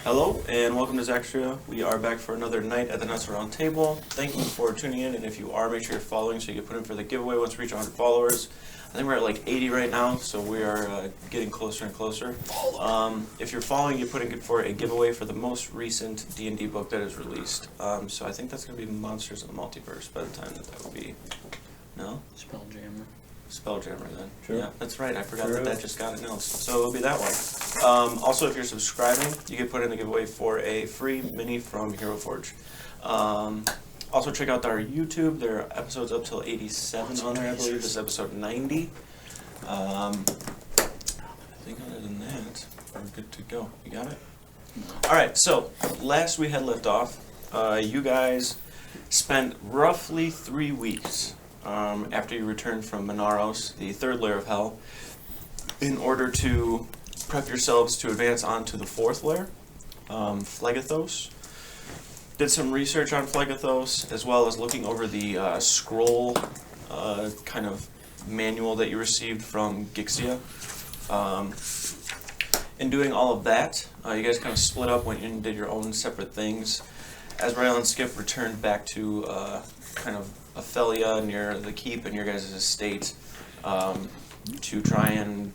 Hello and welcome to Zaxria. We are back for another night at the Nuts Around Table. Thank you for tuning in, and if you are, make sure you're following so you get put in for the giveaway once we reach 100 followers. I think we're at like 80 right now, so we are getting closer and closer. If you're following, you put in for a giveaway for the most recent D&D book that is released. So I think that's going to be Monsters of the Multiverse by the time that would be. No? Spelljammer. Spelljammer then. Sure. Yeah, that's right. I forgot that just got announced. So it'll be that one. Also, if you're subscribing, you get put in the giveaway for a free mini from Hero Forge. Also, check out our YouTube. There are episodes up till 87 on there, I believe. This is episode 90. I think other than that, we're good to go. You got it? All right, so last we had left off, you guys spent roughly 3 weeks after you returned from Minaros, the third layer of hell, in order to prep yourselves to advance on to the fourth layer, Phlegethos. Did some research on Phlegethos, as well as looking over the scroll kind of manual that you received from Gixia. In doing all of that, you guys kind of split up, went in and did your own separate things. Azrael and Skip returned back to kind of Ophelia near the keep and your guys' estate to try and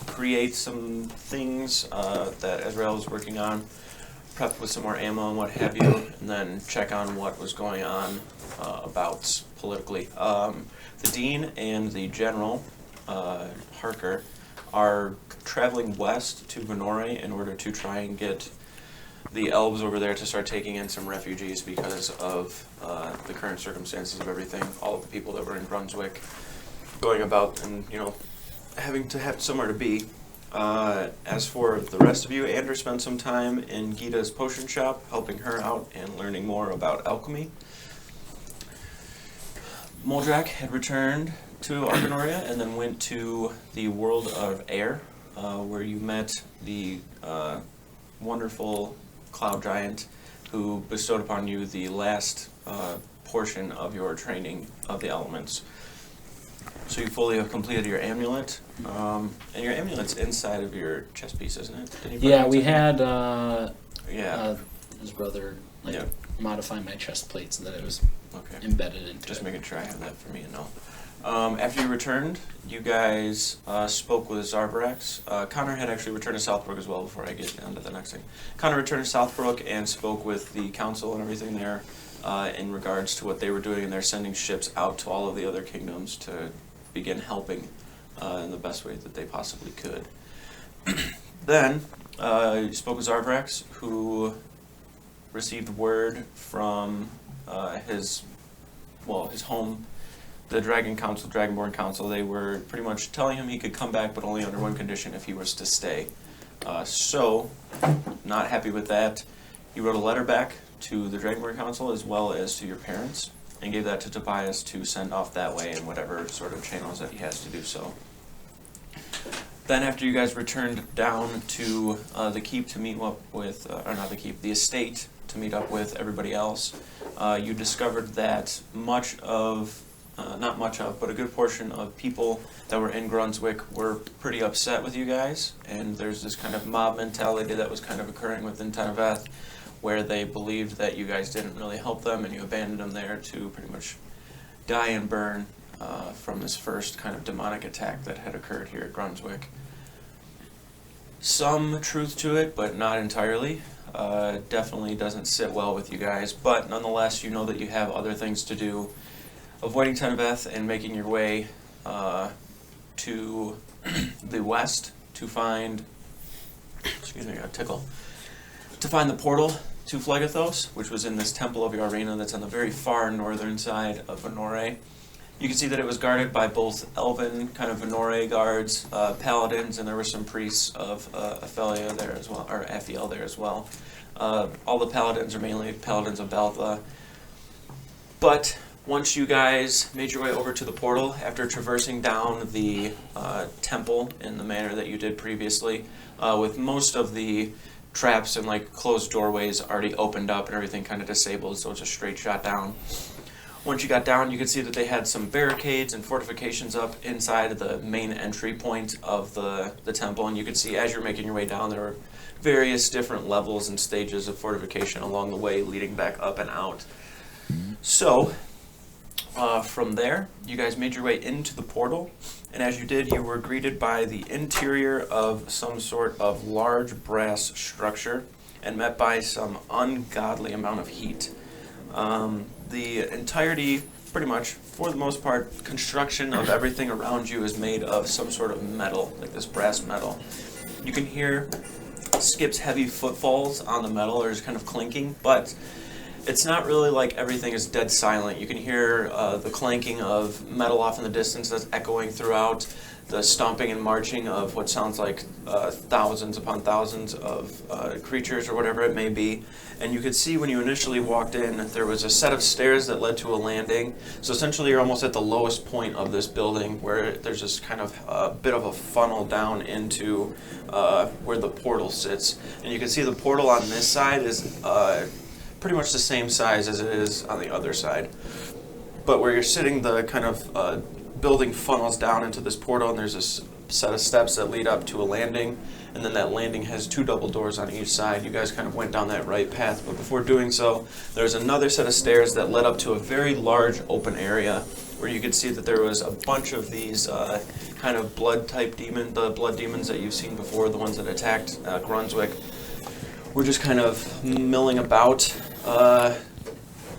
create some things that Azrael was working on, prep with some more ammo and what have you, and then check on what was going on about politically. The Dean and the General, Harker, are traveling west to Venore in order to try and get the elves over there to start taking in some refugees because of the current circumstances of everything. All of the people that were in Brunswick going about and, having to have somewhere to be. As for the rest of you, Andrew spent some time in Gita's potion shop, helping her out and learning more about alchemy. Moldrak had returned to Argonoria and then went to the world of air, where you met the wonderful cloud giant who bestowed upon you the last portion of your training of the elements. So you fully have completed your amulet, and your amulet's inside of your chest piece, isn't it? Yeah, we had his brother modify my chest plate so that it was embedded into Just it. making sure I have that for me to know. After you returned, you guys spoke with Zarbrax. Connor had actually returned to Southbrook as well before I get down to the next thing. Connor returned to Southbrook and spoke with the council and everything there in regards to what they were doing, and they're sending ships out to all of the other kingdoms to begin helping in the best way that they possibly could. Then you spoke with Zarbrax, who received word from his home, the Dragonborn Council. They were pretty much telling him he could come back, but only under one condition: if he was to stay. So, not happy with that, he wrote a letter back to the Dragonborn Council as well as to your parents, and gave that to Tobias to send off that way in whatever sort of channels that he has to do so. Then after you guys returned down to the keep to meet up with, the estate to meet up with everybody else, you discovered that but a good portion of people that were in Brunswick were pretty upset with you guys, and there's this kind of mob mentality that was kind of occurring within Tanaveth, where they believed that you guys didn't really help them and you abandoned them there to pretty much die and burn from this first kind of demonic attack that had occurred here at Brunswick. Some truth to it, but not entirely. Definitely doesn't sit well with you guys, but nonetheless, you know that you have other things to do, avoiding Tenebeth and making your way to the west to find, I got a tickle, to find the portal to Phlegethos, which was in this temple of Yarena that's on the very far northern side of Venore. You can see that it was guarded by both elven kind of Venore guards, paladins, and there were some priests of Ophelia there as well, or Aphiel there as well. All the paladins are mainly paladins of Baltha. But once you guys made your way over to the portal, after traversing down the temple in the manner that you did previously, with most of the traps and closed doorways already opened up and everything kind of disabled, so it's a straight shot down. Once you got down, you could see that they had some barricades and fortifications up inside the main entry point of the temple, and you could see as you're making your way down, there were various different levels and stages of fortification along the way leading back up and out. So, from there, you guys made your way into the portal, and as you did, you were greeted by the interior of some sort of large brass structure and met by some ungodly amount of heat. The entirety, pretty much, for the most part, construction of everything around you is made of some sort of metal, like this brass metal. You can hear Skip's heavy footfalls on the metal, or just kind of clinking, but it's not really like everything is dead silent. You can hear the clanking of metal off in the distance that's echoing throughout, the stomping and marching of what sounds like thousands upon thousands of creatures or whatever it may be. And you could see when you initially walked in, there was a set of stairs that led to a landing. So essentially you're almost at the lowest point of this building, where there's this kind of bit of a funnel down into where the portal sits. And you can see the portal on this side is pretty much the same size as it is on the other side. But where you're sitting, the kind of building funnels down into this portal, and there's a set of steps that lead up to a landing, and then that landing has two double doors on each side. You guys kind of went down that right path, but before doing so, there's another set of stairs that led up to a very large open area where you could see that there was a bunch of these kind of blood-type the blood demons that you've seen before, the ones that attacked Grunswick. We're just kind of milling about,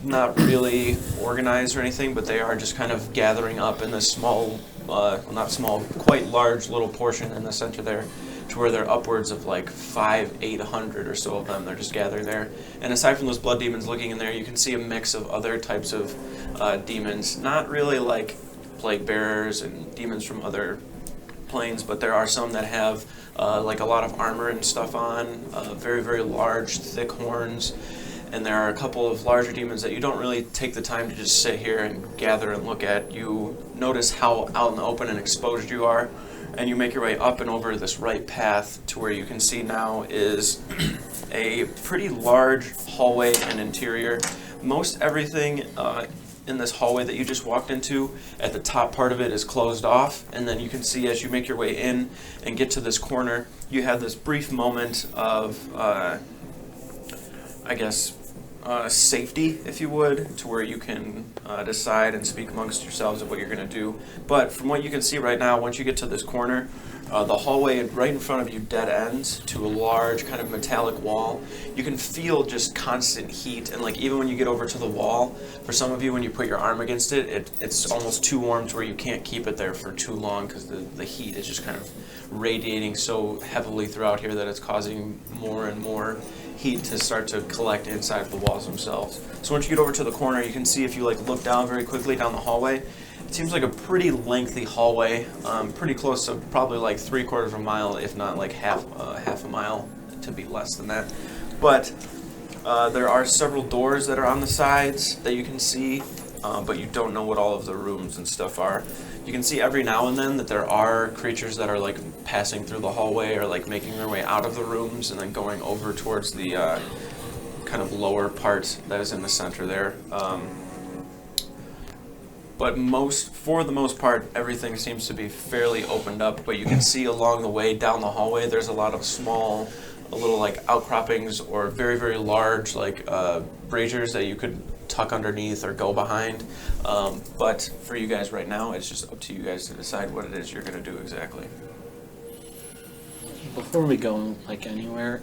not really organized or anything, but they are just kind of gathering up in this small, well, not small, quite large little portion in the center there, to where there are upwards of like 800 or so of them. They're just gathering there. And aside from those blood demons looking in there, you can see a mix of other types of demons, not really like plague bearers and demons from other planes, but there are some that have like a lot of armor and stuff on, very, very large, thick horns. And there are a couple of larger demons that you don't really take the time to just sit here and gather and look at. You notice how out in the open and exposed you are, and you make your way up and over this right path to where you can see now is a pretty large hallway and interior. Most everything in this hallway that you just walked into, at the top part of it is closed off, and then you can see as you make your way in and get to this corner, you have this brief moment of I guess, safety, if you would, to where you can decide and speak amongst yourselves of what you're going to do. But from what you can see right now, once you get to this corner, the hallway right in front of you dead ends to a large kind of metallic wall. You can feel just constant heat, and like even when you get over to the wall, for some of you, when you put your arm against it, it's almost too warm to where you can't keep it there for too long, because the heat is just kind of radiating so heavily throughout here that it's causing more and more heat to start to collect inside of the walls themselves. So once you get over to the corner, you can see, if you like look down very quickly down the hallway, it seems like a pretty lengthy hallway, pretty close to probably like 3/4 of a mile, if not like half a mile, to be less than that. But there are several doors that are on the sides that you can see, but you don't know what all of the rooms and stuff are. You can see every now and then that there are creatures that are like passing through the hallway, or like making their way out of the rooms and then going over towards the kind of lower part that is in the center there. But for the most part, everything seems to be fairly opened up. But you can see along the way down the hallway, there's a lot of small, little like outcroppings, or very, very large like braziers that you could tuck underneath or go behind. But for you guys right now, it's just up to you guys to decide what it is you're going to do exactly. Before we go like anywhere,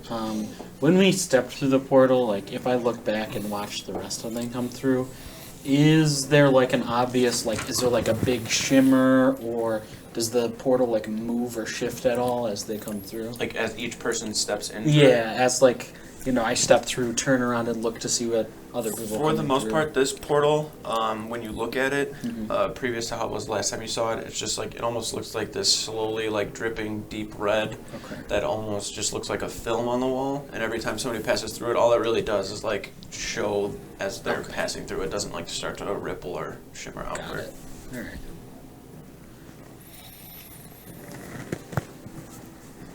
when we stepped through the portal, like if I look back and watch the rest of them come through, is there like an obvious, like, is there like a big shimmer, or does the portal like move or shift at all as they come through? Like as each person steps in? Yeah, as like, you know, I step through, turn around and look to see what other people For the most through. part, this portal, when you look at it, previous to how it was last time you saw it, it's just like, it almost looks like this slowly like dripping deep red that almost just looks like a film on the wall. And every time somebody passes through it, all it really does is like show as they're passing through. It doesn't like start to ripple or shimmer outward. Got it. All right.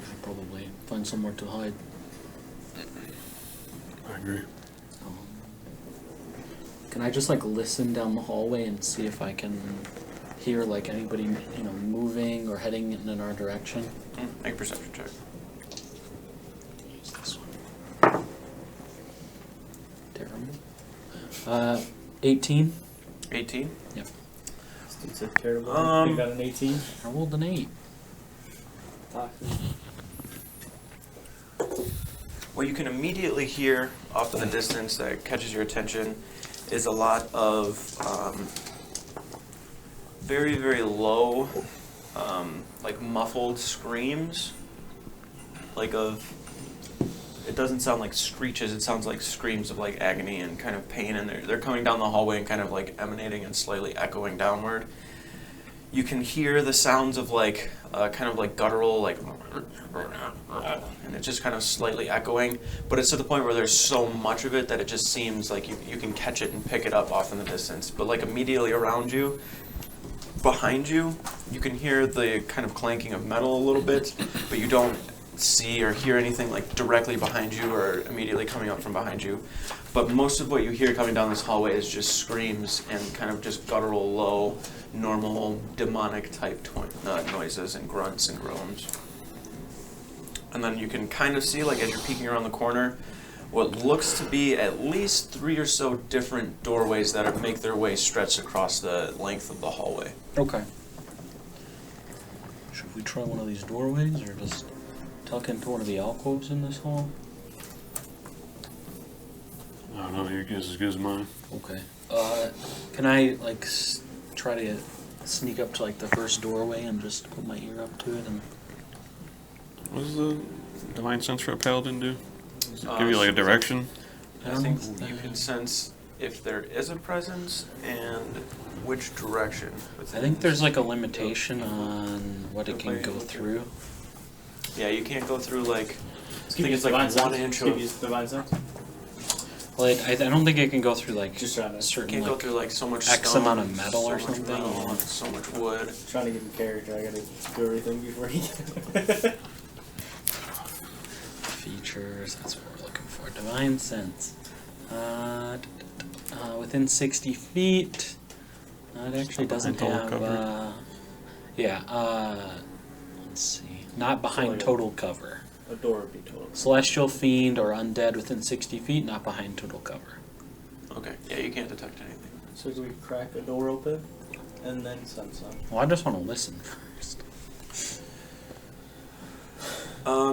Should probably find somewhere to hide. I agree. Can I just like listen down the hallway and see if I can hear like anybody, you know, moving or heading in our direction? Make a perception check. 18. 18. Yep. This dude's a terrible. Um, You got an 18. I rolled an 8. Toxic. What you can immediately hear off in the distance that catches your attention is a lot of very, very low, like muffled screams. Like it doesn't sound like screeches, it sounds like screams of like agony and kind of pain, and they're coming down the hallway and kind of like emanating and slightly echoing downward. You can hear the sounds of like kind of like guttural, like, and it's just kind of slightly echoing, but it's to the point where there's so much of it that it just seems like you can catch it and pick it up off in the distance. But like immediately around you, behind you, you can hear the kind of clanking of metal a little bit, but you don't see or hear anything like directly behind you or immediately coming up from behind you. But most of what you hear coming down this hallway is just screams and kind of just guttural, low, normal, demonic type noises and grunts and groans. And then you can kind of see, like as you're peeking around the corner, what looks to be at least 3 or so different doorways that make their way stretched across the length of the hallway. Okay. Should we try one of these doorways or just tuck into one of the alcoves in this hall? I don't know, your guess is as good as mine. Okay. Can I like try to sneak up to like the first doorway and just put my ear up to it and? What does the divine sense for a paladin do? Does it give you like a direction? I think you can sense if there is a presence and which direction. I think there's like a limitation on what it can go through. Yeah, you can't go through like, I think it's Divine like sense. 1 inch Give of, you divine sense. Well, I don't think it can go through like Just trying to- certain can't go like through like so much X stone, amount of metal so or much something, metal, yeah. and so much wood. Trying to give him character. I gotta do everything before he. features. That's what we're looking for. Divine sense. Within 60 feet. It actually doesn't Behind total have. Let's see. Not behind like a- total cover. A door would be total. Celestial fiend or undead within 60 feet, not behind total cover. Okay, yeah, you can't detect anything. So do we crack a door open and then sense them? Well, I just want to listen first.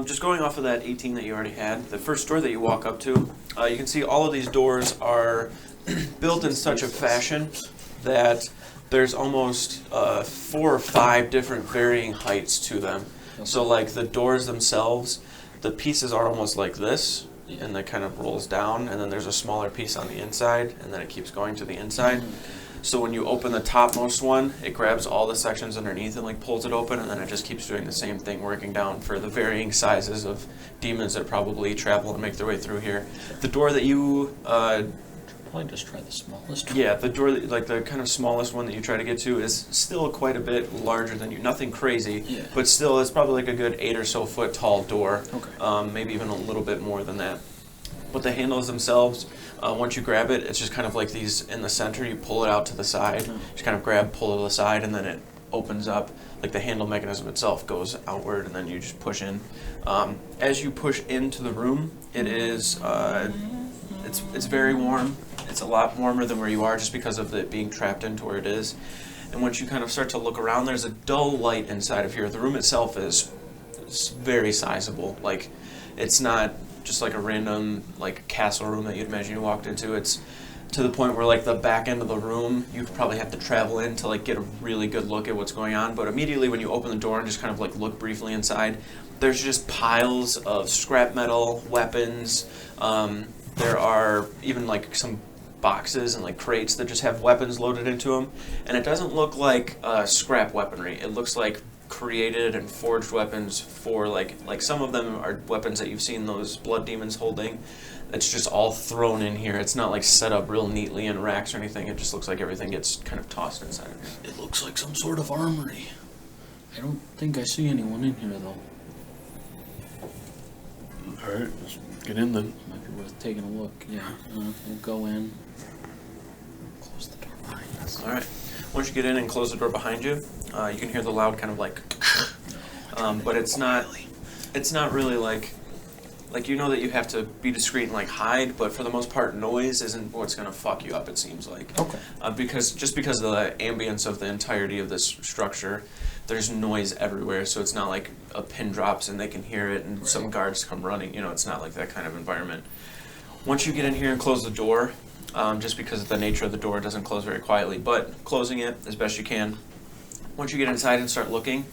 Just going off of that 18 that you already had, the first door that you walk up to, you can see all of these doors are built in such a fashion that there's almost 4 or 5 different varying heights to them. So like the doors themselves, the pieces are almost like this, and that kind of rolls down, and then there's a smaller piece on the inside, and then it keeps going to the inside. So when you open the topmost one, it grabs all the sections underneath and like pulls it open, and then it just keeps doing the same thing, working down for the varying sizes of demons that probably travel and make their way through here. The door that you Probably just try the smallest one. yeah, the door, like the kind of smallest one that you try to get to is still quite a bit larger than you. Nothing crazy, Yeah. but still it's probably like a good 8 or so foot tall door. Okay. Maybe even a little bit more than that. But the handles themselves, once you grab it, it's just kind of like these in the center. You pull it out to the side, just kind of grab, pull it to the side, and then it opens up. Like the handle mechanism itself goes outward, and then you just push in. As you push into the room, it is it's very warm. It's a lot warmer than where you are just because of it being trapped into where it is. And once you kind of start to look around, there's a dull light inside of here. The room itself is very sizable. Like, it's not just like a random like castle room that you'd imagine you walked into. It's to the point where like the back end of the room, you'd probably have to travel in to like get a really good look at what's going on. But immediately when you open the door and just kind of like look briefly inside, there's just piles of scrap metal, weapons. There are even like some boxes and like crates that just have weapons loaded into them, and it doesn't look like scrap weaponry. It looks like created and forged weapons for like some of them are weapons that you've seen those blood demons holding. It's just all thrown in here. It's not like set up real neatly in racks or anything. It just looks like everything gets kind of tossed inside of here. It looks like some sort of armory. I don't think I see anyone in here though. Alright, let's get in then. Might be worth taking a look. Yeah, we'll go in. Close the door behind us. All right. Once you get in and close the door behind you, you can hear the loud kind of like, but it's not really like like, you know that you have to be discreet and like hide, but for the most part, noise isn't what's gonna fuck you up. It seems like. Okay. Because of the ambience of the entirety of this structure, there's noise everywhere. So it's not like a pin drops and they can hear it, and some guards come running. You know, it's not like that kind of environment. Once you get in here and close the door, just because of the nature of the door, it doesn't close very quietly, but closing it as best you can. Once you get inside and start looking,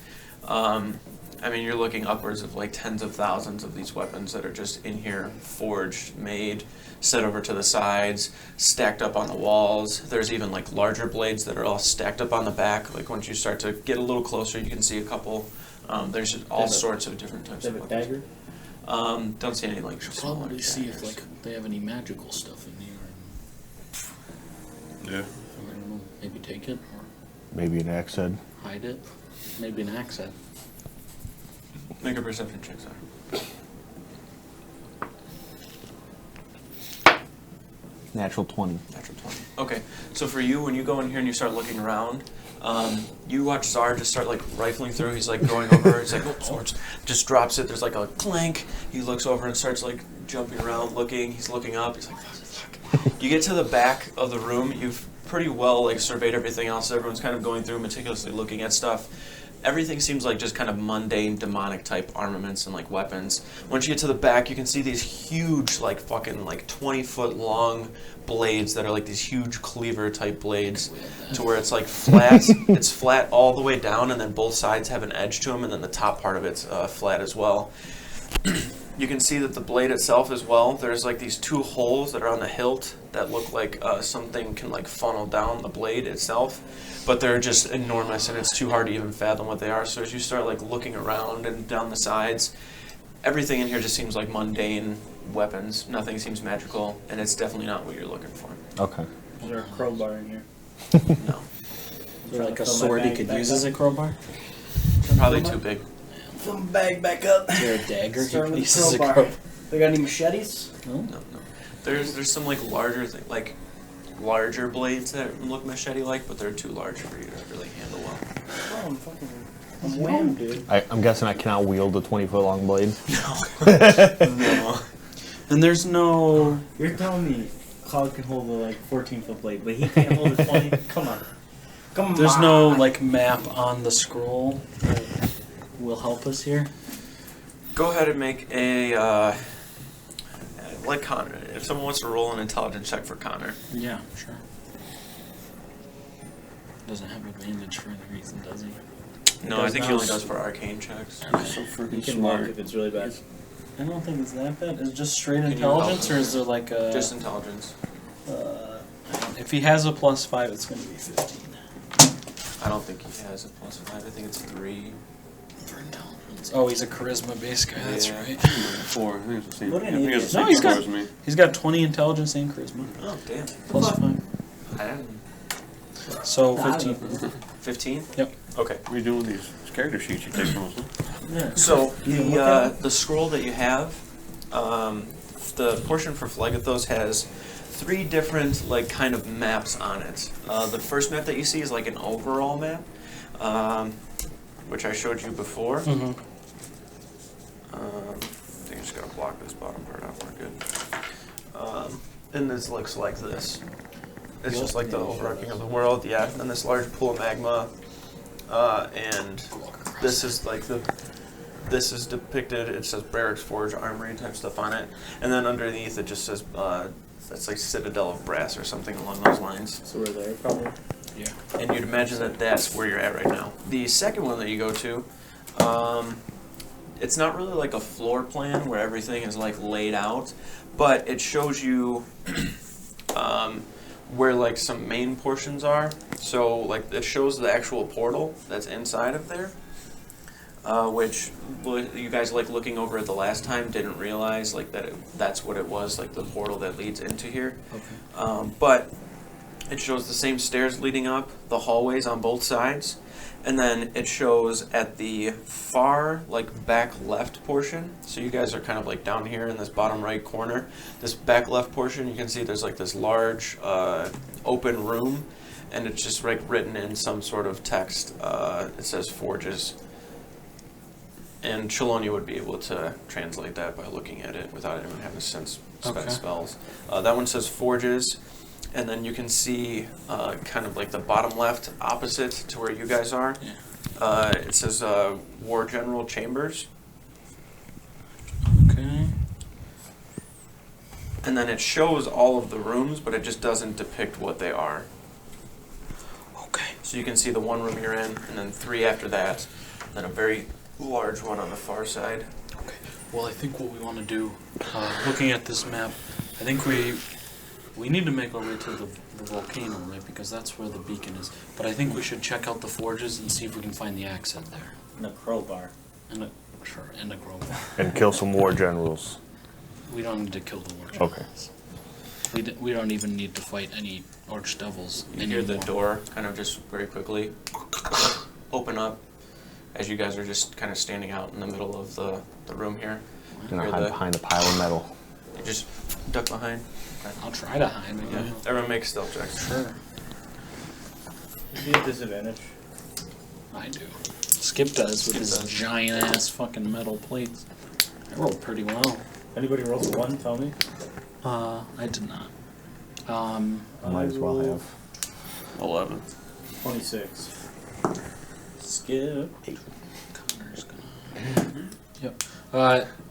I mean, you're looking upwards of like tens of thousands of these weapons that are just in here, forged, made, set over to the sides, stacked up on the walls. There's even like larger blades that are all stacked up on the back. Like once you start to get a little closer, you can see a couple. There's just all sorts of different types of They have a weapons. dagger? Don't see any like Should smaller probably see if daggers. like they have any magical stuff in here. Yeah. I don't know. Maybe take it or Maybe an axe head. hide it. Maybe an axe head. Make a perception check, sorry. Natural 20. Natural 20. Okay, so for you, when you go in here and you start looking around, you watch Czar just start like rifling through. He's like going over. He's like, oh, swords. Just drops it. There's like a clank. He looks over and starts like jumping around, looking. He's looking up. He's like, fuck. You get to the back of the room. You've pretty well like surveyed everything else. Everyone's kind of going through, meticulously looking at stuff. Everything seems like just kind of mundane, demonic type armaments and like weapons. Once you get to the back, you can see these huge, like fucking like 20-foot long blades that are like these huge cleaver type blades, to where it's like flat. It's flat all the way down, and then both sides have an edge to them, and then the top part of it's flat as well. You can see that the blade itself as well, there's like these two holes that are on the hilt that look like something can like funnel down the blade itself, but they're just enormous and it's too hard to even fathom what they are. So as you start like looking around and down the sides, everything in here just seems like mundane weapons. Nothing seems magical, and it's definitely not what you're looking for. Okay. Is there a crowbar in here? No, Is there like a Fill my sword you bag could back use up. as a crowbar? probably too big. Fill my bag back up. Is there a dagger you Start could with use the as a crowbar. crowbar? They got any machetes? No? No. There's some like larger like larger blades that look machete-like, but they're too large for you to really handle well. Oh, I'm wham, dude. I'm guessing I cannot wield a 20-foot long blade. No. And there's no... You're telling me Cloud can hold a like 14-foot blade, but he can't hold a 20? Come on. Come on. There's no like map on the scroll that will help us here. Go ahead and make a like Connor. If someone wants to roll an intelligence check for Connor. Yeah, sure. Doesn't have advantage for any reason, does he? No, I think he only does for arcane checks. So He freaking can walk smart. if it's really bad. I don't think it's that bad. Is it just straight Can you intelligence, help? or is there like a... Just intelligence. if he has a +5, it's going to be 15. I don't think he has a +5. I think it's 3. For intelligence. Oh, he's a charisma-based guy, that's Yeah. right. 4. I think it's the same. What an I think it's the idiot. No, same he's score got- as me. He's got 20 intelligence and charisma. Oh, damn. +5. I didn't. So I 15. don't know. 15? Yep. Okay. What are you doing with these character sheets you take from us? Huh? Yeah. So You can look at the scroll that you have, the portion for Phlegethos has 3 different like kind of maps on it. The first map that you see is like an overall map, which I showed you before. Mm-hmm. I think I'm just gonna block this bottom part out. We're good. And this looks like this. It's just like the overarching of the world, yeah. And this large pool of magma, and this is like this is depicted. It says Barracks Forge Armory type stuff on it, and then underneath it just says that's like Citadel of Brass or something along those lines. So we're there, probably. Yeah. And you'd imagine that that's where you're at right now. The second one that you go to, it's not really like a floor plan where everything is like laid out, but it shows you where like some main portions are. So like it shows the actual portal that's inside of there, which you guys like looking over it the last time didn't realize like that's what it was, like the portal that leads into here. Okay. But it shows the same stairs leading up, the hallways on both sides, and then it shows at the far, like, back left portion. So you guys are kind of like down here in this bottom right corner. This back left portion, you can see there's like this large open room, and it's just like written in some sort of text. It says Forges. And Chelonia would be able to translate that by looking at it without anyone having to sense Okay. spells. That one says forges, and then you can see kind of like the bottom left opposite to where you guys are. Yeah. It says War General Chambers, Okay. and then it shows all of the rooms, but it just doesn't depict what they are. Okay. So you can see the one room you're in, and then 3 after that, then a very large one on the far side. Okay. Well, I think what we want to do, looking at this map, I think we need to make our way to the volcano, right? Because that's where the beacon is. But I think we should check out the forges and see if we can find the accent there. And a crowbar. And a crowbar. And kill some war generals. We don't need to kill the war Okay. generals. We don't even need to fight any archdevils You hear the anymore. door kind of just very quickly open up as you guys are just kind of standing out in the middle of the room here. Gonna Hear hide the- behind a pile of metal. You just duck behind. I'll try to hide. I Yeah. know. Everyone make stealth checks. Sure. Is he at disadvantage? I do. Skip does with Skip his does. giant ass fucking metal plates. I rolled pretty well. Anybody rolls a 1, tell me. I did not. Might as well have. 11. 26. Skip. Connor's gonna. Yep.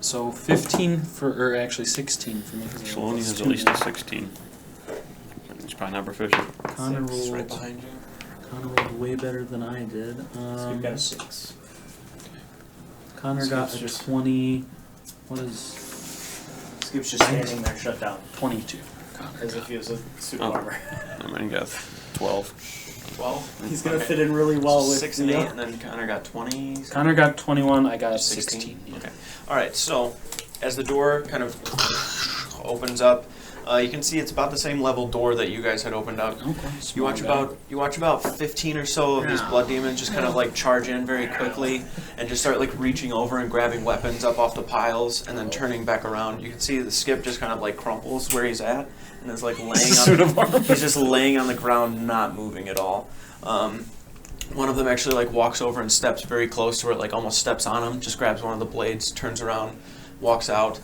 So 15 or actually 16 for me. 'cause I rolled Shaloni has two at least a now. 16. He's probably not proficient. Connor Six, rolled. right behind you. Connor rolled way better than I did. Skip got a 6. Connor got Skip's a just- 20. What is Skip's just standing there shut down. 22? Connor As if got. he was a suit Oh. of armor. I mean, he got 12. 12. He's gonna Okay. fit in really well with 6 and the, 8, and then Connor got 20. Connor got 21. I got 16. Yeah. Okay. All right. So as the door kind of opens up, you can see it's about the same level door that you guys had opened up. Okay. You watch about 15 or so of these blood demons just kind of like charge in very quickly and just start like reaching over and grabbing weapons up off the piles and then turning back around. You can see the Skip just kind of like crumples where he's at and is like laying Suit of armor. He's just laying on the ground, not moving at all. One of them actually like walks over and steps very close to where it like almost steps on him, just grabs one of the blades, turns around, walks out.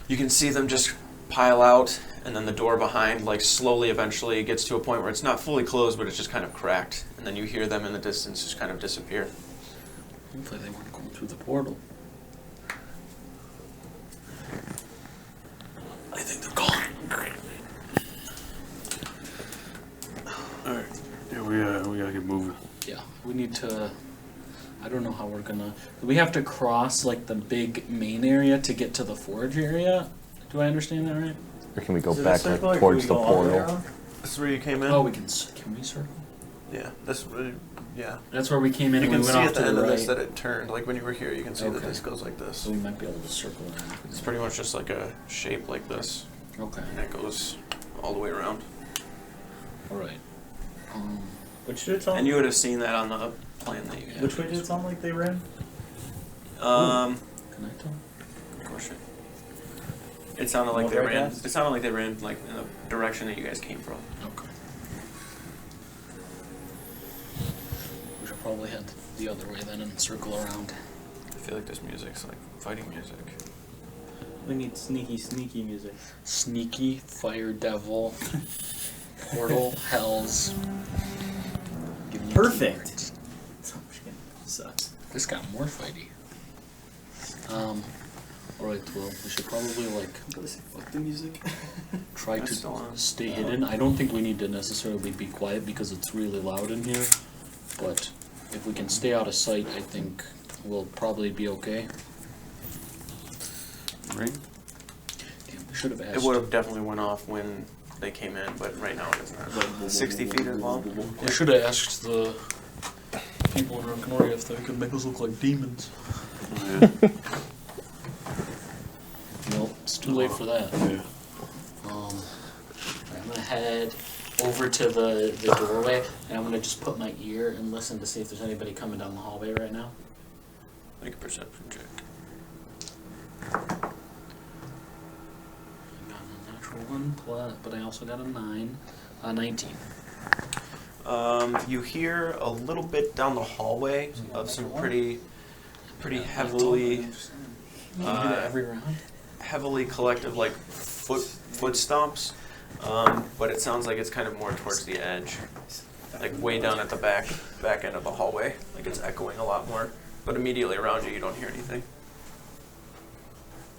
You can see them just pile out, and then the door behind like slowly eventually gets to a point where it's not fully closed, but it's just kind of cracked, and then you hear them in the distance just kind of disappear. Hopefully they weren't going through the portal. I think they're gone. Alright. Yeah, we gotta get moving. Yeah, we need to. I don't know how we're gonna. We have to cross like the big main area to get to the forge area. Do I understand that right? Or can we go Is it a back circle, or like, can we towards the go all way portal? around? This is where you came in? Oh, we can. Can we circle? Yeah, yeah. That's where we came in. You and can we see went at off the to end the of this right. that it turned. Like when you were here, you can see that Okay. this goes like this. So we might be able to circle around. It's pretty much just like a shape like this, Okay. and it goes all the way around. All right. Which did it sound? And you would have seen that on the plan that you had. Which way did it sound like they ran? Can I tell? Good question. It sounded like What, they right ran. past? It sounded like they ran like in the direction that you guys came from. Okay. We should probably head the other way then and circle around. I feel like this music's like fighting music. We need sneaky music. Sneaky, fire devil, portal, hells. Give me Perfect. keywords. Sucks. This got more fighty. Alright, well, we should probably like Fuck the music. try That's to still on. stay hidden. I don't think we need to necessarily be quiet because it's really loud in here. But if we can stay out of sight, I think we'll probably be okay. Ring? Damn, we should have asked. It would have definitely went off when they came in, but right now it is not. 60 feet is long. We should have asked the people in Rinconori if they could make us look like demons. Oh, yeah. Nope, it's too late for that. Yeah. I'm gonna head over to the doorway, and I'm gonna just put my ear and listen to see if there's anybody coming down the hallway right now. Make a perception check. I got a natural 1 plus, but I also got a 9, 19. You hear a little bit down the hallway of some pretty pretty heavily, You do that every round? heavily collective like foot stomps, but it sounds like it's kind of more towards the edge, like way down at the back end of the hallway, like it's echoing a lot more. But immediately around you, you don't hear anything.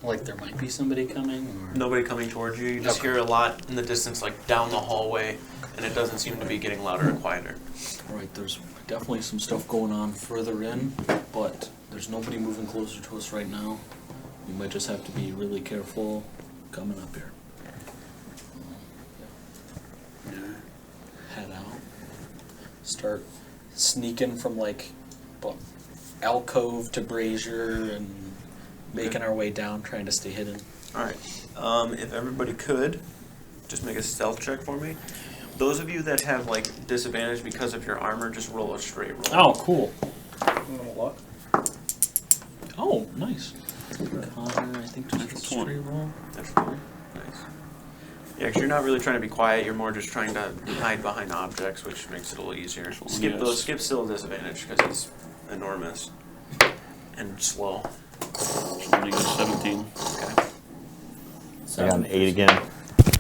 Like there might be somebody coming, or Nobody coming towards you. You just Okay. hear a lot in the distance, like down the hallway, and it doesn't seem to be getting louder or quieter. Right, there's definitely some stuff going on further in, but there's nobody moving closer to us right now. We might just have to be really careful coming up here. Head out. Start sneaking from like alcove to brazier and making our way down, trying to stay hidden. All right. If everybody could, just make a stealth check for me. Those of you that have like disadvantage because of your armor, just roll a straight roll. Oh, cool. Luck. Oh, nice. Connor, I think just a That's 20. straight roll. That's cool. Nice. Yeah, because you're not really trying to be quiet. You're more just trying to hide behind objects, which makes it a little easier. Skip Yes. Skip's still a disadvantage because he's enormous and slow. Somebody got 17. Okay. I got an 8 again.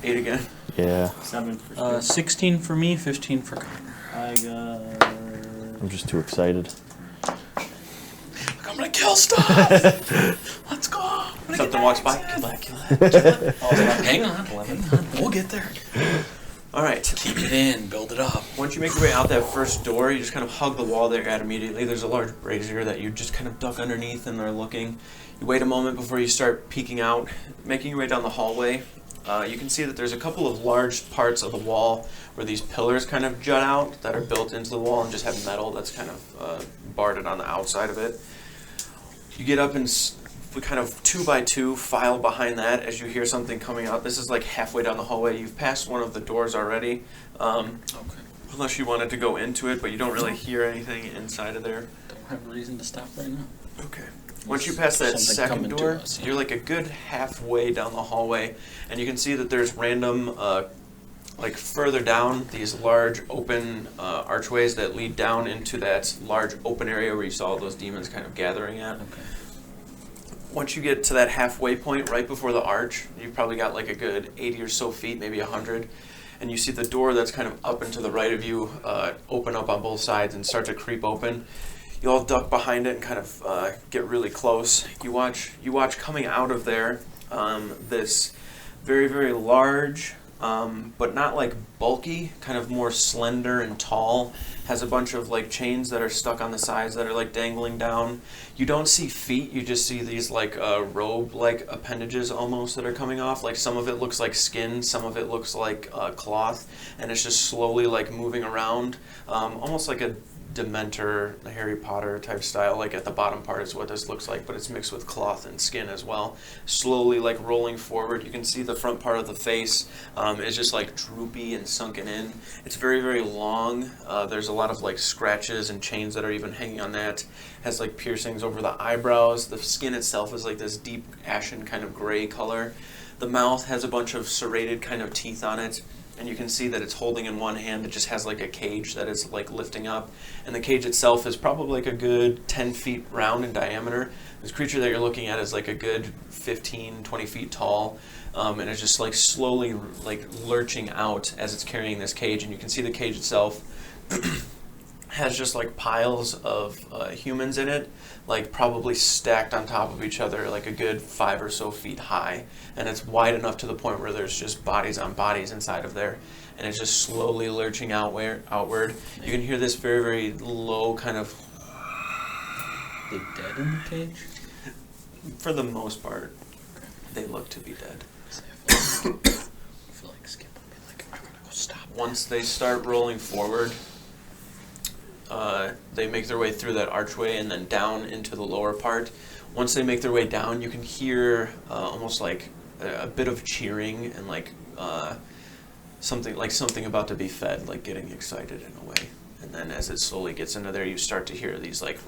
8 again. Yeah. 7 for sure. 16 for me, 15 for Connor. I got. I'm just too excited. I'm gonna kill stuff! Let's go! Something walks by. Kill that. Hang on, we'll get there. All right. Keep it in, build it up. Once you make your way out that first door, you just kind of hug the wall that you're at immediately. There's a large brazier that you just kind of duck underneath and are looking. You wait a moment before you start peeking out. Making your way down the hallway, you can see that there's a couple of large parts of the wall where these pillars kind of jut out that are built into the wall and just have metal that's kind of barred on the outside of it. You get up and we kind of 2 by 2 file behind that as you hear something coming out. This is like halfway down the hallway. You've passed one of the doors already, Okay. unless you wanted to go into it, but you don't really hear anything inside of there. Don't have a reason to stop right now. Okay. Once you pass that Something second coming to door, us, yeah. you're like a good halfway down the hallway, and you can see that there's random, like further down, these large open archways that lead down into that large open area where you saw those demons kind of gathering at. Okay. Once you get to that halfway point right before the arch, you've probably got like a good 80 or so feet, maybe 100, and you see the door that's kind of up and to the right of you open up on both sides and start to creep open. You all duck behind it and kind of get really close. You watch coming out of there this very, very large, but not like bulky, kind of more slender and tall. Has a bunch of like chains that are stuck on the sides that are like dangling down. You don't see feet, you just see these like robe-like appendages almost that are coming off. Like some of it looks like skin, some of it looks like cloth, and it's just slowly like moving around, almost like a Dementor, Harry Potter type style. Like at the bottom part is what this looks like, but it's mixed with cloth and skin as well. Slowly like rolling forward. You can see the front part of the face is just like droopy and sunken in. It's very, very long. There's a lot of like scratches and chains that are even hanging on that. Has like piercings over the eyebrows. The skin itself is like this deep ashen kind of gray color. The mouth has a bunch of serrated kind of teeth on it. And you can see that it's holding in one hand, it just has like a cage that is like lifting up. And the cage itself is probably like a good 10 feet round in diameter. This creature that you're looking at is like a good 15, 20 feet tall. And it's just like slowly like lurching out as it's carrying this cage. And you can see the cage itself has just like piles of humans in it, like probably stacked on top of each other, like a good 5 or so feet high. And it's wide enough to the point where there's just bodies on bodies inside of there. And it's just slowly lurching outward. You can hear this very, very low kind of, They dead in the cage? for the most part, they look to be dead. I feel like Skip would be like, I'm gonna go stop. Once they start rolling forward, they make their way through that archway and then down into the lower part. Once they make their way down, you can hear almost like a bit of cheering and like something about to be fed, like getting excited in a way. And then as it slowly gets into there, you start to hear these like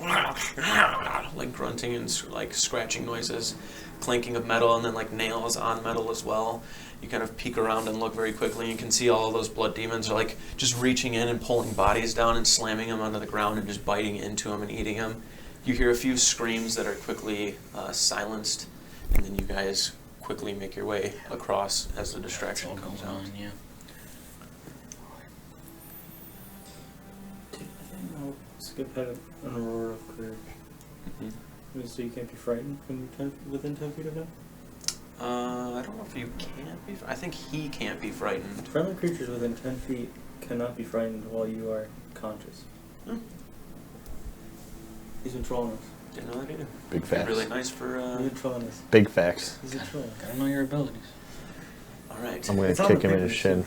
grunting and like scratching noises, clanking of metal, and then like nails on metal as well. You kind of peek around and look very quickly, and you can see all of those blood demons are like just reaching in and pulling bodies down and slamming them onto the ground and just biting into them and eating them. You hear a few screams that are quickly silenced, and then you guys quickly make your way across as the distraction All comes goes out. on, yeah. I think I'll skip ahead an aurora of courage. Mhm. So you can't be frightened when you're within 10 feet of him? I don't know if you can't be. I think he can't be frightened. Friendly creatures within 10 feet cannot be frightened while you are conscious. Hmm. He's been trolling us. Didn't know that either. Big facts. Really nice for. He's been trolling us. Big facts. He's a troll. Gotta know your abilities. All right. I'm gonna It's on kick the him in his picture. shin.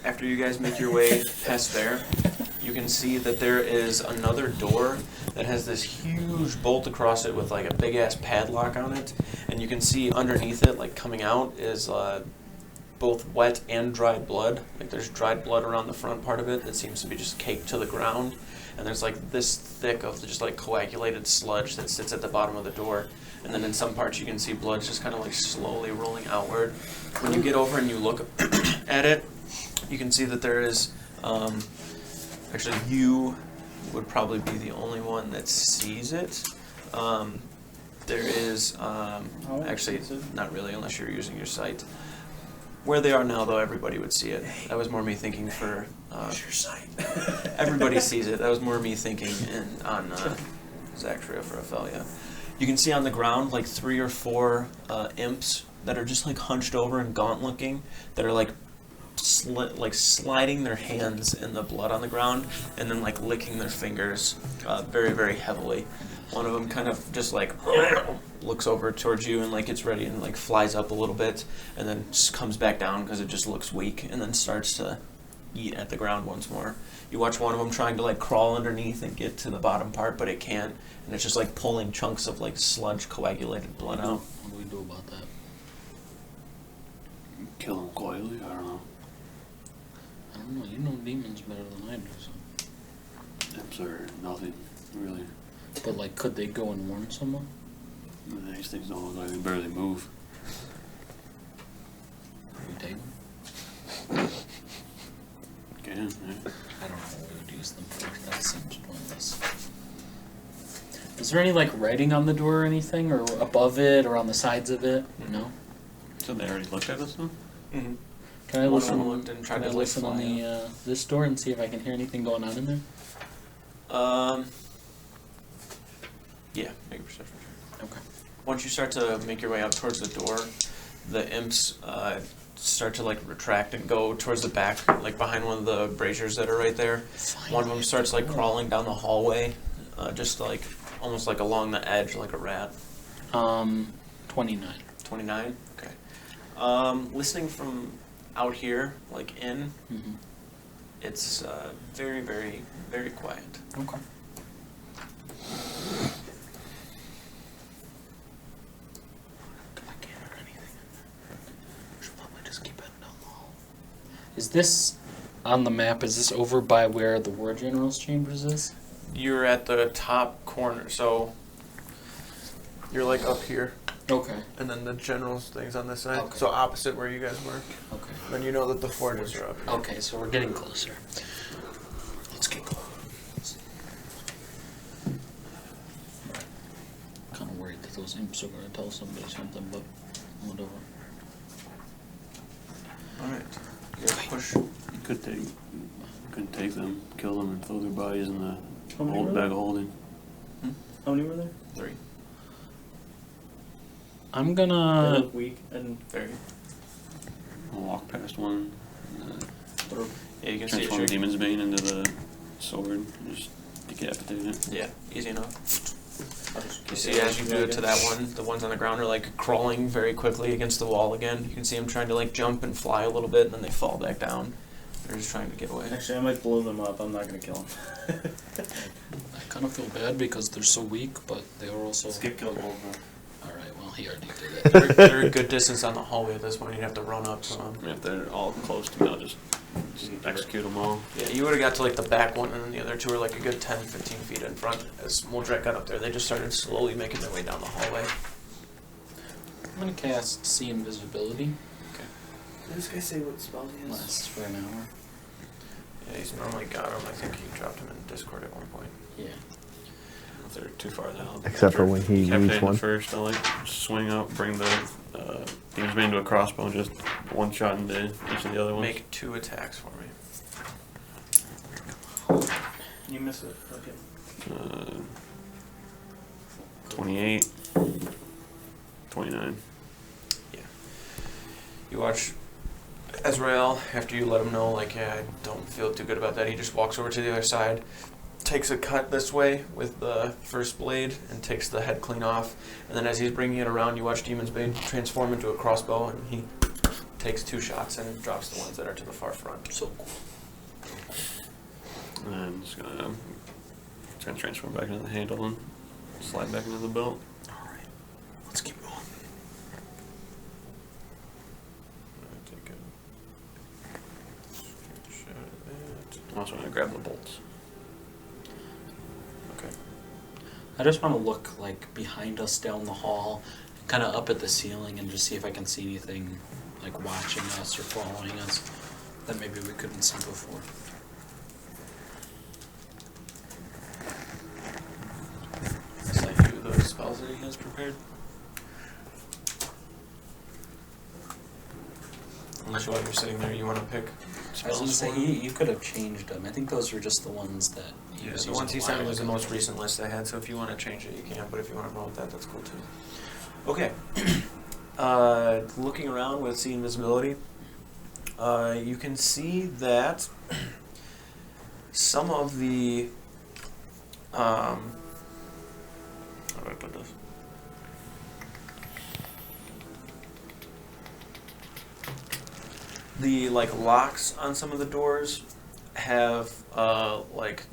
After you guys make your way past there, you can see that there is another door that has this huge bolt across it with like a big ass padlock on it, and you can see underneath it, like coming out, is both wet and dried blood. Like there's dried blood around the front part of it that seems to be just caked to the ground, and there's like this thick of just like coagulated sludge that sits at the bottom of the door. And then in some parts you can see blood just kind of like slowly rolling outward. When you get over and you look at it, you can see that there is, actually you would probably be the only one that sees it. There is, actually not really unless you're using your sight. Where they are now though, everybody would see it. That was more me thinking for, Use your sight. everybody sees it. That was more me thinking on Zaxria for Ophelia. You can see on the ground like 3 or 4 imps that are just like hunched over and gaunt looking, that are like sliding their hands in the blood on the ground and then like licking their fingers very, very heavily. One of them kind of just like looks over towards you and like gets ready and like flies up a little bit and then just comes back down because it just looks weak and then starts to eat at the ground once more. You watch one of them trying to like crawl underneath and get to the bottom part, but it can't, and it's just like pulling chunks of like sludge coagulated blood out. What do we do about that? Kill him quietly? I don't know. I don't know. You know demons better than I do, so. Imps are nothing, really. But like, could they go and warn someone? These things don't look like they barely move. We take them? Can, yeah. I don't know what we would use them for. That seems pointless. Is there any like writing on the door or anything, or above it, or on the sides of it? No. So they already looked at us though? Mm-hmm. Can I One of listen? them looked and tried Can I to, like, listen on fly the this door and see if I can hear anything going on in there? Yeah, make a perception check. Okay. Once you start to make your way up towards the door, the imps start to like retract and go towards the back, like behind one of the braziers that are right there. One of them starts like crawling down the hallway, just like almost like along the edge, like a rat. 29. 29. Okay. Listening from out here, like in, Mm-hmm. it's very, very, very quiet. Okay. I can't hear anything in there. Should probably just keep heading down the hall. Is this on the map? Is this over by where the War General's chambers is? You're at the top corner, so you're like up here, Okay. and then the general's thing's on this side, Okay. so opposite where you guys were. Okay. Then you know that the forges are up here. Okay, so we're getting closer. Let's get close. Kind of worried that those imps are going to tell somebody something, but whatever. Alright. You guys push. You couldn't take them, kill them, and throw their bodies in the How many old were bag there? of holding. How many were there? 3. I'm They gonna. look weak and Very. I'll walk past one, Yeah, you can see it transform shaking. Demon's Bane into the sword, and just decapitate it. Yeah, easy enough. You see as you do it to that one, the ones on the ground are like crawling very quickly against the wall again. You can see them trying to like jump and fly a little bit, and then they fall back down. They're just trying to get away. Actually, I might blow them up. I'm not gonna kill them. I kind of feel bad because they're so weak, but they are also. Skip killed them. Alright, well, he already did it. They're a good distance on the hallway at this point. You'd have to run up to them. And if they're all close to me, I'll just execute them all. Yeah, you would have got to like the back one, and then the other two were like a good 10, 15 feet in front. As Muldrak got up there, they just started slowly making their way down the hallway. I'm gonna cast See Invisibility. Did this guy say what spell he has? Lasts for an hour. Yeah, he's normally got him. I think he dropped him in Discord at one point. Yeah. if they're too far now. Except for when he Kept needs it in one. the first, I like swing up, bring the demonsbane into a crossbow, and just one shot into each of the other ones. Make 2 attacks for me. You miss it. Okay. 28, 29. You watch Ezrael, after you let him know, like, yeah, I don't feel too good about that, he just walks over to the other side, takes a cut this way with the first blade, and takes the head clean off. And then as he's bringing it around, you watch Demon's Bane transform into a crossbow, and he takes 2 shots and drops the ones that are to the far front. So cool. And then just gonna transform back into the handle and slide back into the belt. Alright, let's keep going. Take a shot at that. I'm also gonna grab the bolts. Okay. I just want to look like behind us down the hall, kind of up at the ceiling, and just see if I can see anything like watching us or following us that maybe we couldn't see before. Is that you, those spells that he has prepared? Unless while you're sitting there, you want to pick I was spells gonna say for him? you could have changed them. I think those were just the ones that he Yeah, was the using ones he a sent me while was the ago. most recent list I had, so if you want to change it, you can, but if you want to roll with that, that's cool too. Okay. Looking around with seeing visibility, you can see that some of the how do I put this? The locks on some of the doors have like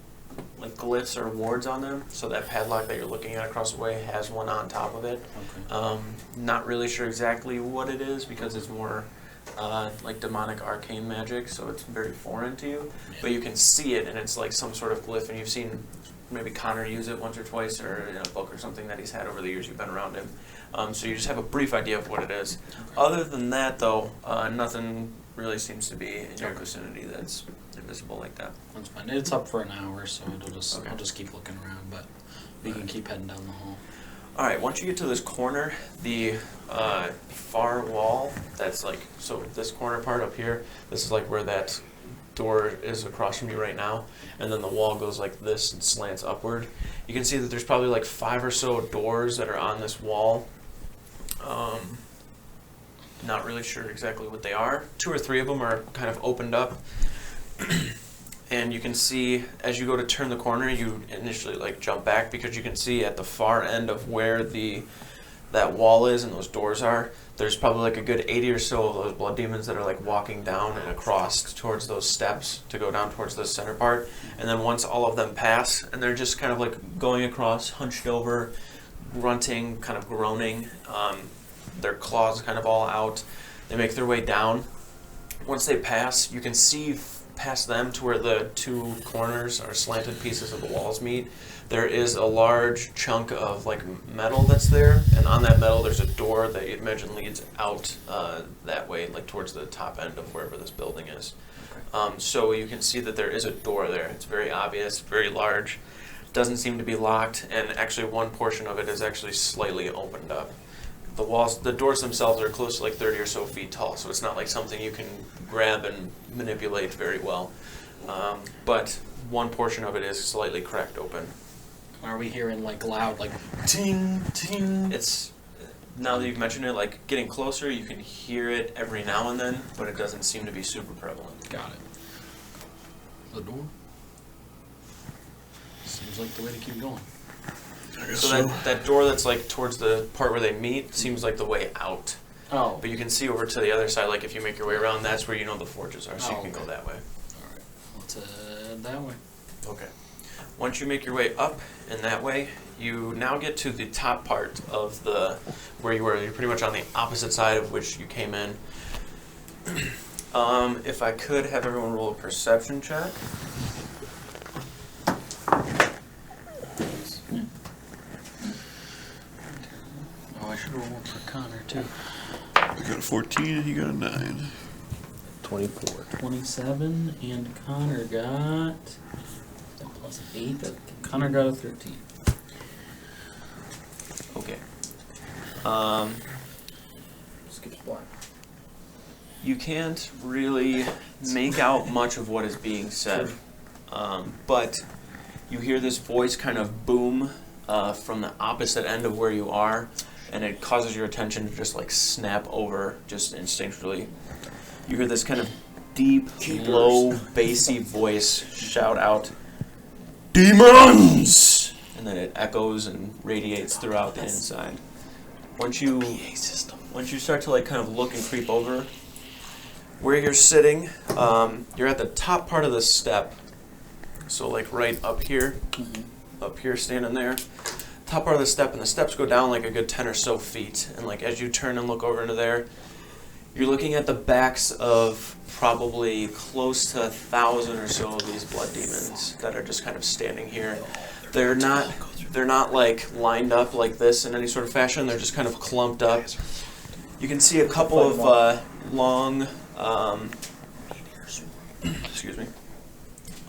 glyphs or wards on them. So that padlock that you're looking at across the way has one on top of it. Okay. Not really sure exactly what it is because it's more like demonic arcane magic, so it's very foreign to you. Yeah. But you can see it, and it's like some sort of glyph, and you've seen maybe Connor use it once or twice, or in a book or something that he's had over the years you've been around him. So you just have a brief idea of what it is. Other than that, though, nothing really seems to be in your vicinity that's invisible like that. That's fine. It's up for an hour, so Okay. I'll just keep looking around, but we can keep heading down the hall. All right, once you get to this corner, the far wall, that's so this corner part up here, this is where that door is across from you right now, and then the wall goes like this and slants upward. You can see that there's probably 5 or so doors that are on this wall. Not really sure exactly what they are. 2 or 3 of them are kind of opened up. And you can see as you go to turn the corner, you initially jump back because you can see at the far end of where that wall is and those doors are, there's probably a good 80 or so of those blood demons that are walking down and across towards those steps to go down towards the center part. And then once all of them pass, and they're just kind of going across, hunched over, grunting, kind of groaning, their claws kind of all out. They make their way down. Once they pass, you can see past them to where the 2 corners or slanted pieces of the walls meet. There is a large chunk of metal that's there, and on that metal there's a door that you imagine leads out that way, towards the top end of wherever this building is. So you can see that there is a door there. It's very obvious, very large, doesn't seem to be locked, and actually one portion of it is actually slightly opened up. The doors themselves are close to 30 or so feet tall, so it's not something you can grab and manipulate very well. But one portion of it is slightly cracked open. Are we hearing loud ting ting? It's, now that you've mentioned it, getting closer, you can hear it every now and then, but it doesn't seem to be super prevalent. Got it. The door? Seems like the way to keep going. So that door that's towards the part where they meet seems like the way out. Oh. But you can see over to the other side, if you make your way around, that's where the forges are, so you Oh, can go okay. that way. Alright. Let's head that way. Okay. Once you make your way up in that way, you now get to the top part of where you were. You're pretty much on the opposite side of which you came in. If I could have everyone roll a perception check. Oh, I should roll one for Connor too. I got a 14 and he got a 9. 24. 27, and Connor got plus 8. Connor got a 13. Skips block. You can't really make out much of what is being said, but you hear this voice kind of boom from the opposite end of where you are, and it causes your attention to just like snap over just instinctually. You hear this kind of deep, low, bassy voice shout out, "Demons!" And then it echoes and radiates throughout the inside. Once you start to like kind of look and creep over, where you're sitting, you're at the top part of the step. So like right up here, standing there. Top part of the step, and the steps go down like a good 10 or so feet. And like as you turn and look over into there, you're looking at the backs of probably close to 1,000 or so of these blood demons that are just kind of standing here. They're not like lined up like this in any sort of fashion. They're just kind of clumped up. You can see a couple of long,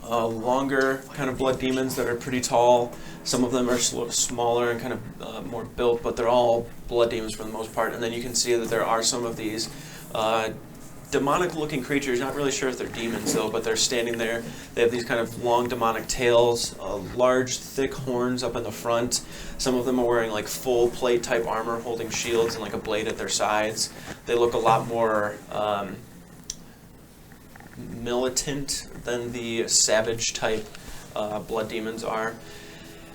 longer kind of blood demons that are pretty tall. Some of them are smaller and kind of more built, but they're all blood demons for the most part. And then you can see that there are some of these demonic-looking creatures. Not really sure if they're demons though, but they're standing there. They have these kind of long demonic tails, large, thick horns up in the front. Some of them are wearing like full plate type armor, holding shields and like a blade at their sides. They look a lot more militant than the savage type blood demons are.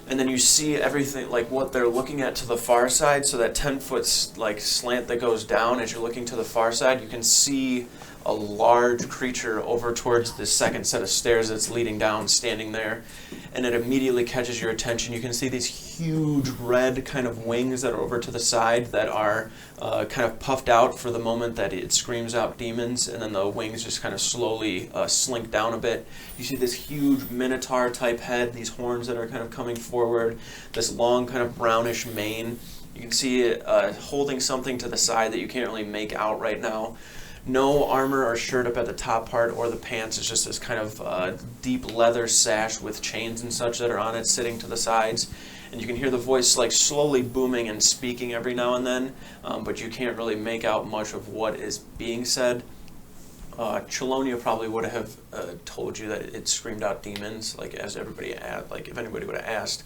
And then you see everything, like what they're looking at to the far side, so that 10-foot like slant that goes down as you're looking to the far side, you can see a large creature over towards the second set of stairs that's leading down, standing there, and it immediately catches your attention. You can see these huge red kind of wings that are over to the side that are kind of puffed out for the moment that it screams out demons, and then the wings just kind of slowly slink down a bit. You see this huge minotaur type head, these horns that are kind of coming forward, this long kind of brownish mane. You can see it holding something to the side that you can't really make out right now. No armor or shirt up at the top part or the pants. It's just this kind of deep leather sash with chains and such that are on it sitting to the sides. And you can hear the voice like slowly booming and speaking every now and then, but you can't really make out much of what is being said. Chelonia probably would have told you that it screamed out demons, like as everybody like if anybody would have asked.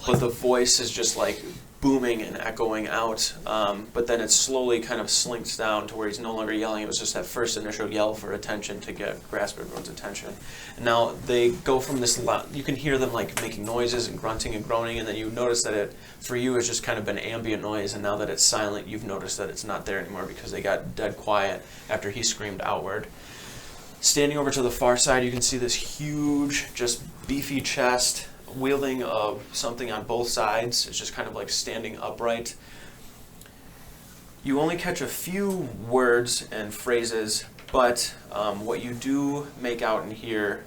But the voice is just like booming and echoing out, but then it slowly kind of slinks down to where he's no longer yelling. It was just that first initial yell for attention to grasp everyone's attention. And now they go from this loud, you can hear them like making noises and grunting and groaning, and then you notice that it, for you, has just kind of been ambient noise, and now that it's silent, you've noticed that it's not there anymore because they got dead quiet after he screamed outward. Standing over to the far side, you can see this huge, just beefy chest, wielding something on both sides. It's just kind of like standing upright. You only catch a few words and phrases, but what you do make out and hear,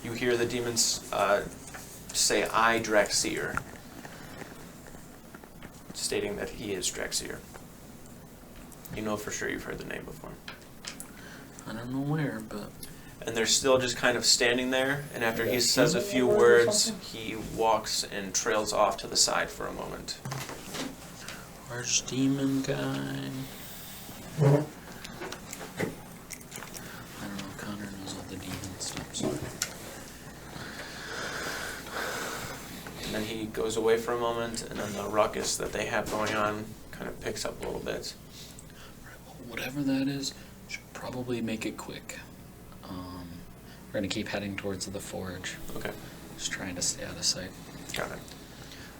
you hear the demons say, "I, Zaxria," stating that he is Zaxria. You know for sure you've heard the name before. I don't know where, but... And they're still just kind of standing there, and after he says a few words, he walks and trails off to the side for a moment. Large demon guy. I don't know, Connor knows all the demon stuff, so... And then he goes away for a moment, and then the ruckus that they have going on kind of picks up a little bit. Whatever that is, should probably make it quick. We're going to keep heading towards the forge. Okay. Just trying to stay out of sight. Got it.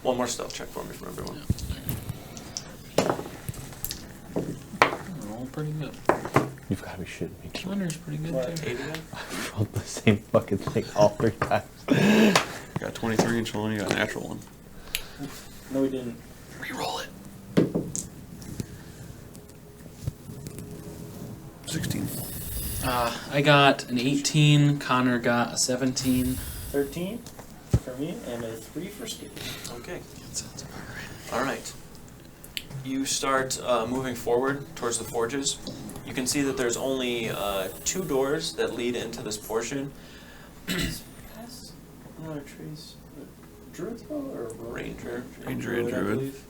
One more stealth check for me for everyone. We're all pretty good. You've got to be shitting me. Connor's pretty good What? too. 8 again? I rolled the same fucking thing all 3 times. Got 23 and Chelonia got a natural one. No, we didn't. Reroll it. 16. I got an 18. Connor got a 17. 13 for me and a 3 for Steve. Okay. That sounds about right. All right. You start moving forward towards the forges. You can see that there's only 2 doors that lead into this portion. Past not a trace. Druids or Ranger. Ranger and Druid, I Druid. believe.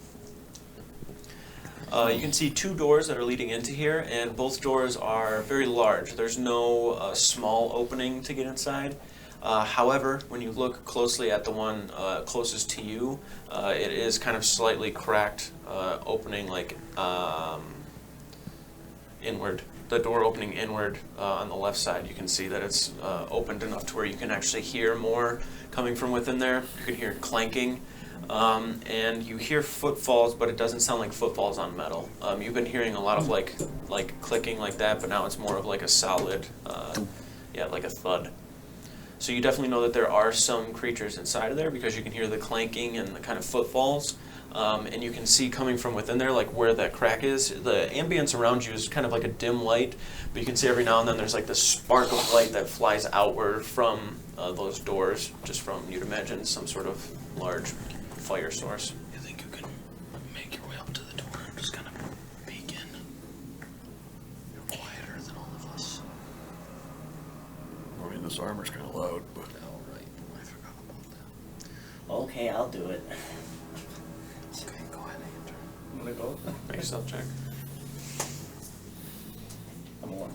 You can see 2 doors that are leading into here, and both doors are very large. There's no small opening to get inside. However, when you look closely at the one closest to you, it is kind of slightly cracked, opening like inward. The door opening inward on the left side, you can see that it's opened enough to where you can actually hear more coming from within there. You can hear clanking, and you hear footfalls, but it doesn't sound like footfalls on metal. You've been hearing a lot of like clicking like that, but now it's more of like a solid, yeah, like a thud. So you definitely know that there are some creatures inside of there because you can hear the clanking and the kind of footfalls. And you can see coming from within there, like where that crack is. The ambience around you is kind of like a dim light, but you can see every now and then there's like this spark of light that flies outward from those doors, just from, you'd imagine, some sort of large fire source. You think you can make your way up to the door and just kind of peek in? You're quieter than all of us. I mean, this armor's kind of loud, but. Oh, right. I forgot about that. Okay, I'll do it. Okay, go ahead, Andrew. I'm gonna go. Make a stealth check. I'm a 1.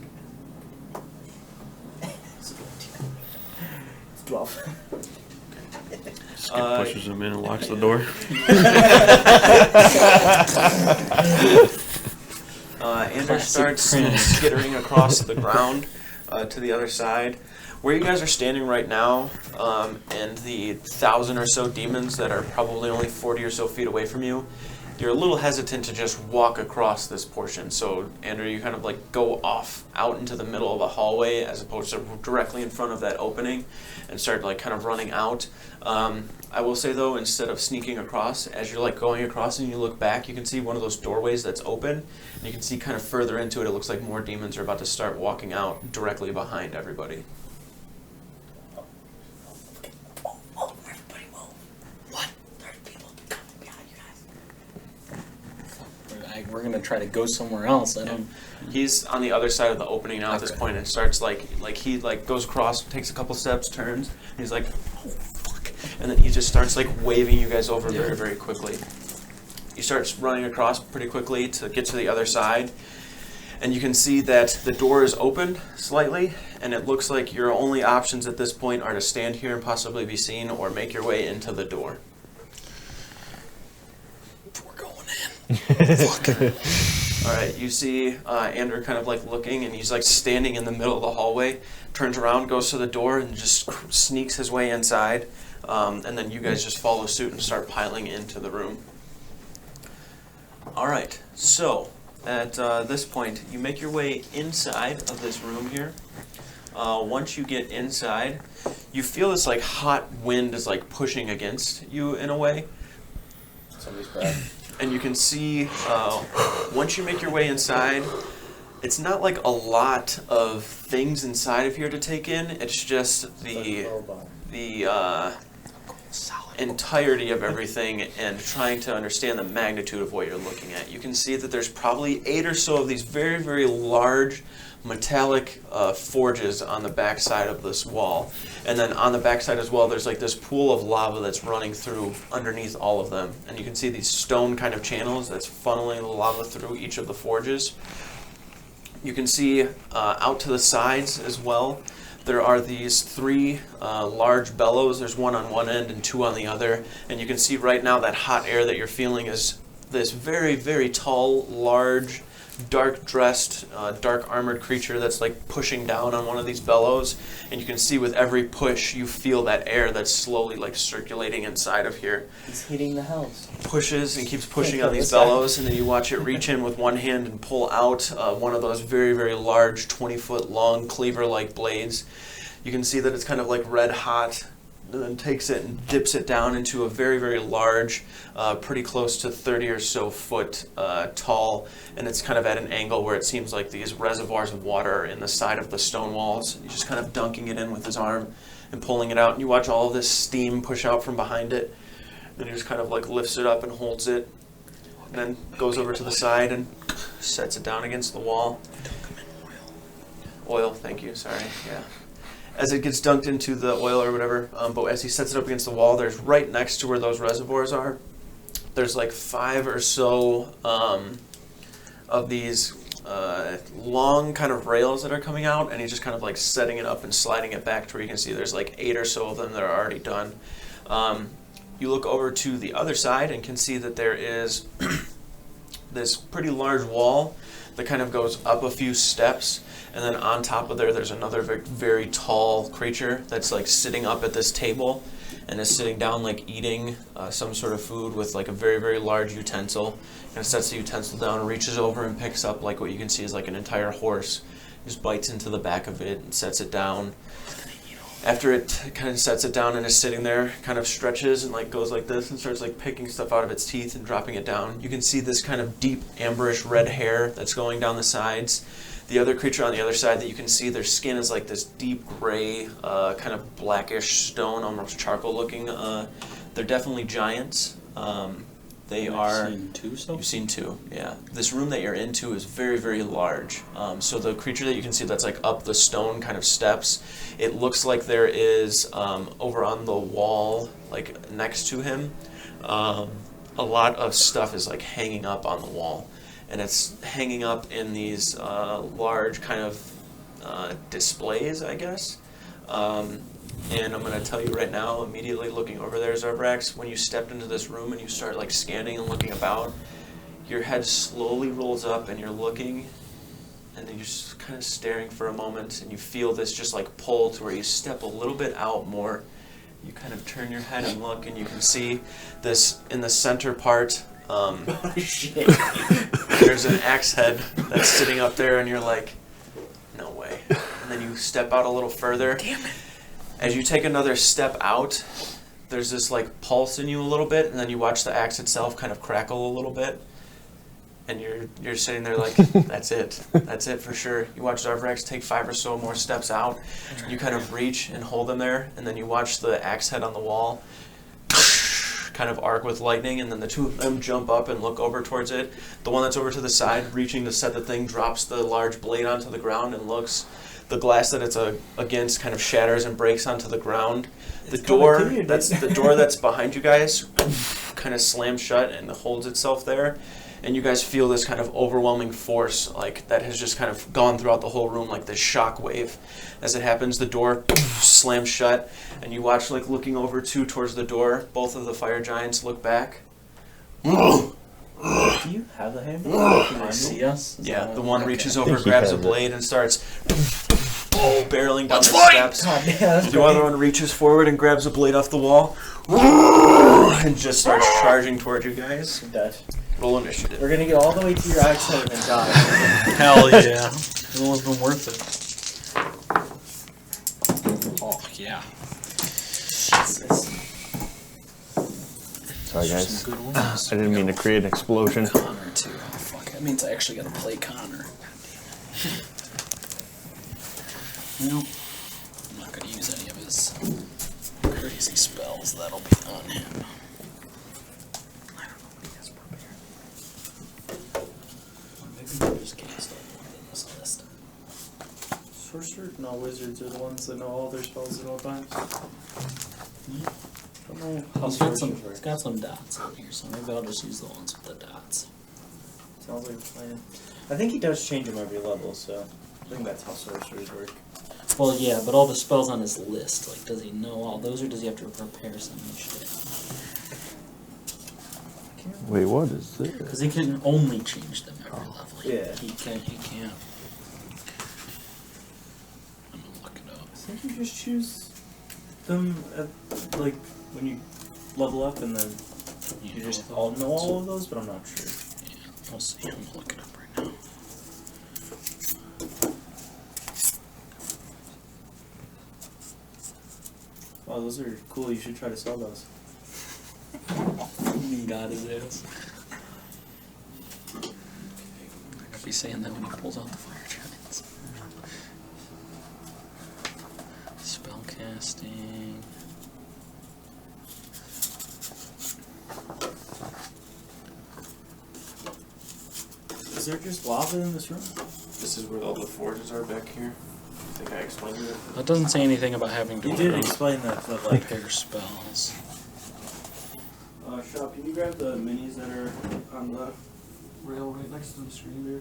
It's 12. Skip pushes him in and locks the door. Anders starts skittering across the ground to the other side. Where you guys are standing right now, and the 1,000 or so demons that are probably only 40 or so feet away from you, you're a little hesitant to just walk across this portion. So, Andrew, you kind of like go off out into the middle of a hallway as opposed to directly in front of that opening and start like kind of running out. I will say though, instead of sneaking across, as you're like going across and you look back, you can see one of those doorways that's open, and you can see kind of further into it, it looks like more demons are about to start walking out directly behind everybody. Oh, everybody move. What? There's people coming behind you guys. We're gonna try to go somewhere else. I don't. He's on the other side of the opening now at this point, and starts like he like goes across, takes a couple steps, turns, and he's like, oh fuck, and then he just starts like waving you guys over very, very quickly. He starts running across pretty quickly to get to the other side, and you can see that the door is opened slightly, and it looks like your only options at this point are to stand here and possibly be seen, or make your way into the door. We're going in. Fuck. All right, you see Andrew kind of like looking, and he's like standing in the middle of the hallway, turns around, goes to the door, and just sneaks his way inside. And then you guys just follow suit and start piling into the room. All right, so at this point, you make your way inside of this room here. Once you get inside, you feel this like hot wind is like pushing against you in a way. Somebody's breath. And you can see, once you make your way inside, it's not like a lot of things inside of here to take in. It's just the entirety of everything and trying to understand the magnitude of what you're looking at. You can see that there's probably 8 or so of these very, very large metallic forges on the back side of this wall. And then on the back side as well, there's like this pool of lava that's running through underneath all of them. And you can see these stone kind of channels that's funneling the lava through each of the forges. You can see out to the sides as well, there are these 3 large bellows. There's one on one end and 2 on the other. And you can see right now that hot air that you're feeling is this very, very tall, large, dark-dressed, dark-armored creature that's like pushing down on one of these bellows. And you can see with every push, you feel that air that's slowly like circulating inside of here. He's hitting the house. Pushes and keeps pushing on these bellows, and then you watch it reach in with one hand and pull out one of those very, very large 20-foot long cleaver-like blades. You can see that it's kind of like red hot, and then takes it and dips it down into a very, very large, pretty close to 30 or so foot tall, and it's kind of at an angle where it seems like these reservoirs of water are in the side of the stone walls. He's just kind of dunking it in with his arm and pulling it out, and you watch all of this steam push out from behind it. Then he just kind of like lifts it up and holds it, and then goes over to the side and sets it down against the wall. Oil, thank you, sorry, yeah. As it gets dunked into the oil or whatever, but as he sets it up against the wall, there's right next to where those reservoirs are, there's like 5 or so of these long kind of rails that are coming out, and he's just kind of like setting it up and sliding it back to where you can see there's like 8 or so of them that are already done. You look over to the other side and can see that there is this pretty large wall that kind of goes up a few steps, and then on top of there's another very, very tall creature that's like sitting up at this table and is sitting down like eating some sort of food with like a very, very large utensil, and sets the utensil down, reaches over and picks up like what you can see is like an entire horse, just bites into the back of it and sets it down. After it kind of sets it down and is sitting there, kind of stretches and like goes like this and starts like picking stuff out of its teeth and dropping it down. You can see this kind of deep amberish red hair that's going down the sides. The other creature on the other side that you can see, their skin is like this deep gray, kind of blackish stone, almost charcoal looking. They're definitely giants. They are. You've seen 2 so? You've seen 2, yeah. This room that you're into is very, very large. So the creature that you can see that's like up the stone kind of steps, it looks like there is over on the wall, like next to him, a lot of stuff is like hanging up on the wall. And it's hanging up in these large kind of displays, I guess. And I'm going to tell you right now, immediately looking over there, Zarbrax, when you stepped into this room and you start like scanning and looking about, your head slowly rolls up and you're looking, and then you're just kind of staring for a moment, and you feel this just like pull to where you step a little bit out more. You kind of turn your head and look, and you can see this in the center part. Oh shit. There's an axe head that's sitting up there, and you're like, no way. And then you step out a little further. Damn it. As you take another step out, there's this like pulse in you a little bit, and then you watch the axe itself kind of crackle a little bit, and you're sitting there like, that's it for sure. You watch Zarbrax take 5 or so more steps out. You kind of reach and hold them there, and then you watch the axe head on the wall kind of arc with lightning, and then the 2 of them jump up and look over towards it. The one that's over to the side, reaching to set the thing, drops the large blade onto the ground and looks. The glass that it's against kind of shatters and breaks onto the ground. The door that's behind you guys kind of slams shut and holds itself there. And you guys feel this kind of overwhelming force like that has just kind of gone throughout the whole room, like this shock wave. As it happens, the door slams shut, and you watch, like looking over towards the door, both of the fire giants look back. Do you have the hammer? Can they see us? Yeah, the one Okay. reaches I over, think he grabs a has it. blade, and starts barreling down the steps. God damn. The other one reaches forward and grabs a blade off the wall and just starts charging towards you guys. Dead. Roll initiative. We're gonna get all the way to your accent and then die. Hell yeah. It would have been worth it. Oh, yeah. Jesus. Sorry, Those are guys. some good ones. I didn't mean to create an explosion. Connor, too. Oh, fuck. That means I actually gotta play Connor. Well, I'm not gonna use any of his crazy spells. That'll be on him. I don't know what he has prepared. Maybe we just cast all one in this list. Sorcerer? No, wizards are the ones that know all their spells at all times. I don't know how He's got sorcerers work. it's got some dots on here, so maybe I'll just use the ones with the dots. Sounds like a plan. I think he does change them every level, so I think that's how sorcerers work. Well, yeah, but all the spells on his list, like, does he know all those, or does he have to prepare some and shit? Wait, what is this? Because he can only change them every level. Yeah. He can't. I'm gonna look it up. I think you just choose them at, like, when you level up and then you just all know all of those, but I'm not sure. Yeah, I'll see. I'm gonna look it up right now. Wow, those are cool. You should try to sell those. He got his ass. I'd be saying that when he pulls out the fire giants. Spell casting. Is there just lava in this room? This is where all the forges are back here. I think I explained it. That doesn't say anything about having to You did explain that, but like, prepare spells. Shop, can you grab the minis that are on the rail right next to the screen there.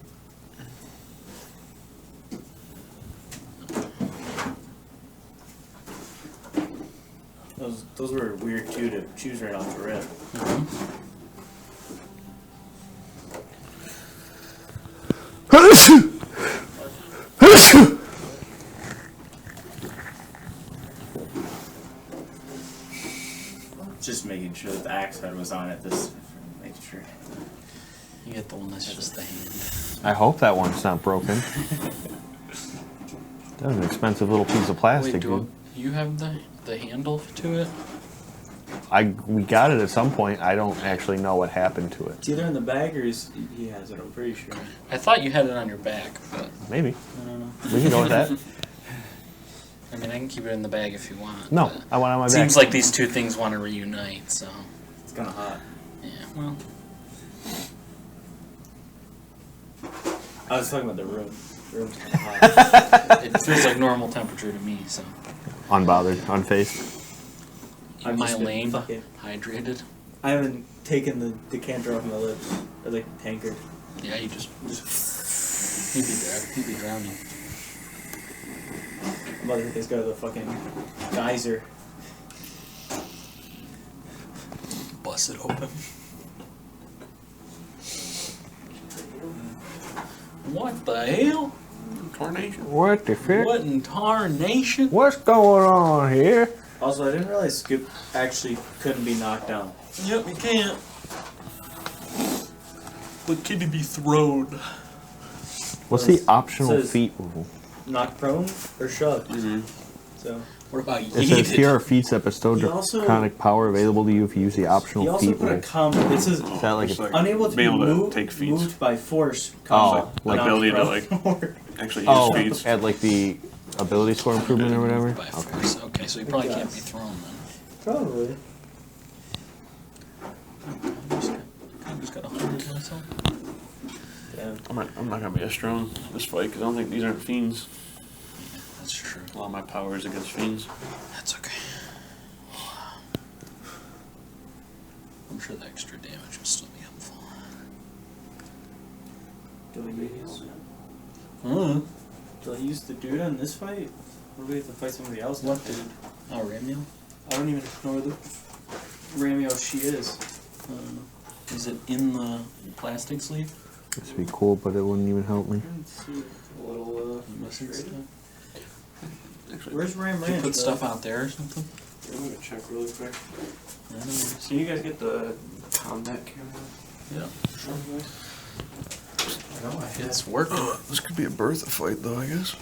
Those were weird too to choose right off the rip. Just making sure that the axe head was on it. Making sure. You get the one that's just the hand. I hope that one's not broken. That was an expensive little piece of plastic, Wait, dude. you have the handle to it? We got it at some point. I don't actually know what happened to it. It's either in the bag or he has it. I'm pretty sure. I thought you had it on your back, but Maybe. I don't know. We can go with that. I mean, I can keep it in the bag if you want. No, but I want it on my it back. seems like these two things want to reunite, so It's kind of hot. yeah. Well, I was talking about the room. The room's kind of hot. it feels like normal temperature to me. So Unbothered, unfazed. I've my just been lane fucking- hydrated. I haven't taken the decanter off my lips. Or like tankard. Yeah, you just he'd be drowning. I'm about to hit this guy with a fucking geyser. Bust it open. What the hell? Tornation. What the frick? What in tarnation? What's going on here? Also, I didn't realize Scoop actually couldn't be knocked down. Yep, you can't. But can he be thrown? What's the optional says- feat rule? Knocked prone or shoved. Mm-hmm. So What about It says here are feats that bestow He also- draconic power available to you if you use the he optional also feat put a rule. comment. It says Is that like It's a, like unable to be able to move, take feats. moved by force. Oh, comes like ability to, knocked prone. Actually use oh, feats. at like the ability score improvement or whatever? By Okay. force. Okay, so he probably can't be thrown then. Probably. I just got 100 myself. Yeah. I'm not gonna be as strong this fight because I don't think these aren't fiends. That's true. A lot of my power is against fiends. That's okay. I'm sure the extra damage will still be helpful. Do I use? Uh, Do I use the dude in this fight? Or do we have to fight somebody else? What dude? Oh, Ramiel? I don't even know where the Ramio she is. Is it in the plastic sleeve? This would be cool, but it wouldn't even help me. Let's see. A little Missing stuff? Actually, Where's Ram Did you Ranch? put stuff out there or something? I'm gonna check really quick. I don't know. So you guys get the combat camera? Yeah. I know I had. It's working. this could be a Bertha fight though, I guess.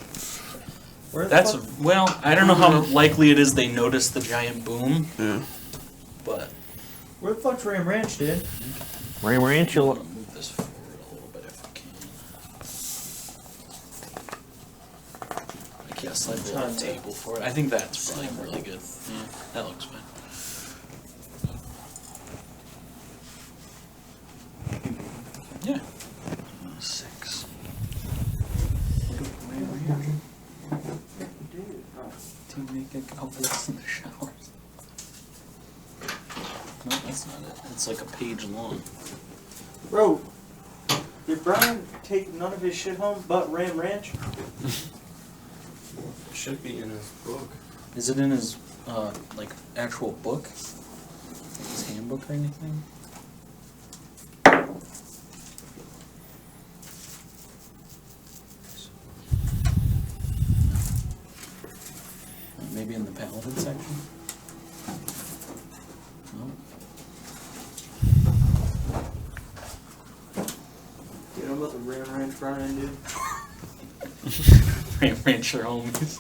Where the That's, fuck? well, I don't know how likely it is they notice the giant boom, Yeah. but Where the fuck's Ram Ranch, dude? Ram I'm Ranchula. gonna move this forward a little bit if I can. I guess like a little table for it. I think that's probably really good. Yeah, that looks fine. Yeah. 6. To make a couple in the showers. No, that's not it. It's like a page long. Bro, did Brian take none of his shit home but Ram Ranch? Should be in his book. Is it in his like actual book? Like his handbook or anything? Maybe in the paladin section? No. You know about the Ram Ranch, Brian, dude? Rancher homies.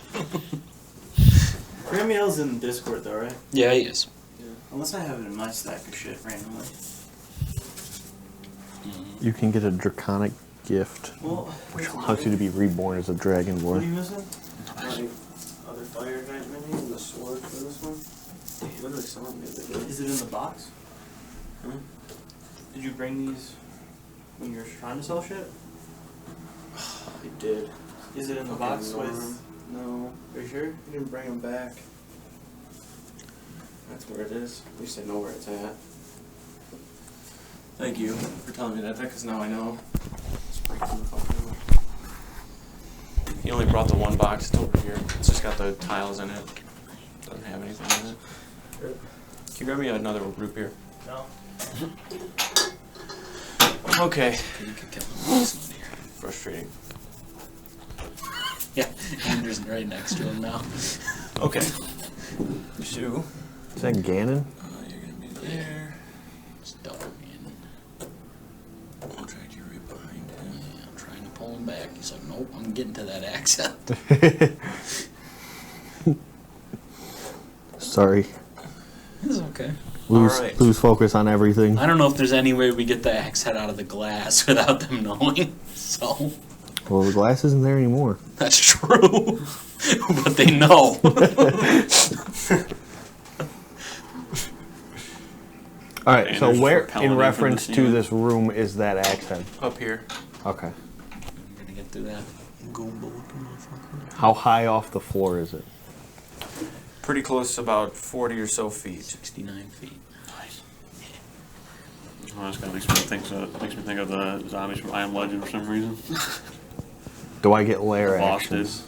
Ramio's in Discord though, right? Yeah, he is. Yeah. Unless I have it in my stack of shit randomly. You can get a draconic gift, Well, which allows you to be reborn as a What are you dragonborn. missing? Like, other fire giant minis and the sword for this one? You literally saw me the other day. Is it in the box? Huh? Did you bring these when you were trying to sell shit? I did. Is it in the Okay, box no. with... No. Are you sure? You didn't bring them back. That's where it is. At least I know where it's at. Thank you for telling me that, because now I know. Let's break them the fuck out. He only brought the one box. It's over here. It's just got the tiles in it. Doesn't have anything in it. Can you grab me another root beer? No. Okay. You could kill him. Frustrating. Yeah, Andrew's right next to him now. Okay. Sue. Is that Ganon? You're gonna be there. It's double man. I'll drag you right behind him. Yeah, I'm trying to pull him back. He's like, nope, I'm getting to that accent. Sorry. It's okay. Alright. Lose focus on everything. I don't know if there's any way we get the axe head out of the glass without them knowing. So, Well, the glass isn't there anymore. that's true. But they know. All right. And So there's where, repellent in from reference the to ceiling. this room, is that axe head? Up here. Okay. I'm gonna get through that goomba looking motherfucker. How high off the floor is it? Pretty close, about 40 or so feet. 69 feet. Well, this kind of makes me think of the zombies from I Am Legend for some reason. Do I get lair Boss actions?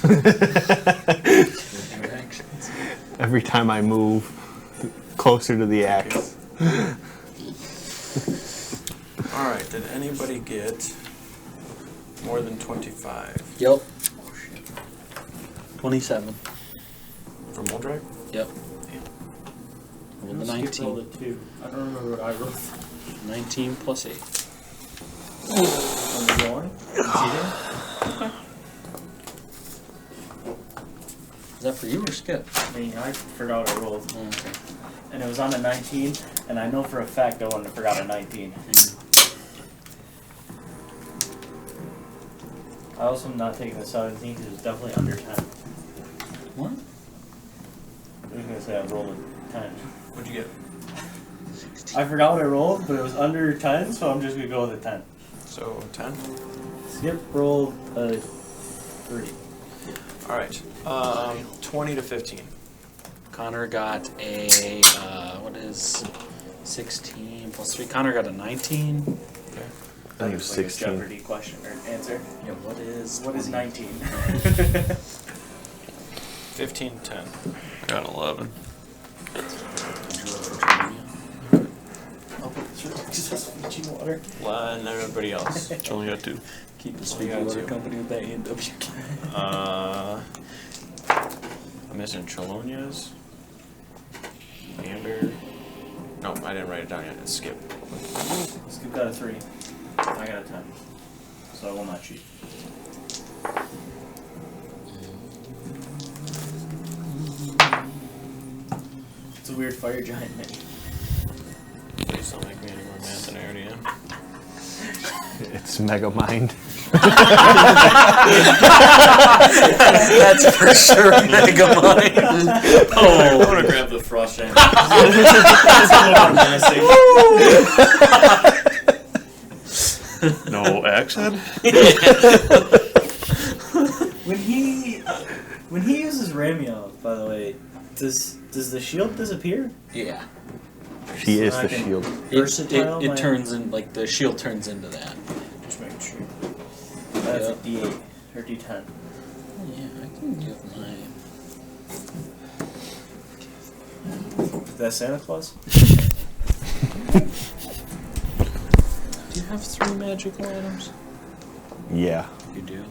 Interactions. Every time I move closer to the axe. Alright, did anybody get more than 25 Yep. Oh shit. 27. from Moldreg? Yep. Rolled the 19. Rolled a 2. I don't remember what I rolled. 19 plus 8. On the going? Is that for you or Skip? I mean, I forgot what I rolled. Oh, okay. And it was on a 19, and I know for a fact I wouldn't have forgot a 19. I also am not taking the 17 because it was definitely under 10. What? I was going to say I rolled a 10. What'd you get? I forgot what I rolled, but it was under 10, so I'm just going to go with a 10. So 10? Skip rolled a 3. Alright. 20 to 15. Connor got a, what is 16 plus 3? Connor got a 19. Okay. I think it's Like a 16. Jeopardy question or answer. Yeah, what is 19? 15, 10. I got 11. Fiji water. And everybody else. It's only got 2. Keep the got Speaker Water two. Company with that A&W. I'm missing Chelonia's. Amber. No, I didn't write it down yet. It's Skip. Skip got a 3. I got a 10. So I will not cheat. It's a weird fire giant mini. Please don't make me any more math than I already am. It's Mega Mind. That's for sure Mega Mind. I'm gonna grab the frost giant. No axe head? When he uses Ramio, by the way, does the shield disappear? Yeah. She is I the can- shield. Versatile, It my- turns in, like, the shield turns into that. Just making sure. That's a D8 or D10. Yeah, I can give mine. Is that Santa Claus? Do you have 3 magical items? Yeah. You do.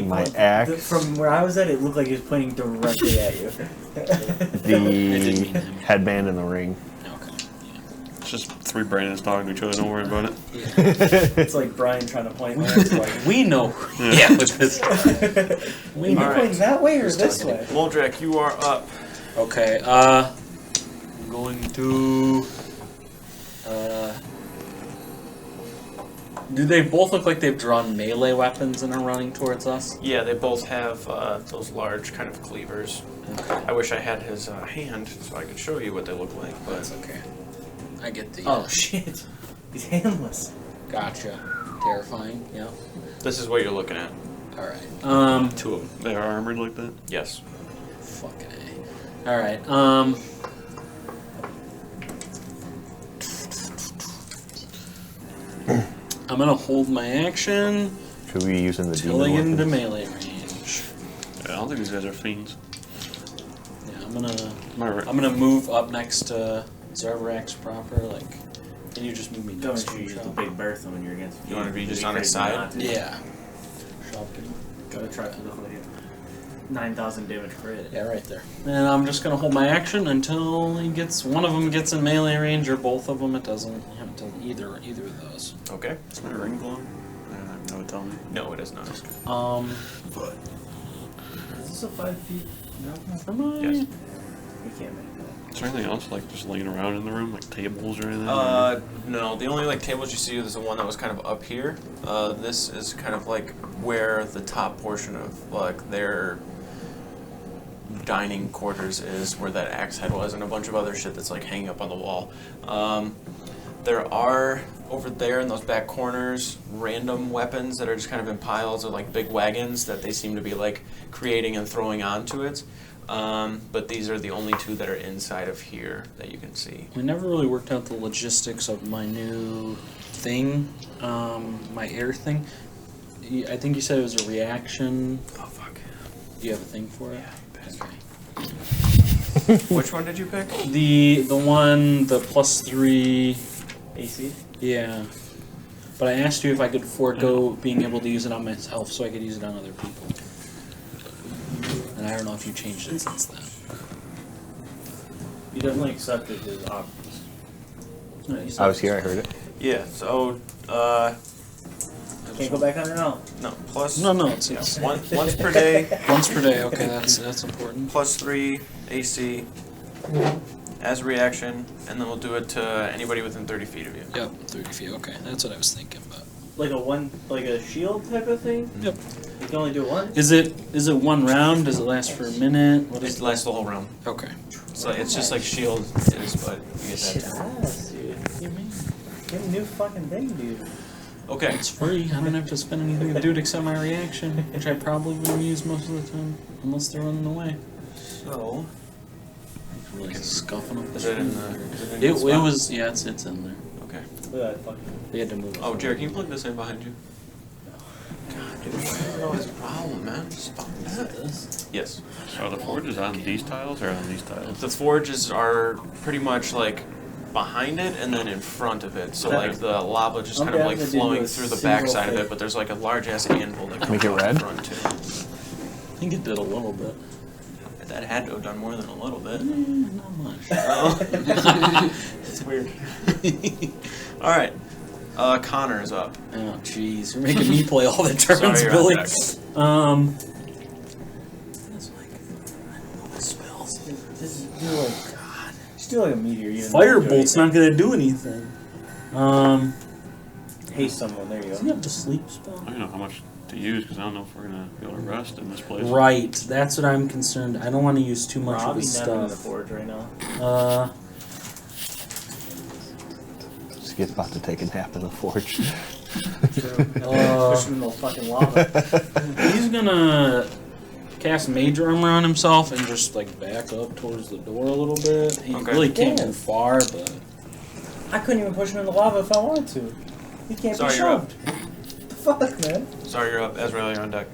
My axe. From where I was at, it looked like he was pointing directly at you. The headband and the ring. Okay. It's just 3 Brandons talking to each other, don't worry about it. It's like Brian trying to point Lance like, We know. Yeah, with this. are you Alright. pointing that way or Who's this talking? way? Moldrek, you are up. Okay, I'm going to, do they both look like they've drawn melee weapons and are running towards us? Yeah, they both have those large kind of cleavers. Okay. I wish I had his hand so I could show you what they look like, but That's okay. I get the, Oh shit. He's handless. gotcha. Terrifying, yeah. this is what you're looking at. Alright, 2 of them. They are armored like that? Yes. fucking A. Alright, I'm gonna hold my action Should we be using the till I get demon into weapons? melee range. I don't think these guys are fiends. Yeah, Am I right? I'm gonna move up next to Zarvarax proper. Like, can you just move me Don't next make to sure you use him? the big berth when you're against. You wanna be just on its crazy side? not to. Yeah. Gotta try for the fucking 9,000 damage crit. Yeah, right there. And I'm just gonna hold my action until he gets one of them gets in melee range, or both of them. It doesn't. You haven't done either of those. Okay. Is my ring glowing? That would tell me. No, it is not. Is this a 5 feet? No. Am I? Yes. We can't make that. Is there anything else like just laying around in the room, like tables or anything? No. The only like tables you see is the one that was kind of up here. This is kind of like where the top portion of like their dining quarters is, where that axe head was, and a bunch of other shit that's like hanging up on the wall. There are over there in those back corners random weapons that are just kind of in piles of like big wagons that they seem to be like creating and throwing onto it. But these are the only two that are inside of here that you can see. We never really worked out the logistics of my new thing, my air thing. I think you said it was a reaction. Oh fuck. Do you have a thing for it? Yeah, Okay. Which one did you pick? The one, the +3. AC? Yeah. But I asked you if I could forego being able to use it on myself so I could use it on other people. And I don't know if you changed it since then. You definitely accepted his offers. No, you I said- was here, I heard it. Yeah, so Can't go back on it now. no, plus No, it's once per day, once per day. Okay, that's important. +3 AC as a reaction, and then we'll do it to anybody within 30 feet of you. Yep, 30 feet. Okay, that's what I was thinking. But Like a shield type of thing? yep. You can only do it once? Is it one round? Does it last for a minute? What It is lasts the whole round. Okay. So it's just like shield is, but you get Shit that. ass, dude. You mean? Get a new fucking thing, dude. Okay. It's free. I don't have to spend anything to do it except my reaction, which I probably wouldn't use most of the time, unless they're running away. So Like scuffing up the is it in shit. the? Is it in a It good spot? was it's in there. Okay. Look at that fucking. We had to move. Oh, it. Jared, can you plug this in behind you? God, dude, I don't know his problem, man. Stop that. This. Yes. So are the forges on these tiles or on these tiles? The forges are pretty much like behind it and then in front of it. So like the lava just I'm kind of down like to do flowing a through the single back side of thing. it, but there's like a large ass anvil that comes Make it out red? in front too. I think it did a little bit. That had to have done more than a little bit. Not much. It's weird. All right. Connor is up. Oh, jeez, you're making me play all the turns, Sorry, you're Billy. on deck. That's like, I don't know the spells. Just do like. Just do like a meteor. You don't Firebolt's do not gonna do anything. anything. Haste someone. There you Does go. he have the sleep spell? I don't know how much to use because I don't know if we're gonna be able to rest in this place. Right, that's what I'm concerned. I don't want to use too much of Robbie's his not in the stuff. forge right now. This kid's about to take a nap in the forge. Push him in the fucking lava. He's gonna cast Mage Armor on himself and just like back up towards the door a little bit. He Okay. really can't Yeah. move far, but I couldn't even push him in the lava if I wanted to. He can't Sorry, be you're up. shoved. The fuck, man? Sorry, you're up. Ezreal, you're on deck.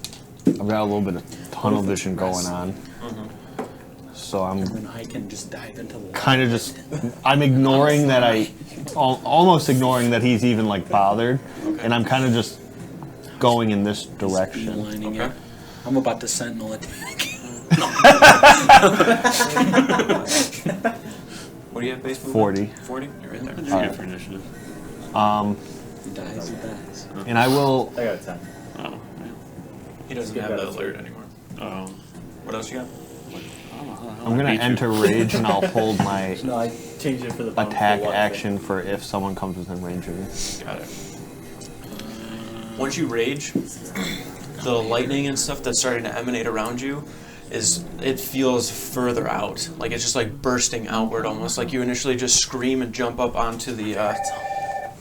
I've got a little bit of tunnel vision going on, Mm-hmm. so I'm then I can just dive into the lava. kind of just, I'm ignoring that almost ignoring that he's even like bothered, and I'm kind of just going in this direction. Beelining Okay. it. I'm about to sentinel attack. What do you have base movement? 40. 40? You're right What did there. you get for initiative? He dies, he dies. And I will, I got a 10. Oh, He doesn't Skip have that the as alert anymore. yeah. What else you got? I'm gonna enter rage and I'll hold my No, I changed it for the bump attack for one action for if someone comes within range of me. Got it. Once you rage, the lightning and stuff that's starting to emanate around you it feels further out. Like it's just like bursting outward almost. Like you initially just scream and jump up onto the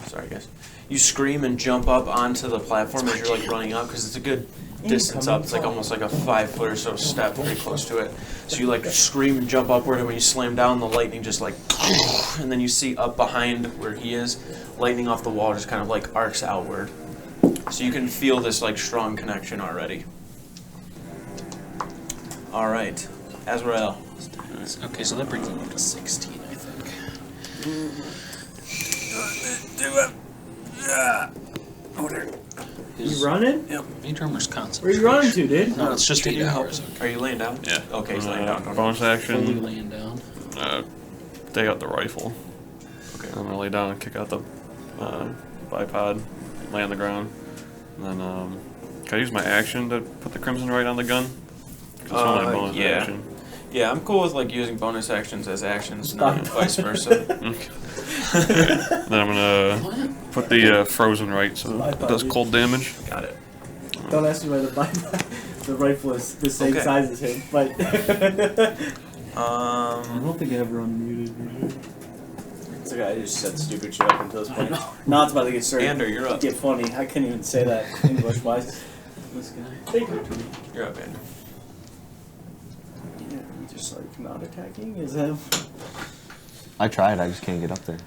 sorry guys. You scream and jump up onto the platform as you're like running up because it's a good distance up. It's like almost like a 5 foot or so step very close to it. So you like scream and jump upward, and when you slam down, the lightning just like, and then you see up behind where he is, lightning off the wall just kind of like arcs outward. So you can feel this like strong connection already. All right, Azrael. Okay, so that brings him up to 16, I think. You running? Yep. Mage Armor's constant. Where you running to, dude? No, it's just Can 8 you help? hours. Are you laying down? Yeah. Okay, he's laying down. Don't Bonus Fully action. laying down. Take out the rifle. Okay. I'm gonna lay down and kick out the bipod, lay on the ground, and then can I use my action to put the crimson right on the gun? 'Cause it's only a bonus yeah. action. Yeah, I'm cool with like using bonus actions as actions, and vice versa. Then I'm gonna put the frozen right, so it does cold damage. Got it. Don't ask me why the rifle is the same Okay. size as him, but I don't think I ever unmuted. it's a guy who just said stupid shit up until this point. Now it's about to get started. Ander, you're up. Get funny. I couldn't even say that English wise. This guy. You're up, Ander. Yeah, he just like not attacking. Is that? I tried. I just can't get up there.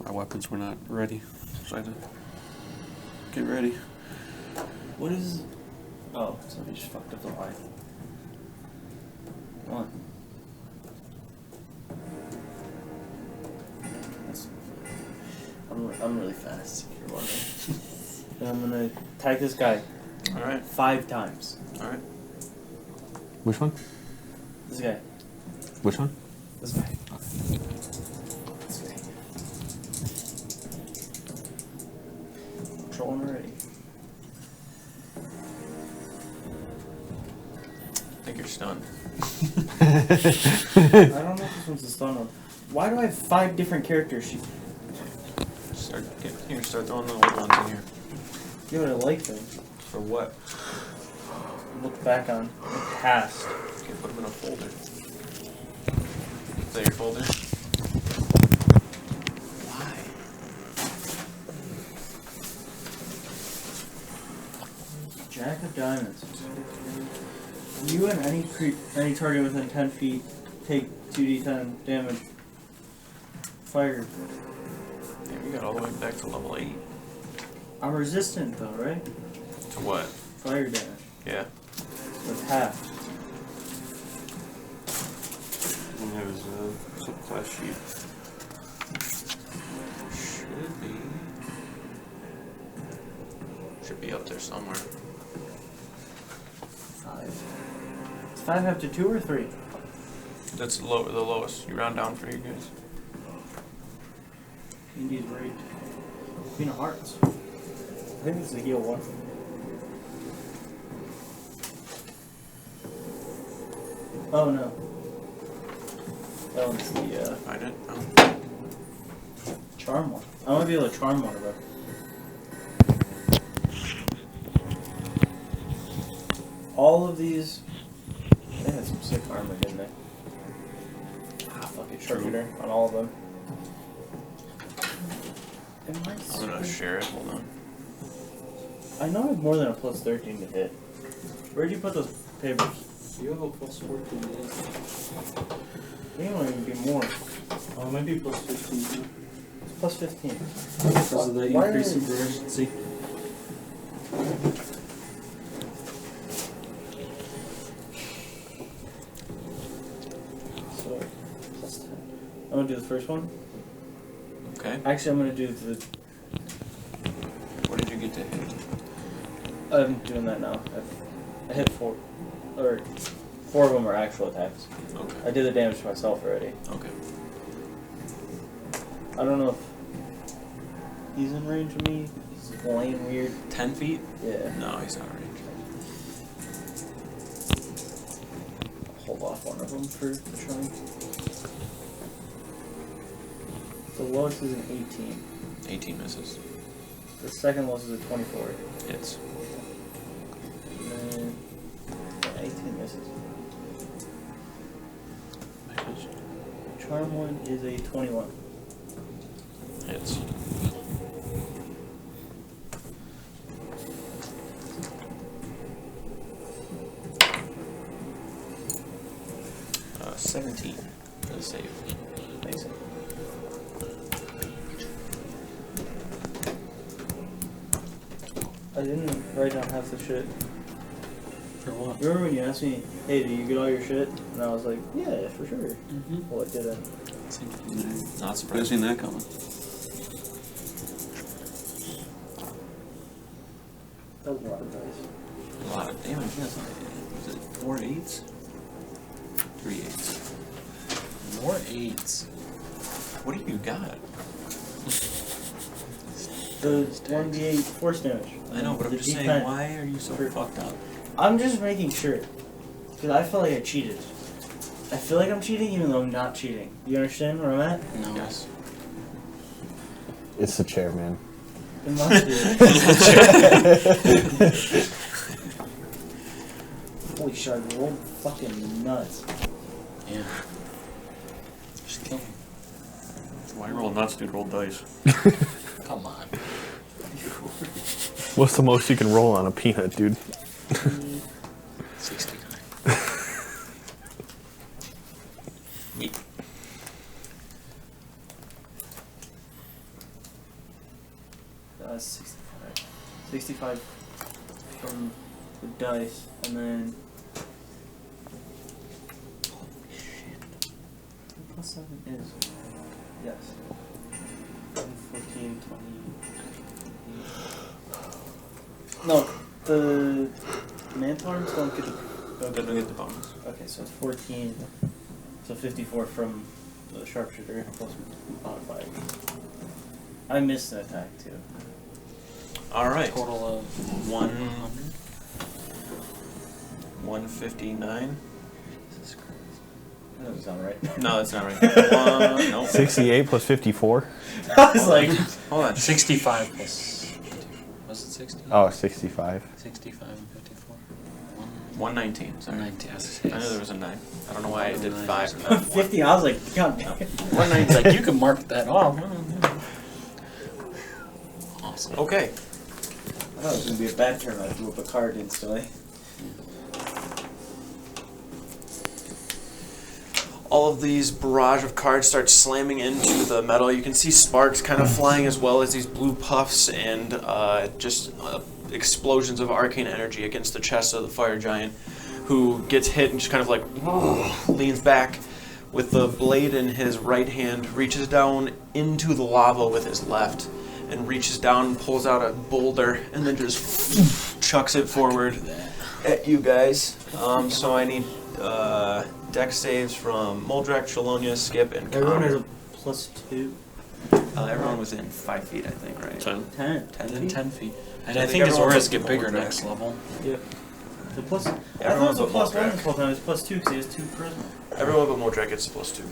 My weapons were not ready, so I had to get ready. What is? Oh, somebody just fucked up the line. One. That's- I'm really fast. If you're wondering. And I'm gonna attack this guy All right. 5 times. All right. Which one? This guy. Which one? This guy. This guy. Controlling already. I think you're stunned. I don't know if this one's a stun one. Why do I have 5 different character sheets? Start throwing the old ones in here. You know what I like them. For what? Look back on the past. You can put them in a folder. Is that your folder? Why? Jack of Diamonds. You and any target within 10 feet take 2d10 damage. Fire. Damn, you got all the way back to level 8. I'm resistant though, right? To what? Fire damage. Yeah. With half. And there's a subclass sheet. Should be up there somewhere. 5. Is 5 after 2 or 3? That's the lowest. You round down for you guys. Indeed, right. Queen of Hearts. I think it's the heal one. Oh no. That one's the Find it? Oh. charm one. I want to be able to charm one of them. All of these, they had some sick armor, didn't they? Ah, fuck it, sharpshooter on all of them. Am I I'm gonna share it. Hold on. I know I have more than a plus 13 to hit. Where'd you put those papers? You have a plus 14 days. They might even be more. Oh, maybe plus 15. It's plus 15. Because of the Why increase in are- proficiency. So, plus 10. I'm gonna do the first one. Okay. Actually, I'm gonna do the. What did you get to hit? I'm doing that now. I hit 4. Or 4 of them are actual attacks. I Okay. did the damage to myself already. Okay. I don't know if he's in range of me. He's laying weird. 10 feet? Yeah. No, he's not range. Hold off one of them for the trying. The lowest is an 18. 18 misses. The second lowest is a 24. Hits. And then 18 misses. Charm one is a 21. Hits. 17 for the save. Amazing. I didn't write down half the shit. For what? Remember when you asked me, hey, do you get all your shit? And I was like, yeah, for sure. Mm-hmm. Well, I didn't. Not I've surprised. seen that coming. That was a lot of dice. A lot of damage. Yes. Is it 4 8s? 3 8s. More 8s. What do you got? The 1d8 force damage. I know, but I'm The just saying, D10. why are you so fucked up? I'm just making sure. Because I feel like I cheated. I feel like I'm cheating even though I'm not cheating. You understand where I'm at? No. Yes. It's the chair, man. It must be. Holy shit, I rolled fucking nuts. Yeah. Just kill me. Why roll nuts, dude? Roll dice. Come on. What's the most you can roll on a peanut, dude? 69. Yeet. That's 65. 65 from the dice, and then. Plus 7 is. Yes. 14, 20. No, the mantlorns don't get the. Doesn't get the bonus. Okay, so it's 14. So 54 from the sharpshooter plus modifier. I missed that attack too. All right. Total of 1 100. 159. That doesn't sound right. No, that's not right. Nope. 68 plus 54? I was like, Hold on. 65 plus. Was it 60? Oh, 65. 65 and 54. 119. Sorry. 119. I knew there was a 9. I don't know why I did 5 and not 1. 50. I was like, God damn. 119. Like, you can mark that off. Awesome. Okay. I thought it was gonna be a bad turn. I drew up a card instantly. All of these barrage of cards start slamming into the metal. You can see sparks kind of flying as well as these blue puffs and just explosions of arcane energy against the chest of the fire giant, who gets hit and just kind of like leans back with the blade in his right hand, reaches down into the lava with his left, and reaches down and pulls out a boulder and then just chucks it forward at you guys. So I need dex saves from Moldrak, Chelonia, Skip, and Everyone has Connor. a +2. Everyone within 5 feet, I think, right? 10. 10. 10 Then feet? 10 feet. And I I think think his everyone's auras up get to bigger Moldrak. next level. Yep. The plus. I thought it Everyone was a but +1 Moldrak. this whole time. It's +2 because he has 2 charisma. Everyone but Moldrak gets a +2.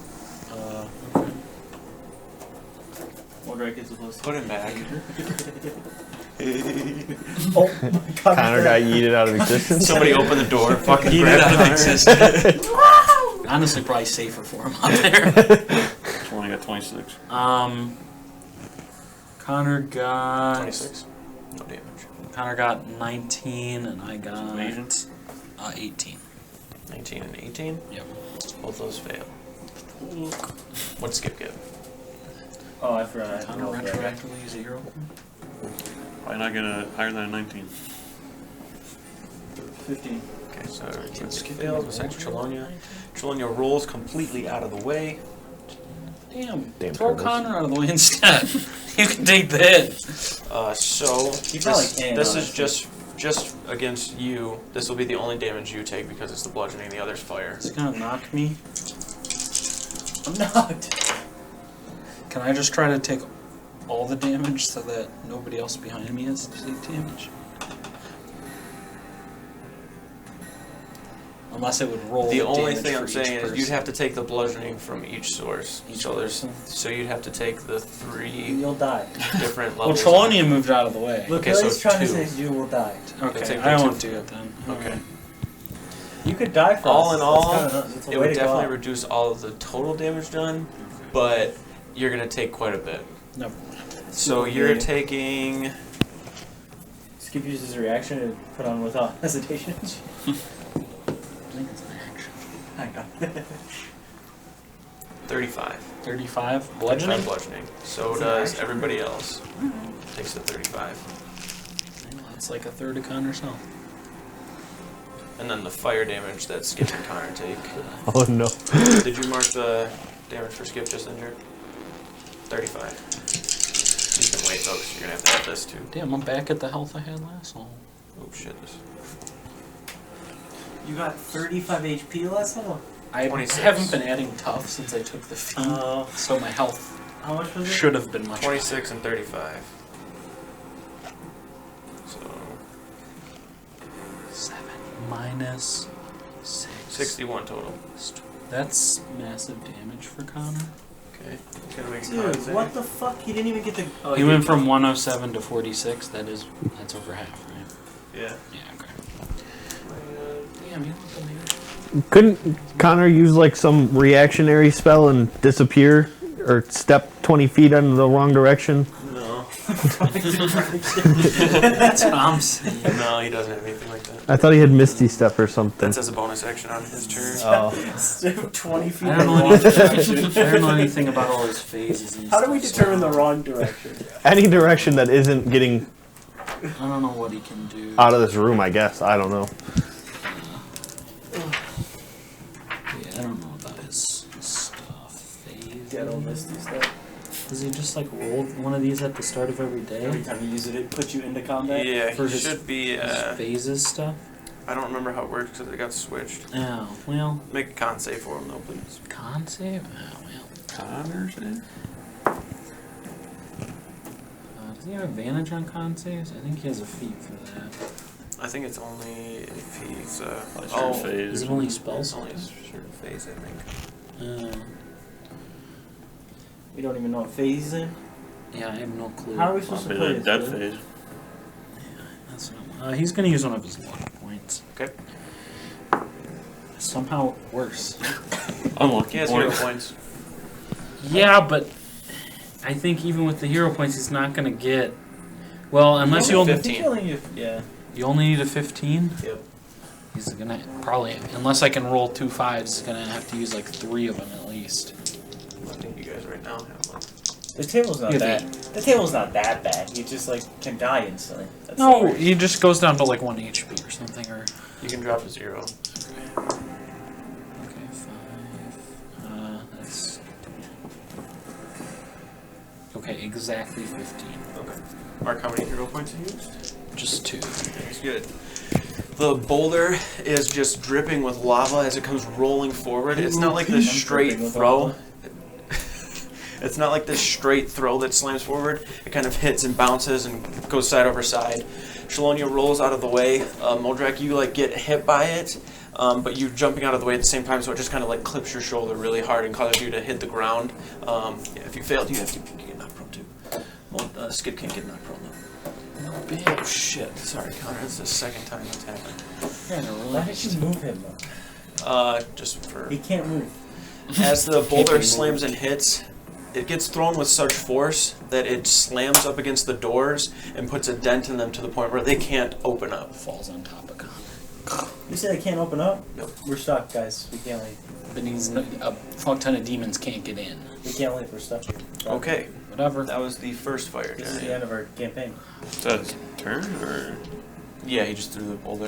Okay. Moldrak gets a +2. Put him back. Oh my God. Connor got yeeted out of existence. Somebody open the door, fucking He grab out of Connor. existence. Honestly, probably safer for him out there. Only got 26. Connor got 26. No damage. Connor got 19, and I got Evasions. 18. 19 and 18. Yep. Both those fail. What'd Skip get? Oh, I forgot. I had Connor to roll that. retroactively 0. Why not get a higher than a 19? 15. Okay, so Skip fails. Besides Chelonia. Chelonia rolls completely out of the way. Damn. Damn Throw turtles. Connor out of the way instead. You can take the hit. So He probably this, can, this is honestly. just against you. This will be the only damage you take because it's the bludgeoning. The others fire. It's gonna knock me. I'm not. Can I just try to take all the damage so that nobody else behind me has to take damage? Unless it would roll The only damage thing for I'm each saying is you'd person. have to take the bludgeoning from each source. Each So there's person. so you'd have to take the 3 You'll die. different Well, levels. Chelonia moved out of the way. Look, Okay, okay, so he's trying to 2. say you will die. Okay, take I the won't 2. do it then. Okay. You could die for All us. in all, that's a it way would to go definitely out. reduce all of the total damage done, but you're gonna take quite a bit. Never. So you're taking. Skip uses his reaction to put on without hesitation. I think it's an action. I know. 35. 35 bludgeoning. Bludgeoning. So does everybody else. Takes a 35. That's like a third of Connor's health. And then the fire damage that Skip and Connor take. Oh no. Did you mark the damage for Skip just injured? 35. You can wait, folks. You're gonna have to have this too. Damn, I'm back at the health I had last one. Oh shit! This. You got 35 HP last level? I 26. haven't been adding tough since I took the feat, so my health How much was it? should have been much 26 and 35. So higher. 7 minus 6. 61 total. That's massive damage for Connor. Okay. Gonna make a Dude, con save. what the fuck? He didn't even get the. Oh, He went from 107 to 46. That's over half, right? Yeah. Yeah. Okay. Damn, you look amazing. Couldn't Connor use like some reactionary spell and disappear or step 20 feet in the wrong direction? No. That's what I'm saying. No, he doesn't have anything like that. I thought he had Misty Step or something. That's as a bonus action on his turn. Oh. 20 feet. I don't know anything. I don't know anything about all his phases. And How do we stuff, determine so the wrong direction? Any direction that isn't getting I don't know what he can do. out of this room, I guess. I don't know. Yeah, I don't know about his stuff. Phase. Ghetto Misty stuff. Does he just like roll one of these at the start of every day? Every time you use it, it puts you into combat. Yeah, For he his- should be. His phases stuff? I don't remember how it works because it got switched. Oh, well, Make a con save for him though, please. con save? Oh, well. Connor said? Does he have advantage on con saves? I think he has a feat for that. I think it's only if he's. Like Oh, certain phase Is or it only something. it's spells? only a certain phase, I think. We don't even know what phase he's in. Yeah, I have no clue. How are we supposed to Probably play the this? dead dude? phase. That's not, he's gonna use one of his luck points. Okay. Somehow worse. Unlucky He has point. hero points. Yeah, but I think even with the hero points, he's not gonna get. Well, unless you only only, 15. Yeah. you only need a 15. Yep. He's gonna probably, unless I can roll 2 5s, he's gonna have to use like 3 of them at least. I think you guys right now have one. The table's not You that. have The table's not that bad. You just like can die instantly. That's the No, worst. he just goes down to like 1 HP or something, or You can drop a 0. okay, 5. That's okay. Exactly 15. Okay. Mark how many hero points you used? Just 2. That's good. The boulder is just dripping with lava as it comes rolling forward. It's not like this I'm straight dripping with throw. lava. It's not like this straight throw that slams forward. It kind of hits and bounces and goes side over side. Shalonia rolls out of the way. Moldrak, you like get hit by it, but you jumping out of the way at the same time, so it just kind of like clips your shoulder really hard and causes you to hit the ground. Yeah, if you failed, you have to get knocked prone too. Skip can't get knocked prone though. Oh shit! Sorry, Connor. It's the second time that's happened. Why did you move him though? Just for He can't move. as the boulder Can't be slams moved. and hits, it gets thrown with such force that it slams up against the doors and puts a dent in them to the point where they can't open up. Falls on top of Connor. You said I can't open up? Nope. We're stuck, guys. We can't leave. But he's a fuck ton of demons can't get in. We can't leave. We're stuck here. Okay, Whatever. that was the first fire This is the giant. end of our campaign. Is that his turn or Yeah, he just threw the boulder.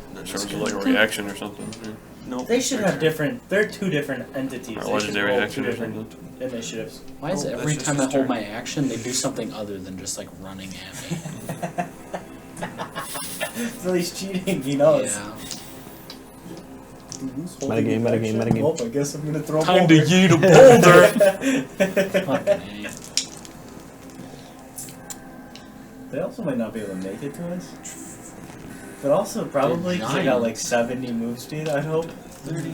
And then serves just- as like a reaction or something? Nope. They should their have turn. different. They're two different entities. Or They should legendary roll action two or different something? initiatives. Why is Oh, it that's every just time I his hold turn. my action, they do something other than just like running at me? So he's cheating. He knows. Yeah. Who's holding Metagame, the metagame, action? metagame. Oh, I guess I'm gonna throw. Time to boulder. yeet a boulder. Fucking A. They also might not be able to make it to us. But also probably 'cause they got like 70 move speed. I'd hope 30.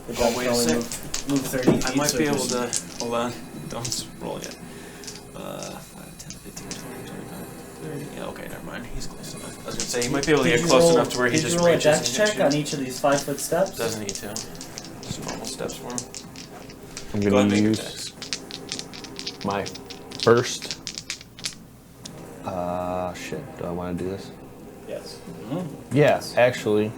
But Oh, that wait can a only sec. move 30 feet. I might so be able just- to. Hold on. Don't roll yet. 5, 10, 15, 20, 25, 30. Yeah, okay, never mind. He's close enough. I was gonna say, he might be able to Did get you close roll- enough to where he did just you roll a reaches dex and hits check you. on each of these 5-foot steps? Doesn't need to. Just normal steps for him. I'm Go ahead gonna and make your use dex. my first. Shit. Do I want to do this? Yes. Yeah, actually,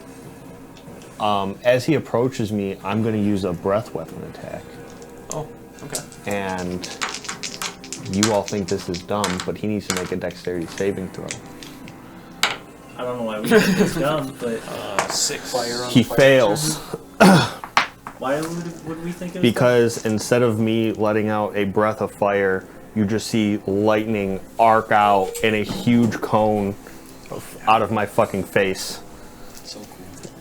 As he approaches me, I'm going to use a breath weapon attack. Oh, okay. And you all think this is dumb, but he needs to make a dexterity saving throw. I don't know why we think it's dumb, but 6. Fire on He the fire fails why would we think it was because instead of me letting out a breath of fire, you just see lightning arc out in a huge cone out of my fucking face. So cool.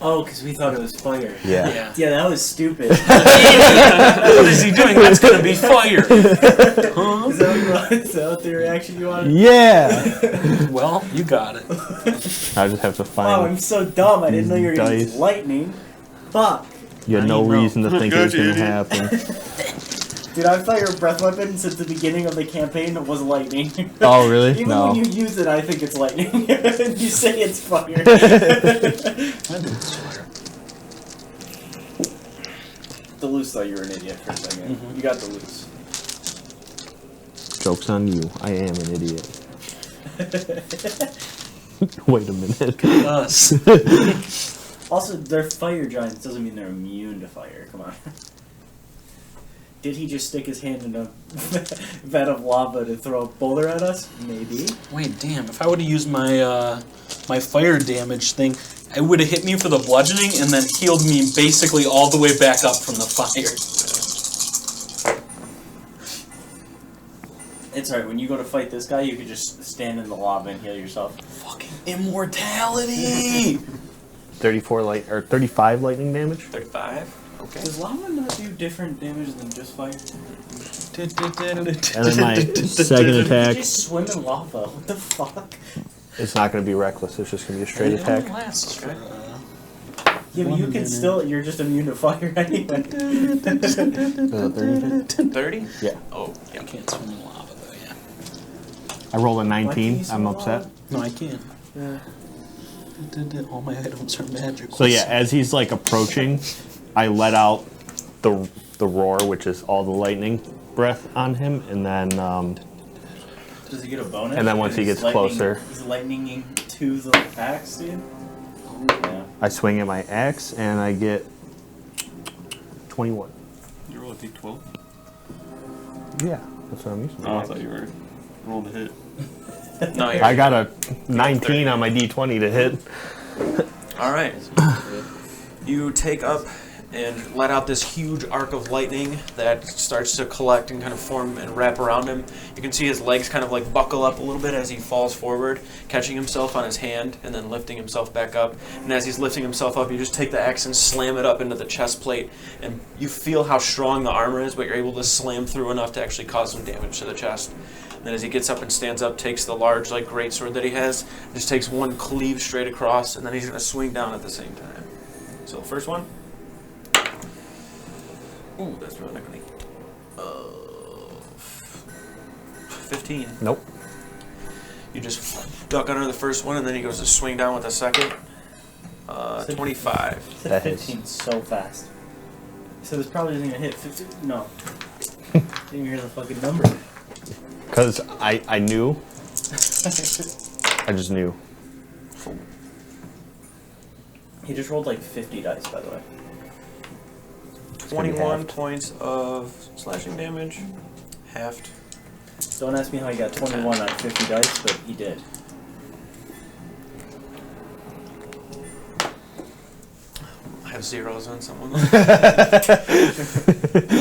Oh, because we thought it was fire. Yeah. Yeah, that was stupid. What is he doing? That's gonna be fire. Is that what the reaction you wanted? Yeah. Well, you got it. I just have to Wow, I'm find. so dumb. I didn't know you were going to use Dice. lightning. Fuck. You had no I know. reason to think it was going to happen. Dude, I thought your breath weapon since the beginning of the campaign was lightning. Oh, really? Even No. when you use it, I think it's lightning. You say it's fire. I think it's fire. The loose thought you were an idiot for a second. You got the loose. Joke's on you. I am an idiot. Wait a minute. Us. Also, they're fire giants. Doesn't mean they're immune to fire. Come on. Did he just stick his hand in a vat of lava to throw a boulder at us? Maybe. Wait, damn! If I would have used my my fire damage thing, it would have hit me for the bludgeoning and then healed me basically all the way back up from the fire. It's alright. When you go to fight this guy, you could just stand in the lava and heal yourself. Fucking immortality! 35 lightning damage. 35. Okay. Does lava not do different damage than just fire? And then my second You attack, just swim in lava. What the fuck? it's not going to be reckless. It's just going to be a straight It only attack. lasts for, Yeah, but you can still. You're just immune to fire anyway. Is it 30? 30? Yeah. Oh, I yeah. can't swim in lava though, yeah. I rolled a Why can't 19. you swim I'm in upset. lava? No, I can't. Yeah. All my items are magical. So yeah, as he's like approaching, I let out the roar, which is all the lightning breath on him, and then Does he get a bonus? And then once he Because gets closer. He's lightninging to the axe, dude. Yeah. I swing at my axe and I get 21. You roll a d12? Yeah, that's what I'm using. Oh, I thought you were rolling a hit. No, you're I got a 19 on my d20 to hit. All right. You take up and let out this huge arc of lightning that starts to collect and kind of form and wrap around him. You can see his legs kind of like buckle up a little bit as he falls forward, catching himself on his hand and then lifting himself back up. And as he's lifting himself up, you just take the axe and slam it up into the chest plate. And you feel how strong the armor is, but you're able to slam through enough to actually cause some damage to the chest. And then as he gets up and stands up, takes the large like greatsword that he has, just takes one cleave straight across, and then he's going to swing down at the same time. So first one. Ooh, that's really ugly. 15. Nope. You just duck under the first one, and then he goes to swing down with the second. 25. Said That hits. 15 so fast. So this probably isn't gonna hit 15. No. Didn't even hear the fucking number. Because I knew. I just knew. He just rolled like 50 dice, by the way. 21 halved. points of slashing damage. Halved. Don't ask me how he got 21 on 50 dice, but he did. I have zeros on someone.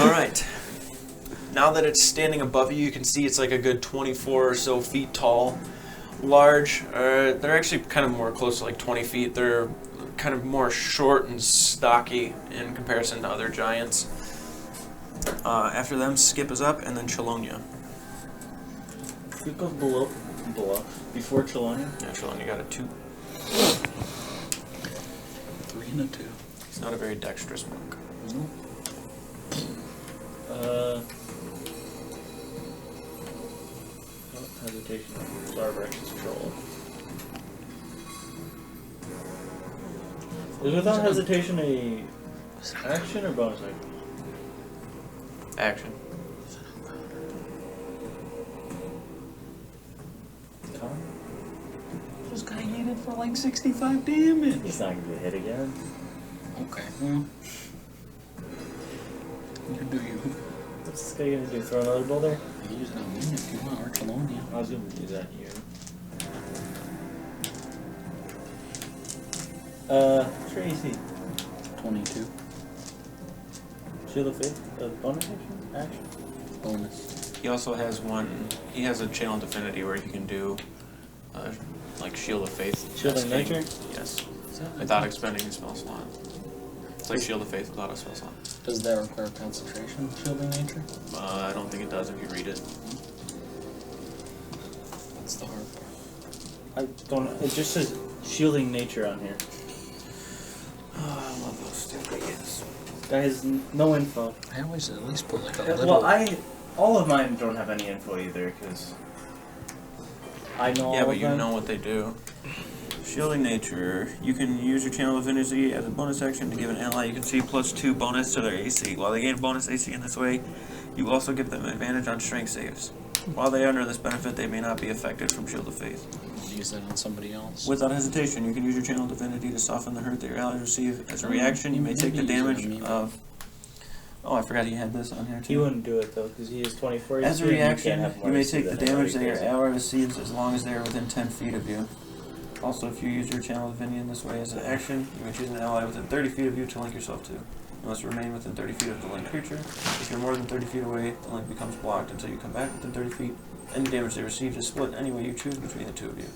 Alright. Now that it's standing above you, you can see it's like a good 24 or so feet tall. Large. They're actually kind of more close to like 20 feet. They're kind of more short and stocky in comparison to other giants. After them, Skip is up, and then Chelonia. It goes below. Before Chelonia. Yeah, Chelonia got a 2. 3 and a 2. He's not a very dexterous monk. Hesitation. Starbrex's troll. Is without hesitation a action or bonus action? Action. Con? This guy hit it for like 65 damage. He's not gonna get hit again. Okay. Well, you do you. What's this guy gonna do? Throw another boulder? You use it on me if you want, Archalonia. I was gonna do that here. What's your AC? 22. Shield of Faith? Bonus action? Bonus. He also has one. He has a channel Affinity where he can do, like Shield of Faith. Shield of casting. Nature? Yes. Without expending a spell slot. It's like Shield of Faith without a spell slot. Does that require concentration, shielding nature? I don't think it does if you read it. That's the hard part. I don't. It just says shielding nature on here. Oh, I love those stupid idiots. Guy has no info. I always at least put like a little. Well, all of mine don't have any info either because I know. Yeah, all but of you them. know what they do. Shielding Nature. You can use your Channel Affinity as a bonus action to give an ally you can see +2 bonus to their AC. While they gain bonus AC in this way, you also give them advantage on strength saves. While they are under this benefit, they may not be affected from Shield of Faith. Use that on somebody else. Without hesitation, you can use your Channel Divinity to soften the hurt that your allies receive. As a reaction, you may take the damage of... Oh, I forgot he had this on here too. He wouldn't do it though because he is 24. As a and reaction, can't have more you may AC take the than damage that everybody your crazy. ally receives as long as they are within 10 feet of you. Also, if you use your Channel Divinity in this way as an action, you may choose an ally within 30 feet of you to link yourself to. You must remain within 30 feet of the linked creature. If you're more than 30 feet away, the link becomes blocked until you come back within 30 feet. Any damage they receive is split any way you choose between the two of you.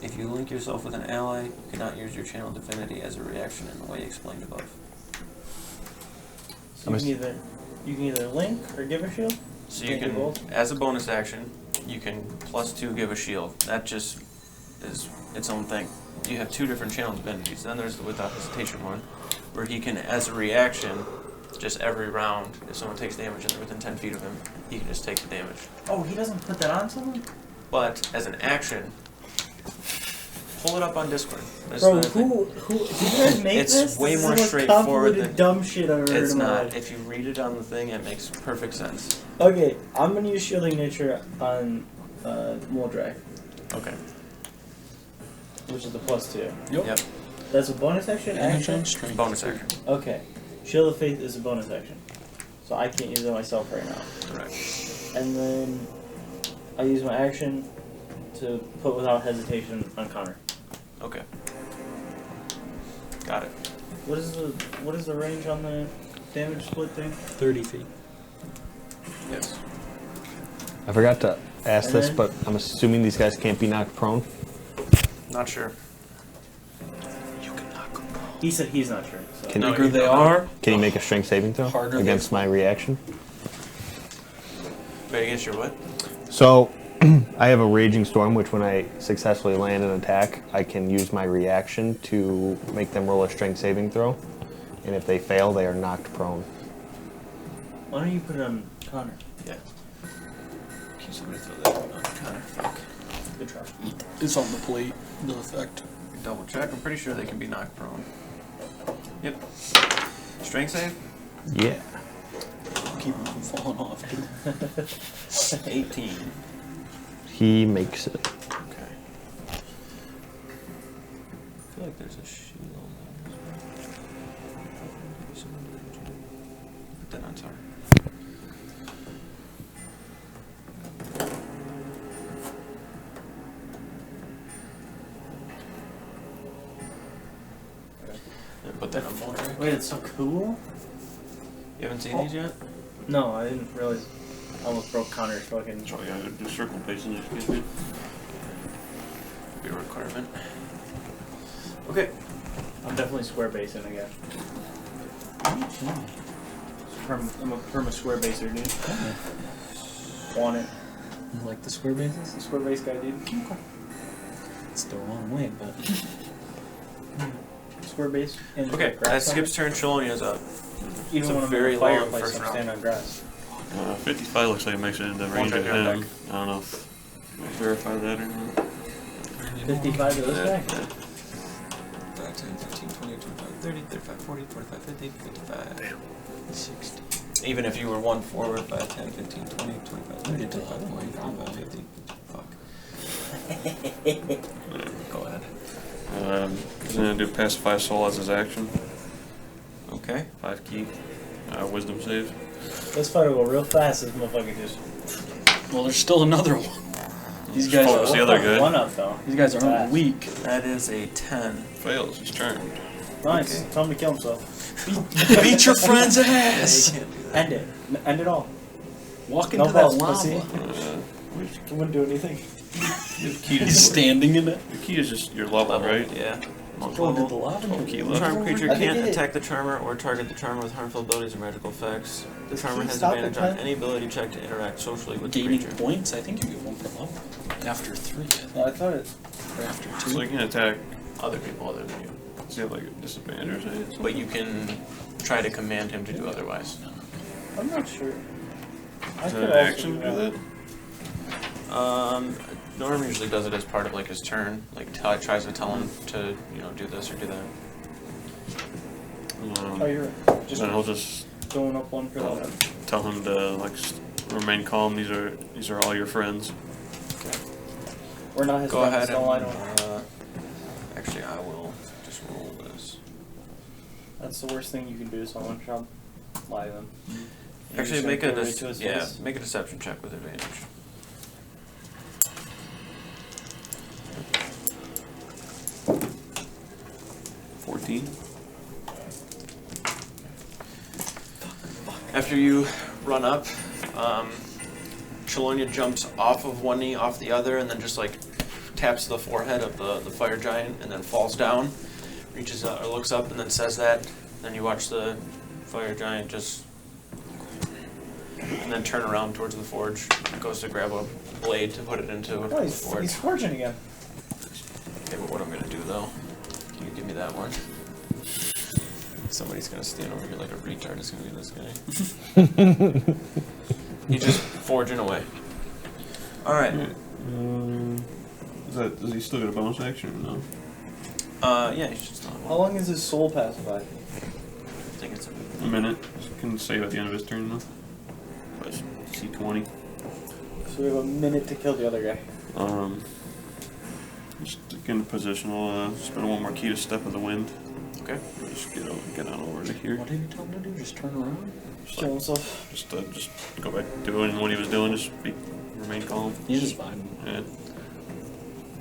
If you link yourself with an ally, you cannot use your Channel Divinity as a reaction in the way explained above. So you can either link or give a shield. So you Can't do can, both? as a bonus action, you can +2 give a shield. That just is its own thing. You have two different channel divinities. Then there's the without hesitation one, where he can, as a reaction, just every round, if someone takes damage and they're within 10 feet of him, he can just take the damage. Oh, he doesn't put that on someone. But as an action, pull it up on Discord. There's Bro, the thing. who did you guys make It's this? way This is more the most straightforward convoluted than- dumb shit I've ever heard It's in my not. life. If you read it on the thing, it makes perfect sense. Okay, I'm gonna use shielding nature on Moldrak, Okay. which is the +2. Yep. That's a bonus action. Damage Action. on strength. Bonus action. Okay, shield of faith is a bonus action, so I can't use it myself right now. Correct. And then I use my action to put without hesitation on Connor. Okay. Got it. What is the range on the damage split thing? 30 feet. Yes. I forgot to ask And this, then- but I'm assuming these guys can't be knocked prone. Not sure. He said he's not sure. So. Can, No, Bigger they are, can he make a strength saving throw Harder they against my reaction? Wait, against your what? So, I have a Raging Storm, which when I successfully land an attack, I can use my reaction to make them roll a strength saving throw. And if they fail, they are knocked prone. Why don't you put it on Connor? Yeah. Can somebody throw that one on Connor? Fuck. Good try. it's on the plate, the effect. Double check. I'm pretty sure they can be knocked prone. Yep. Strength save? Yeah. Keep them from falling off, too. 18. He makes it. Okay. I feel like there's a shield on Put that on, sorry. Put that on Moldrak. Wait, it's so cool. You haven't seen these yet? No, I didn't realize. I almost broke Connor's fucking. Oh yeah, do circle pacing if you get me. Be a requirement. Okay. I'm definitely square basing again. I'm a perma square baser, dude. Want it? You like the square bases? Square base guy, dude. It's the wrong way, but Square base. And Okay, that grass skips turn. Sholonia's up. Even it's a when I'm very in a long fireplace, first I'm round. standing on grass. 55 looks like it makes it into range check of your him. deck. I don't know if I verify that or not. 55 to this Yeah, guy? yeah. 5, 10, 15, 20, 25, 30, 35, 40, 45, 50, 55. 60. Even if you were 1 forward, 5, 10, 15, 20, 25, 30, 35, 40, 45, 50. Fuck. Go ahead. He's gonna do pacify soul as his action. Okay. 5 key. Wisdom save. This fight will go real fast. This motherfucker just. Well, there's still another one. These Just guys focus are the other guy. One up though. these guys aren't weak. That is a 10. Fails. He's charmed. Nice. Okay. Tell him to kill himself. Beat your friend's Yeah, ass. you can't do that. End it. End it all. Walk No into that balls, pussy. lava. It wouldn't do anything. The key He's is standing in it. the key is just your level, right? Yeah. Oh, did the lava? 12 key The left. charmed creature I think can't it- attack the charmer or target the charmer with harmful abilities or magical effects. The charmer he has stop the advantage on time? any ability check to interact socially with the Gaining creature. points. I think you get 1 per level. After 3, I think. I thought it. Or after So 2. you can attack. Other people other than you. Does he have like a disadvantage or something? But you can try to command him to do otherwise. I'm not sure. I Is could that an also action to do that? Norm usually does it as part of like his turn. Like tries to tell him to, do this or do that. Oh, you're right. Just Then he'll just going up 1 per level. tell him to like remain calm. These are all your friends. We're not his Go friends, ahead so I and. don't. Actually, I will just roll this. That's the worst thing you can do to someone. Try lie to them. You Actually, just make go a right to his face. make a deception check with advantage. After you run up, Chelonia jumps off of one knee, off the other, and then just like taps the forehead of the fire giant, and then falls down, reaches out, or looks up, and then says that. Then you watch the fire giant just, and then turn around towards the forge. Goes to grab a blade to put it into Oh, the he's forge. forging again. Okay, but what I'm gonna do though? Can you give me that one? Somebody's gonna stand over here like a retard. It's gonna be this guy. He's just forging away. All right. Does he still get a bonus action or no? Yeah, he's just not. How long is his soul pacified? I think it's A minute. Can save at the end of his turn though. But C20. So we have a minute to kill the other guy. Just to get in position. I'll spend 1 more key to step in the wind. okay. Just get on over to here. What did you tell him to do? Just turn around? Kill himself. Just go back to doing what he was doing. Just remain calm. He's just vibing. Yeah.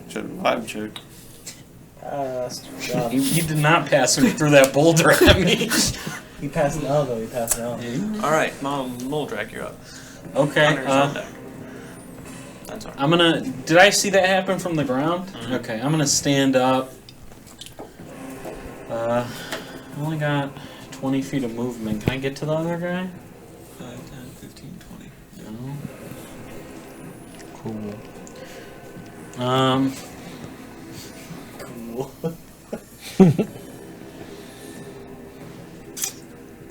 Should vibe check. Good job. He did not pass him through that boulder at me. He passed out though. He passed out. All right, Moldrak, you're up. Okay. Hunter's on deck. That's all. I'm gonna. Did I see that happen from the ground? Mhm. Okay, I'm gonna stand up. I only got 20 feet of movement. Can I get to the other guy? 5, 10, 15, 20. No. Cool. Cool.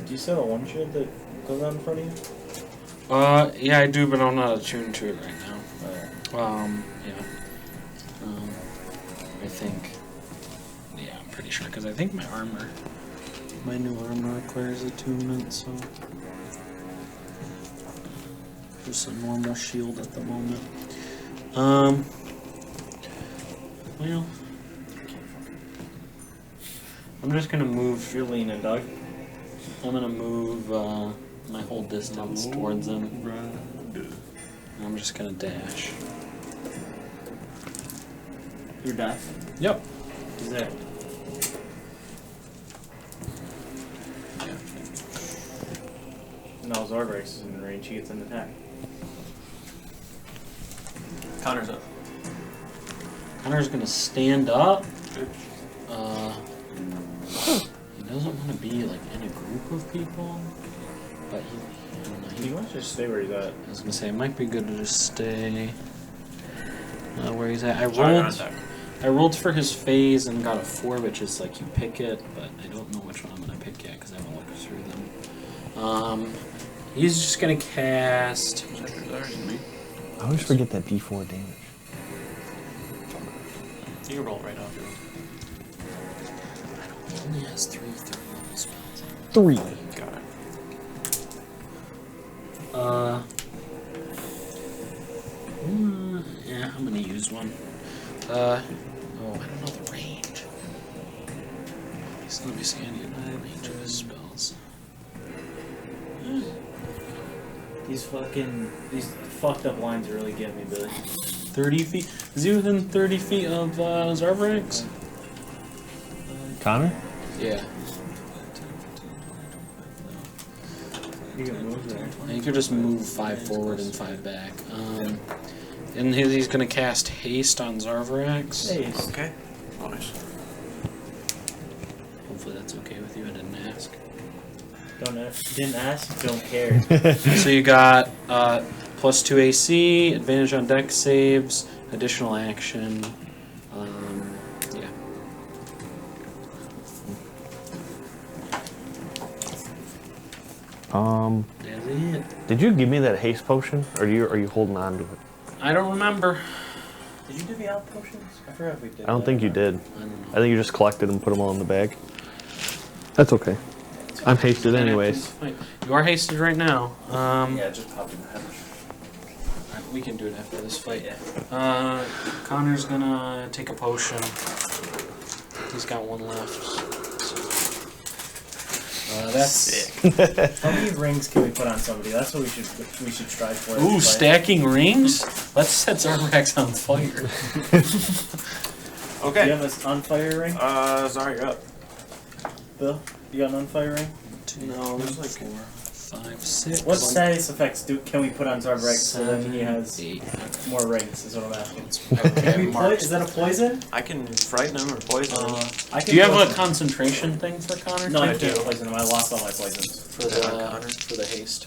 Do you still have a one shield that goes on in front of you? Yeah, I do, but I'm not attuned to it right now. Yeah. I think. Yeah, I'm pretty sure because I think my new armor requires attunement, so just a normal shield at the moment. Well, I'm just gonna move. You're leaning, Doug. I'm gonna move my whole distance towards him. I'm just gonna dash. You're dead. Yep. He's there. Now Zorbrax is in range. He gets an attack. Connor's up. Connor's gonna stand up. Good. He doesn't want to be like in a group of people, but I don't know. He wants to just stay where he's at. I was gonna say it might be good to just stay where he's at. Sorry, you're on deck. I rolled for his phase and got a 4, which is like you pick it, but I don't know which one I'm gonna pick yet because I haven't looked through them. He's just gonna cast. I always forget that D4 damage. You can roll right off. He only has 3 third-level spells. 3. Got it. Yeah, I'm gonna use one. Oh, I don't know the range. Let me see. I need my range of his spells. These fucked up lines really get me, Billy. 30 feet. Is he within 30 feet of Zarbrax? Connor? Yeah. You can move there. And you could just move 5 forward and 5 back. And he's going to cast Haste on Zarbrax. Hey, Okay. Nice. Hopefully that's okay with you. I didn't ask. didn't ask, don't care. So you got +2 AC, advantage on dex saves, additional action. Yeah. That's it. Did you give me that haste potion, or are you holding on to it? I don't remember. Did you do the out potions? I forgot if we did. I don't think you did. I don't know. I think you just collected and put them all in the bag. That's okay. I'm hasted anyways. Wait, you are hasted right now. Yeah, just pop in the head. We can do it after this fight. Yeah. Connor's gonna take a potion. He's got one left. So, that's it. How many rings can we put on somebody? That's what we should strive for. in Ooh, this fight. stacking rings? Let's set Zarbrax on fire. Do Okay. you have an on fire ring, Sorry, you're up. Bill? You got an on fire ring? 2, No, there's like 4, 5, 6. What status effects can we put on Zarbrax so that he has 8. more rings? Is what I'm asking. Okay, Is that a poison? I can frighten him or poison him. I can do you have a poison- concentration thing for Connor? No, I I can't do. poison him. I lost all my poisons. For the haste.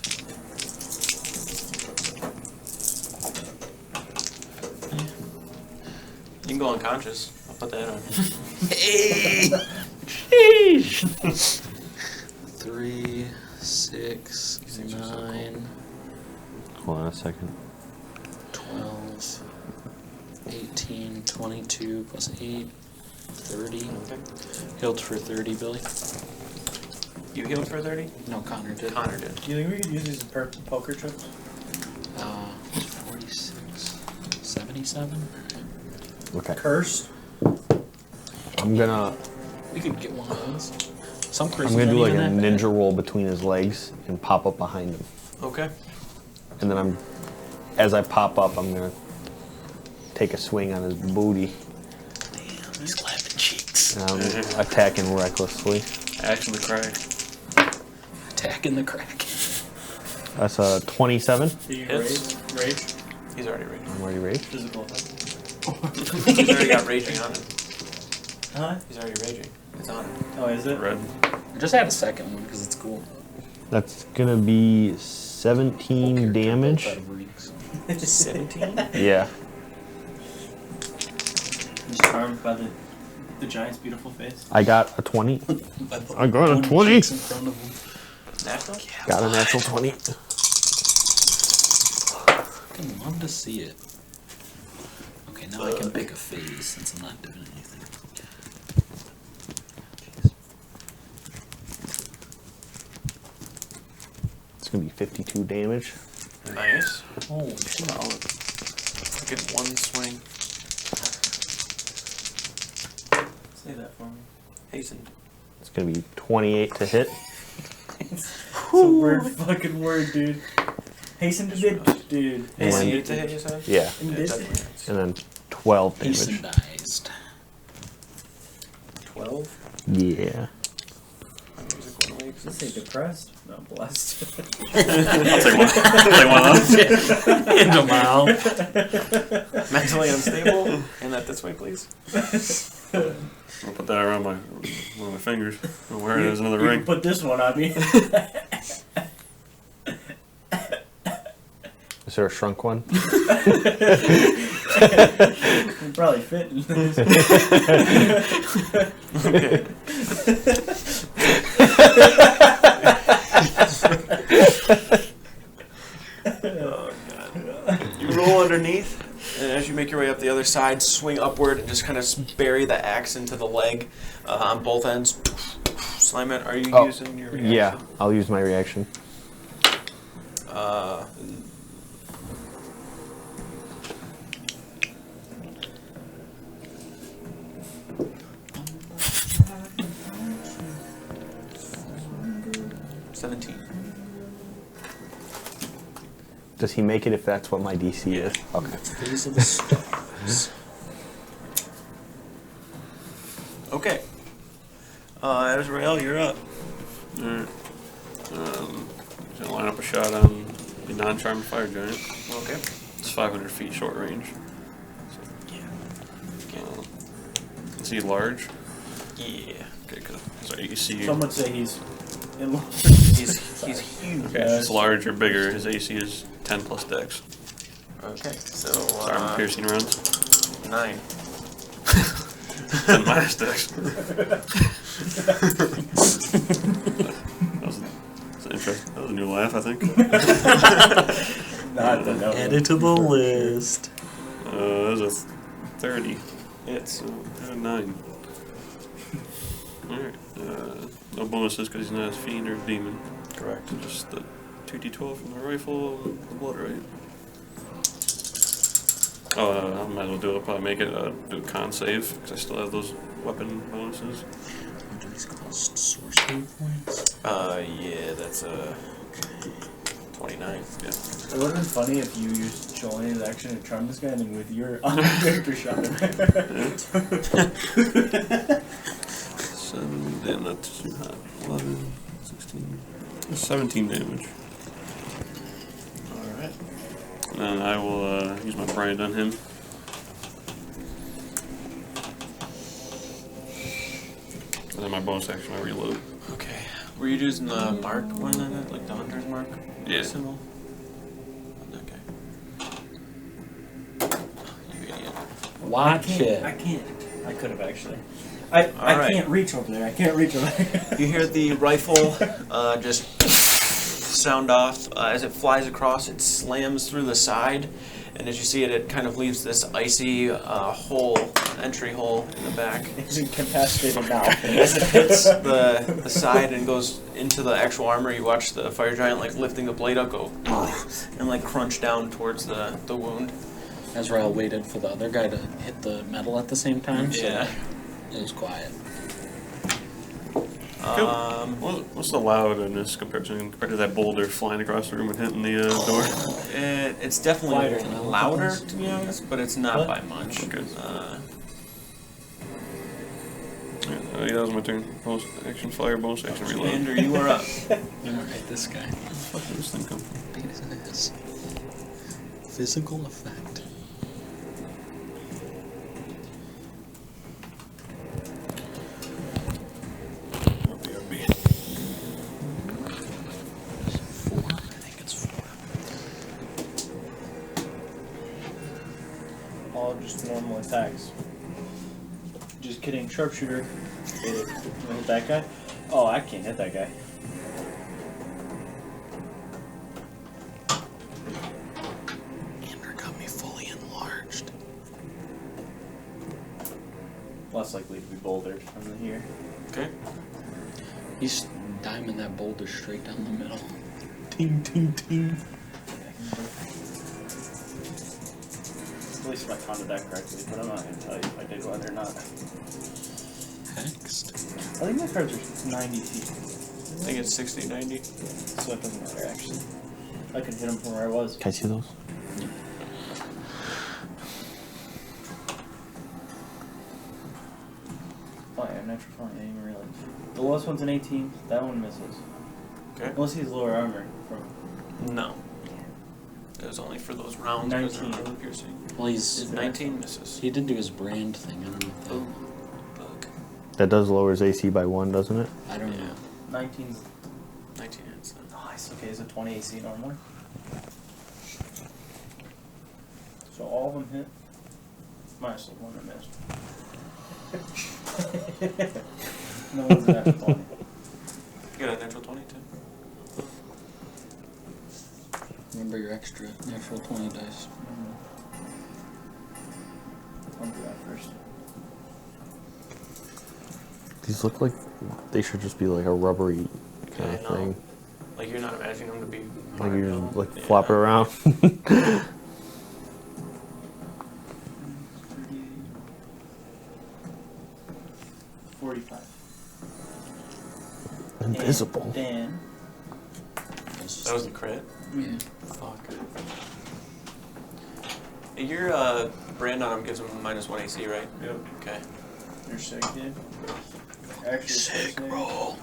You can go unconscious. I'll put that on. Hey! Sheesh! 3, 6, 9, Hold on a second. 12, 18, 22 plus 8, 30. Okay. Healed for 30, Billy. You healed for 30? No, Connor did. Connor did. Do you think we could use these as poker chips? 46, 77. Okay. Cursed? I'm gonna We could get one of those. Some I'm curses gonna do aren't like a even that bad. ninja roll between his legs and pop up behind him. Okay. And then as I pop up, I'm gonna take a swing on his booty. Damn, he's clapping cheeks. And I'm attacking recklessly. Action the crack. Attacking the crack. That's a 27. Do you Hits. rage? He's already raging. I'm already raged. Physical effect? He's already got raging on him. Huh? He's already raging. It's on him. Oh, is it? Red. Just add a second one because it's cool. That's gonna be 17 damage. Out of rings. 17? Yeah. He's charmed by the giant's beautiful face. I got a 20. By the I got a bony 20. cheeks in front of him. Natural? Got a natural 20. I love to see it. Okay, now I can pick a phase since I'm not doing anything. It's gonna be 52 damage. Nice. Holy shit. Solid. Get one swing. Say that for me. Hastened. It's gonna be 28 to hit. It's a weird fucking word, dude. Hasten to bid, dude. And- 28 to hit, you said? Yeah. And Yeah, bid? definitely hits. And then 12 damage. Hastenedized. 12? Yeah. My music went away 'cause Does it say depressed? No, blessed. I'll take one of those. In a mile. mentally unstable. Hand that this way, please. I'll put that around one of my fingers. I'll wear it as another You ring. can put this one on me. Is there a shrunk one? It'd probably fit in this. Okay. Oh, God. You roll underneath, and as you make your way up the other side, swing upward and just kind of bury the axe into the leg on both ends. Slam it. Are you Oh, using your reaction? Yeah, I'll use my reaction. Does he make it if that's what my DC is? Okay. These are the stars. Okay. Azrael, you're up. Alright. He's gonna line up a shot on the non-charmed fire giant. Okay. It's 500 feet short range. Is he large? Yeah. Okay, good. So AC. Some would say he's in love. He's huge. Okay, if it's large or bigger, his AC is 10 plus dex. Okay. So Sorry, I'm piercing rounds. 9. 10 minus dex. That's interesting. That was a new laugh, I think. Not the number. Add it to the list. That was a 30. It's 9. Alright. No bonuses because he's not a fiend or demon. correct. Just the 2d12 from the rifle and the blood right. Oh, I might as well do it. I'll probably make it do a con save because I still have those weapon bonuses. What do these cost? Source points? Yeah, that's 29. Yeah. It would have been funny if you used Jolene's action to charm this guy and then with your other character shot him. 7, damn, that's too hot. 11, 16, 17 damage. Alright. And then I will use my brand on him. And then my bonus action, I reload. Okay. Were you using the mark one on it? Like the hunter's mark? Yeah. Symbol? Okay. You idiot. Watch I it. can't. I could have actually. I Alright. can't reach over there. I can't reach over there. You hear the rifle just sound off as it flies across. It slams through the side, and as you see it, it kind of leaves this icy hole, entry hole in the back. He's incapacitated now. As it hits the side and goes into the actual armor, you watch the fire giant like lifting the blade up, go and like crunch down towards the wound. Azrael waited for the other guy to hit the metal at the same time, so Yeah. it was quiet. What's the loudness compared to that boulder flying across the room and hitting the door? It's definitely Quieter. louder, to be honest, but it's not What? by much. Okay. Yeah, that was my turn. Bonus action fire, bonus action reload. Andrew, you are up. Alright, this guy. Where the fuck did this thing come from? It is. Physical effect. Oh, BRB. 4? I think it's 4. All just normal attacks. Just kidding. Sharpshooter. Hit it. Can I hit that guy? Oh, I can't hit that guy. Andrew got me fully enlarged. Less likely to be bouldered from here. Okay. He's diming that boulder straight down the middle. Ting, ting, ting. At least if I counted that correctly, but I'm not going to tell you if I did whether or not. Hexed. I think my cards are 90 feet, I think it's 60, 90. so it doesn't matter actually. I can hit him from where I was. Can I see those? Oh yeah, natural 20, I didn't even realize. The lowest one's an 18, that one misses. Okay. Unless he's lower armor from... No. That was only for those rounds. 19. Piercing. Well, he's 19 misses. he did do his brand thing. I don't know. If Oh, bug. That does lower his AC by 1, doesn't it? I don't know. 19's 19 hits. nice. Okay, is it 20 AC normally? So all of them hit? Minus the one that missed. No one's at 20. You got a natural 20 too? Remember your extra natural 20 dice. I'll do that first. These look like they should just be like a rubbery kind I of know. thing. Like you're not imagining them to be Like hard, you no? just like Yeah. flop it around. 45. Invisible. And Dan. That That was the crit. Yeah. Fuck. Your brand on him gives him -1 AC, right? Yep. Okay. You're sick, dude. Actually, sick roll.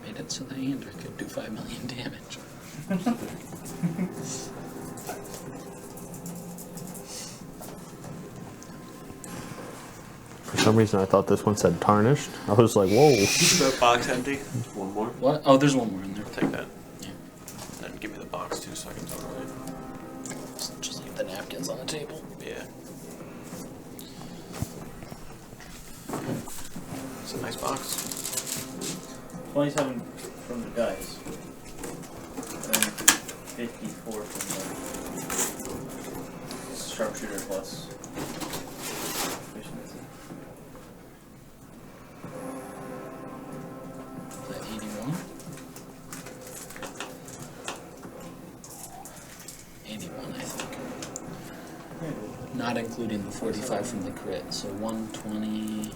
Made it so the Ander could do 5 million damage. For some reason, I thought this one said tarnished. I was like, whoa. Is that box empty? One more. What? Oh, there's one more in there. I'll take that. Yeah. And then give me the box too, so I can throw it away. Just leave the napkins on the table. Yeah. It's a nice box. 27 from the dice. And then 54 from the sharpshooter plus efficiency. Is that 81? 81, I think. Not including the 45 from the crit, so 120.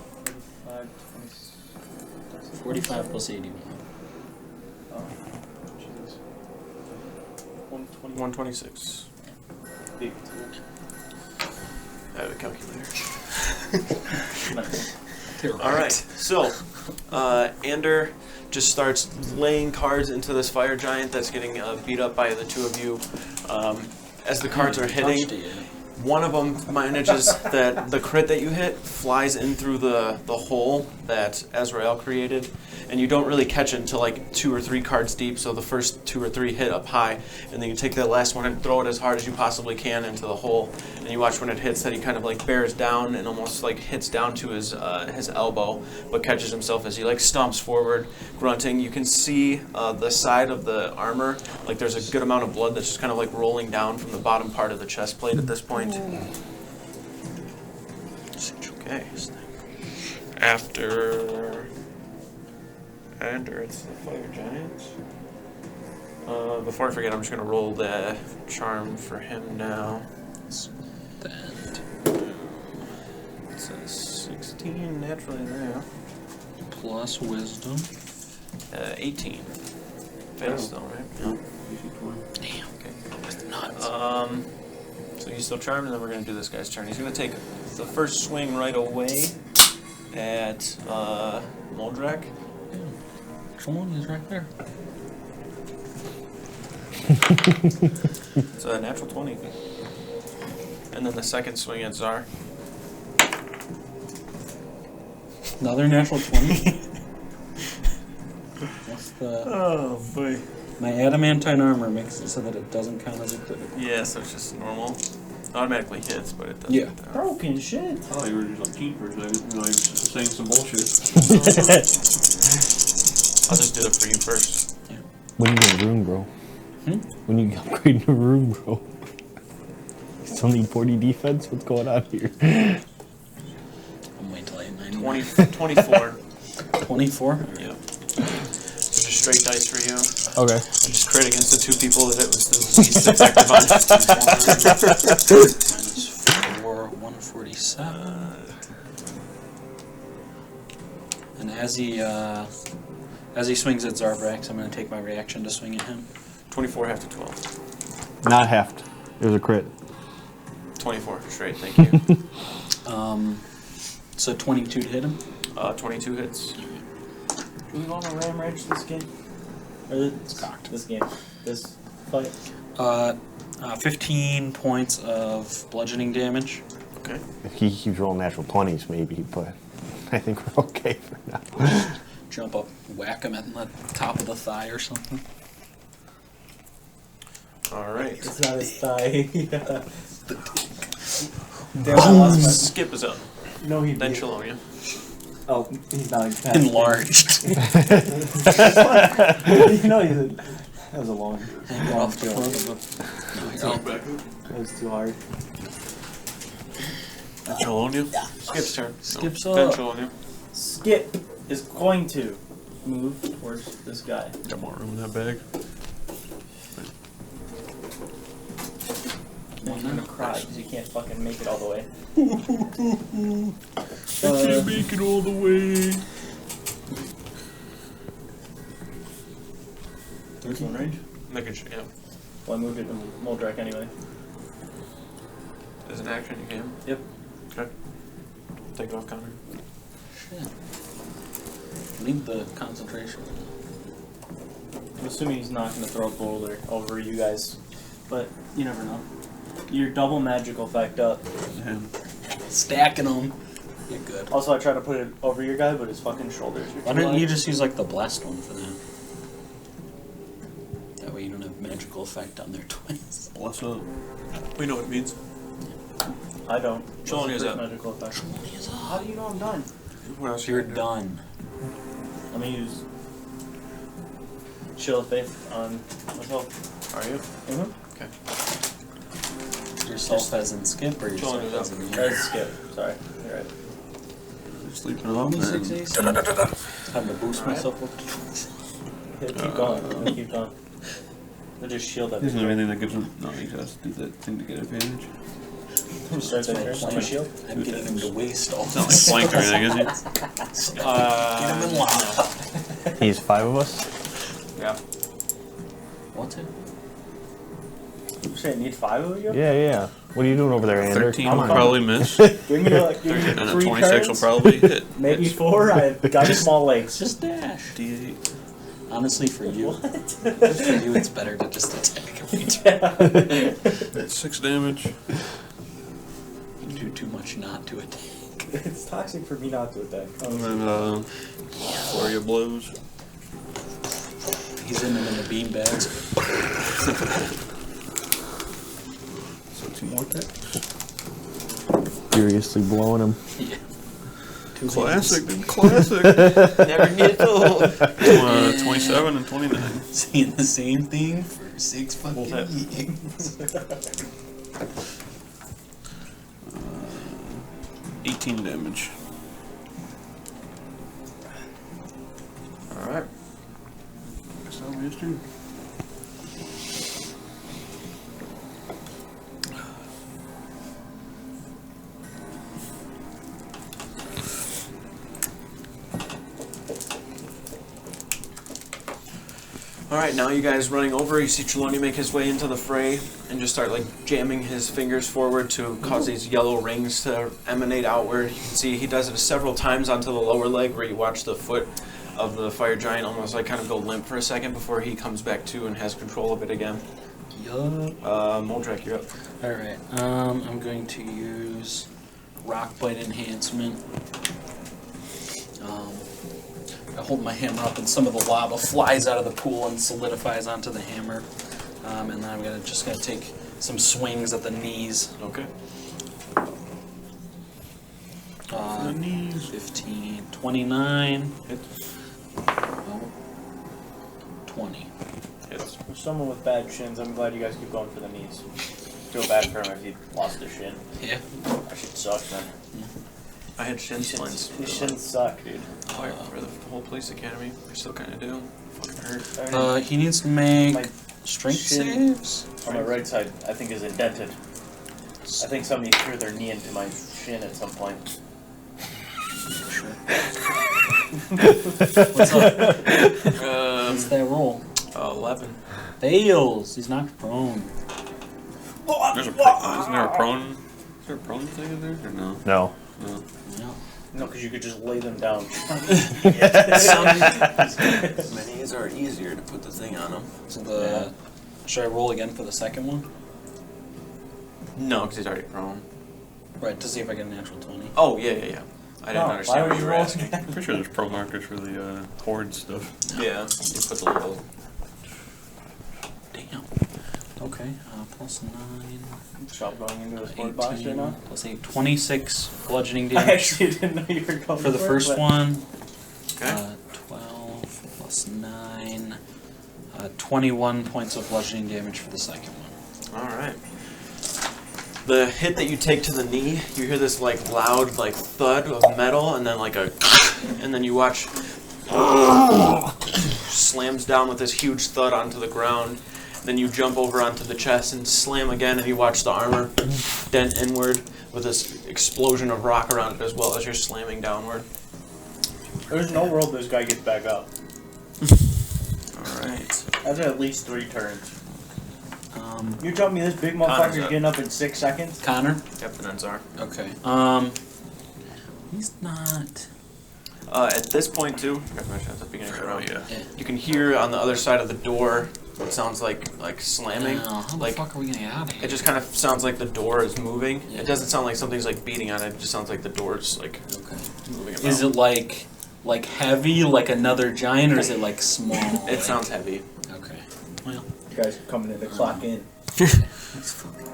45 plus 81. Oh, Jesus. 120. 126. Big tool. I have a calculator. They're All right. So, Ander just starts laying cards into this fire giant that's getting beat up by the two of you. As the cards are hitting, one of them manages that the crit that you hit flies in through the hole that Azrael created, and you don't really catch it until like 2 or 3 cards deep, so the first 2 or 3 hit up high, and then you take that last one and throw it as hard as you possibly can into the hole, and you watch when it hits that he kind of like bears down and almost like hits down to his elbow, but catches himself as he like stomps forward, grunting. You can see the side of the armor, like there's a good amount of blood that's just kind of like rolling down from the bottom part of the chest plate at this point. Okay. After it's the fire giant. Before I forget, I'm just gonna roll the charm for him now. That. It's a 16 naturally there. Plus wisdom. 18. Fails still, right? Yeah. Damn. Okay. That's nuts. So he's still charmed, and then we're gonna do this guy's turn. He's gonna take the first swing right away at Moldrak. Which one is right there? It's a natural 20. And then the second swing at Czar. Another natural 20? What's the... Oh boy. My adamantine armor makes it so that it doesn't count as a critical. Yeah, so it's just normal. Automatically hits, but it doesn't. Yeah. Broken shit. Oh, you were just on keepers. I was saying some bullshit. I'll just do it for you first. Yeah. When you get a room, bro. When you upgrade a room, bro. You still need 40 defense? What's going on here? I'm waiting till I hit 90. 24. 24? Yeah. Just straight dice for you. Okay. I just crit against the 2 people that it was the least effective on. Minus 4, 147. And as he swings at Zarbrax, I'm going to take my reaction to swing at him. 24 half to 12. Not halved. It was a crit. 24 straight, thank you. So 22 to hit him? 22 hits. Do we want to ram range this game? Or It's cocked. this game? This fight? 15 points of bludgeoning damage. Okay. If he keeps rolling natural 20s, maybe, but I think we're okay for now. Jump up, whack him at the top of the thigh or something. Alright. It's not his thigh. Damn, I lost my... Skip is up. No, he Then did. Chelonia. Oh, he's not exact. Enlarged. You know, that was a long Off the joke. front of That was too hard. Chelonia? Skip's turn. Skips No. Then up. Chelonia. Skip is going to move towards this guy. Got more room in that bag. I'm gonna cry because you can't fucking make it all the way. I can't make it all the way. It's in range. Making sure, yeah. Well, I moved it to Moldrek anyway. As an action, you can. Yep. Okay. Take it off, Connor. Shit. Leave the concentration. I'm assuming he's not going to throw a boulder over you guys, but you never know. You're double magical effect up. Yeah. Stacking them. You're good. Also, I tried to put it over your guy, but his fucking shoulders are Why too don't wide. you just use like the blessed one for that? That way you don't have magical effect on there twice. What's up? We know what it means. I don't. Sean What's is the up. magical effect? How do you know I'm done? What else You're you gonna do? done. Let me use Shield of Faith on myself. Are you? Mm-hmm. Okay. Yourself as in skip or yourself Sean is as up. in That's skip. Sorry. You're right. Sleeping off, man. 26 AC? Time to boost myself up. Yeah, keep going. Keep going. We'll just shield that. Isn't there anything that gives him? No, he has to do that thing to get advantage. Start that first on my shield. I'm getting him to waste all It's not like flanked or anything, is he? Get him in lava. He's 5 of us. Yeah. What's it? You say I need 5 of you? Yeah. What are you doing over there, Ander? 13 Come will on. probably miss. Give me like And a 3 26 will cards. probably hit. Maybe 4. I've got small legs. Just dash. D8. Honestly, for you, What? for you, it's better to just attack every turn. Yeah. That's 6 damage. You do too much not to attack. It's toxic for me not to attack. And then, flurry of blows. He's in them in the beanbags. So 2 more attacks. Furiously blowing him. Yeah. Classic, dude. Classic. Never get told. 27 and 29. Saying the same thing for 6 fucking We'll hit. years. 18 damage. Alright. Guess that'll be his turn. Alright, now you guys running over, you see Trelawney make his way into the fray and just start like jamming his fingers forward to cause these yellow rings to emanate outward. You can see he does it several times onto the lower leg where you watch the foot of the fire giant almost like kind of go limp for a second before he comes back to and has control of it again. Yup. Moldrek, you're up. Alright, I'm going to use Rock Bite Enhancement. I hold my hammer up and some of the lava flies out of the pool and solidifies onto the hammer. And then I'm just gonna take some swings at the knees. Okay. The knees. 15, 29, Hits. oh, 20. Hits. For someone with bad shins, I'm glad you guys keep going for the knees. Feel bad for him if he lost his shin. Yeah. That should suck, man. I had shin splints. His shins suck, dude. For the whole police academy. I still kind of do. Fucking hurt. He needs to make My strength shin- saves. On my right side, I think is indented. I think somebody threw their knee into my shin at some point. Sure. What's up? What's that roll? 11. Fails. He's knocked prone. Isn't there a prone? Is there a prone thing in there or no? No. No. Yeah. No, because you could just lay them down. Minis are easier to put the thing on them. So should I roll again for the second one? No, because he's already prone. Right, to see if I get a natural 20. Oh, yeah. I didn't No, why understand would what you you were roll asking. I'm pretty sure there's pro markers for the horde stuff. Yeah, you put the little... Damn. Okay, plus 9. Stop going into a sport box right now. Plus 8. 26 bludgeoning I damage actually didn't know you were going for the it, first but- one. Okay. 12 plus 9. 21 points of bludgeoning damage for the second one. Alright. The hit that you take to the knee, you hear this like loud like thud of metal and then like a and then you watch slams down with this huge thud onto the ground. Then you jump over onto the chest and slam again and you watch the armor dent inward with this explosion of rock around it as well as you're slamming downward. There's no world this guy gets back up. Alright. That's at least 3 turns. Um, You're telling me this big Connor's motherfucker's up. getting up in 6 seconds? Connor? Yep, and then Czar. Okay. He's not. At this point, too, I forgot to mention at the beginning of the round, yeah. you can hear on the other side of the door what sounds like slamming. How the like fuck are we gonna get out of here? it just kind of sounds like the door is moving. It doesn't sound like something's like beating on it. It just sounds like the door's like Okay. moving. Is it like heavy, like another giant, or is it like small? It sounds heavy. Okay. Well, You guys are coming in to clock in. it's fucking.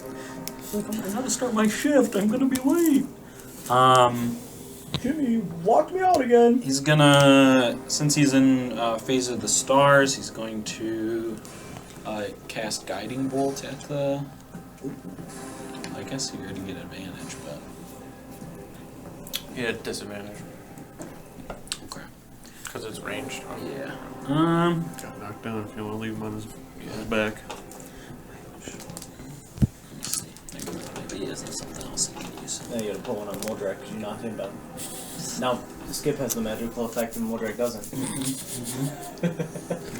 Like, I gotta start my shift. I'm gonna be late. Jimmy, walk me out again. He's gonna, since he's in Phase of the Stars, he's going to cast Guiding Bolt at the. I guess you're gonna get advantage, but. Yeah, disadvantage Okay. because it's ranged. Yeah. Got knocked down if you want to leave him on his back. Let's see. Maybe he has something else he can use. Now you gotta pull one on Moldrak because you knocked him down. Now, Skip has the magical effect and Moldrak doesn't.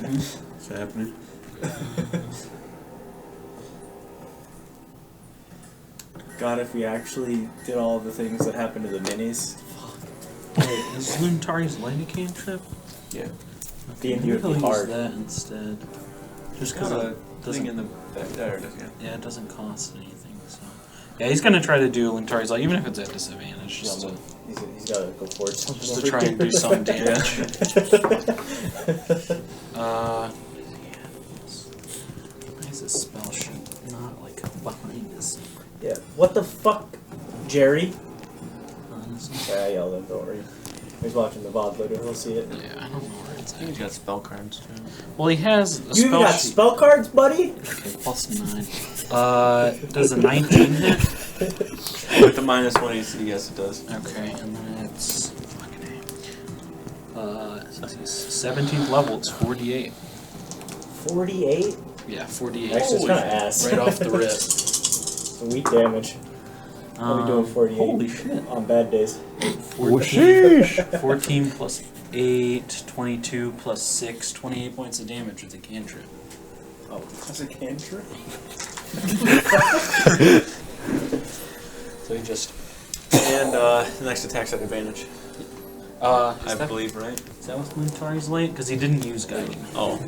What's happening? God, if we actually did all the things that happened to the minis, Wait, is Luntari's Light a cantrip? Yeah. D&D would Maybe be he'll use hard. that instead. Just because Got a it thing doesn't. in the back there, doesn't it? Yeah, it doesn't cost anything. So. Yeah, he's gonna try to do Luntari's Light, even if it's at disadvantage, just to, He's gotta go for it. just to try and do some damage. Why is this spell sheet not like behind us? Yeah. What the fuck, Jerry? Honestly. Yeah, I yelled at him, don't worry. He's watching the VOD later, he'll see it. Yeah, I don't know where it's He's at. got spell cards too. Well, he has a You even spell got sheet. spell cards, buddy? Okay, +9. Does a 19 hit? With the -1 AC, yes, it does. Okay, and then it's fucking A. 17th level, it's 48. 48? Yeah, 48. Actually, it's kinda ass. Right off the rip. Weak damage. I'll be doing 48 Holy shit. on bad days. 14 plus 8, 22 plus 6, 28 points of damage with a cantrip. Oh, that's a cantrip? So he just. And the next attack's at advantage, I believe, right? Is that with Luntari's Light? Because he didn't use Guiding. Oh,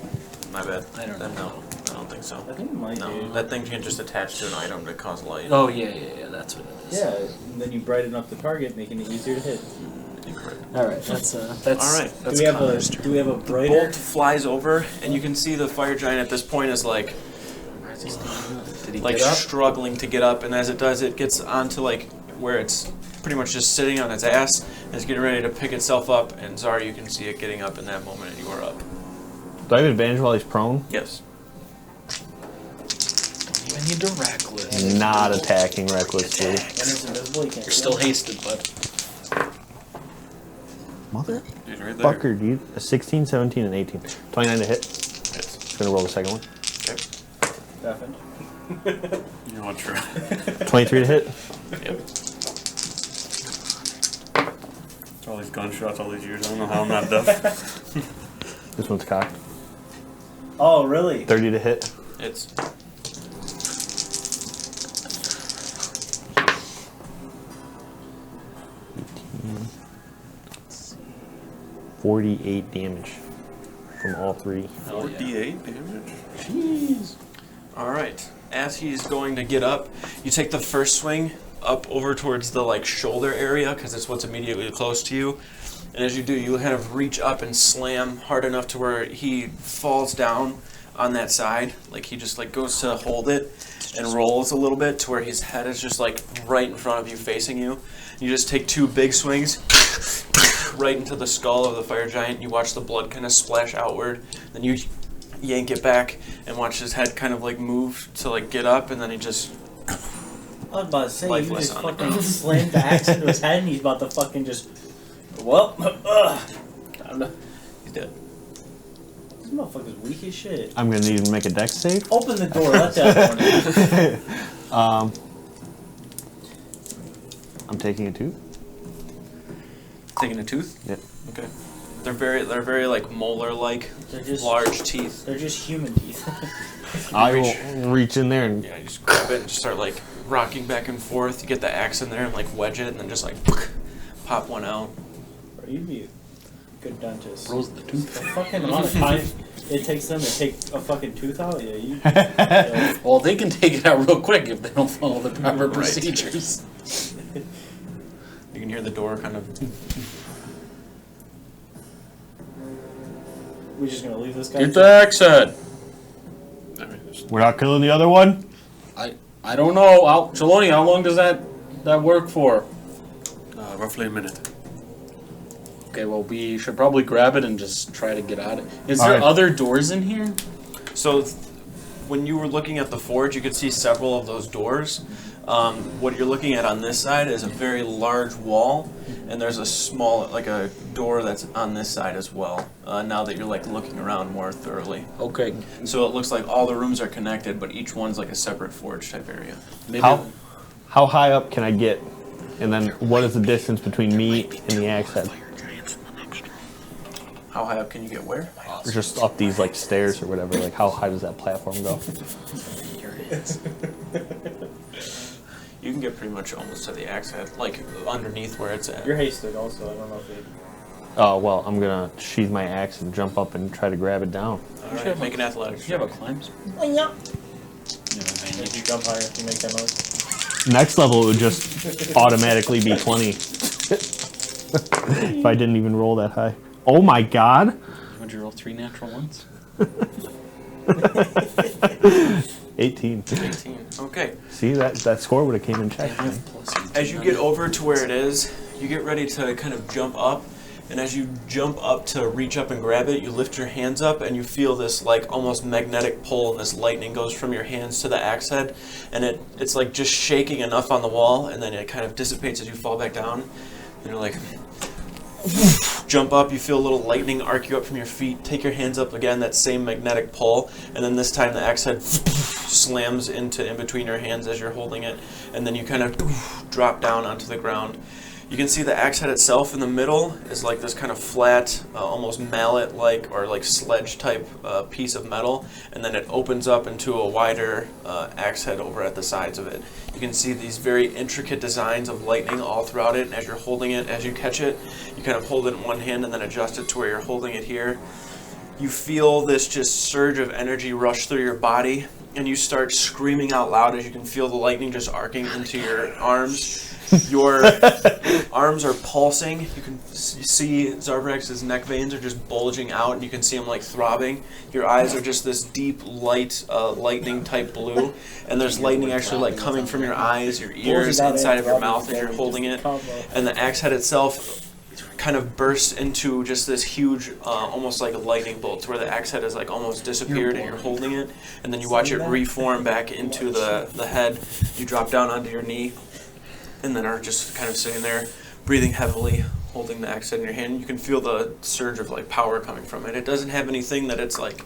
my bad. I don't Then know. no, I don't think so. I think it might No, be. that thing can just attach to an item to cause light. Oh, yeah, that's what it is. Yeah, and then you brighten up the target, making it easier to hit. Incorrect. Alright, that's. All right. That's Do we have Connor's a turn. Do we have a The brighter? bolt flies over, and you can see the fire giant at this point is like Did he like get up? struggling to get up, and as it does, it gets onto like where it's pretty much just sitting on its ass, and it's getting ready to pick itself up. And Zara, you can see it getting up in that moment, and you are up. Do I have advantage while he's prone? Yes. Don't even need to reckless. Not attacking recklessly. When it's invisible, you can't You're see still it. hasted, bud. Mother Dude, right there. fucker, dude. A 16, 17, and 18. 29 to hit. Yes. Just gonna roll the second one. Okay. Deafened. You know what? Try. 23 to hit. Yep. All these gunshots, all these years. I don't know how I'm not deaf. This one's cocked. Oh, really? 30 to hit. It's 48 damage from all three. Hell yeah. 48 damage. Jeez. All right. As he's going to get up, you take the first swing up over towards the like shoulder area because it's what's immediately close to you. And as you do, you kind of reach up and slam hard enough to where he falls down on that side. Like he just like goes to hold it and rolls a little bit to where his head is just like right in front of you, facing you. You just take two big swings right into the skull of the fire giant. You watch the blood kind of splash outward. Then you yank it back and watch his head kind of like move to like get up, and then he just I was about to say, you Lifeless just on the fucking ground. slammed the axe into his head and he's about to fucking just. Well, time to. he's dead. This motherfucker's weak as shit. I'm gonna need to make a dex save. Open the door, let that one in. I'm taking a 2. Taking a tooth. Yep. Okay. They're very like molar-like, They're just large teeth. They're just human teeth. I will reach in there and Yeah, you just grab it and just start like rocking back and forth. You get the axe in there and like wedge it, and then just like pop one out. Or you'd be a good dentist. Froze the The tooth. fucking amount of time it takes them to take a fucking tooth out. Yeah, you. Yeah. Well, they can take it out real quick if they don't follow the proper Right. procedures. You can hear the door kind of. We're just gonna leave this guy. Get the axe head. I mean, just, we're not killing the other one. I don't know. Chaloni, how long does that work for? roughly a minute. Okay, well, we should probably grab it and just try to get out of it. Is All there right. other doors in here? So, when you were looking at the forge, you could see several of those doors. What you're looking at on this side is a very large wall, and there's a small, like a door that's on this side as well. Now that you're like looking around more thoroughly, Okay. so it looks like all the rooms are connected, but each one's like a separate forge type area. Maybe. How high up can I get? And then what is the distance between me and the axe head? How high up can you get where? Or just up these like stairs or whatever. Like how high does that platform go? You can get pretty much almost to the axe head, like underneath where it's at. You're hasted also. I don't know if you. Oh well, I'm gonna sheathe my axe and jump up and try to grab it down. All right, make an athletics. You have a climb speed? Yeah. You have If you jump higher, if you make that noise. Next level it would just automatically be 20. If I didn't even roll that high. Oh my god! Would you roll 3 natural ones? 18. 18. Okay. See that score would have came in check. I have plus 18. As you get over to where it is, you get ready to kind of jump up. And as you jump up to reach up and grab it, you lift your hands up and you feel this like almost magnetic pull, and this lightning goes from your hands to the axe head, and it's like just shaking enough on the wall, and then it kind of dissipates as you fall back down. And you're like, jump up, you feel a little lightning arc you up from your feet, take your hands up again, that same magnetic pull, and then this time the axe head slams into in between your hands as you're holding it, and then you kind of drop down onto the ground. You can see the axe head itself in the middle is like this kind of flat, almost mallet-like or like sledge-type piece of metal, and then it opens up into a wider axe head over at the sides of it. You can see these very intricate designs of lightning all throughout it, and as you're holding it, as you catch it, you kind of hold it in one hand and then adjust it to where you're holding it here. You feel this just surge of energy rush through your body, and you start screaming out loud as you can feel the lightning just arcing into your arms. Your arms are pulsing. You can see Zarbrax's neck veins are just bulging out, and you can see him like throbbing. Your eyes are just this deep, light, lightning type blue, and there's lightning actually like coming from your eyes, your ears, inside of your mouth as you're holding it. And the axe head itself kind of bursts into just this huge, almost like a lightning bolt, to where the axe head is like almost disappeared, and you're holding it, and then you watch it reform back into the head. You drop down onto your knee, and then are just kind of sitting there, breathing heavily, holding the axe head in your hand. You can feel the surge of like power coming from it. It doesn't have anything that it's like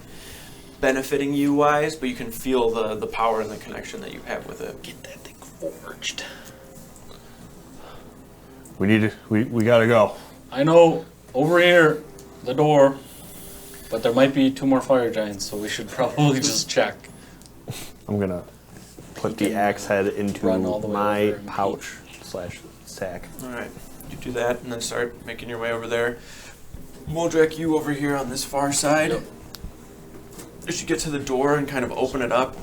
benefiting you wise, but you can feel the power and the connection that you have with it. Get that thing forged. We gotta go. I know, over here, the door, but there might be 2 more fire giants, so we should probably just check. I'm gonna put You the can, axe head into run all the way my over and pouch / sack. All right, you do that, and then start making your way over there. Moldrak, you over here on this far side. Yep. As you get to the door and kind of open it up,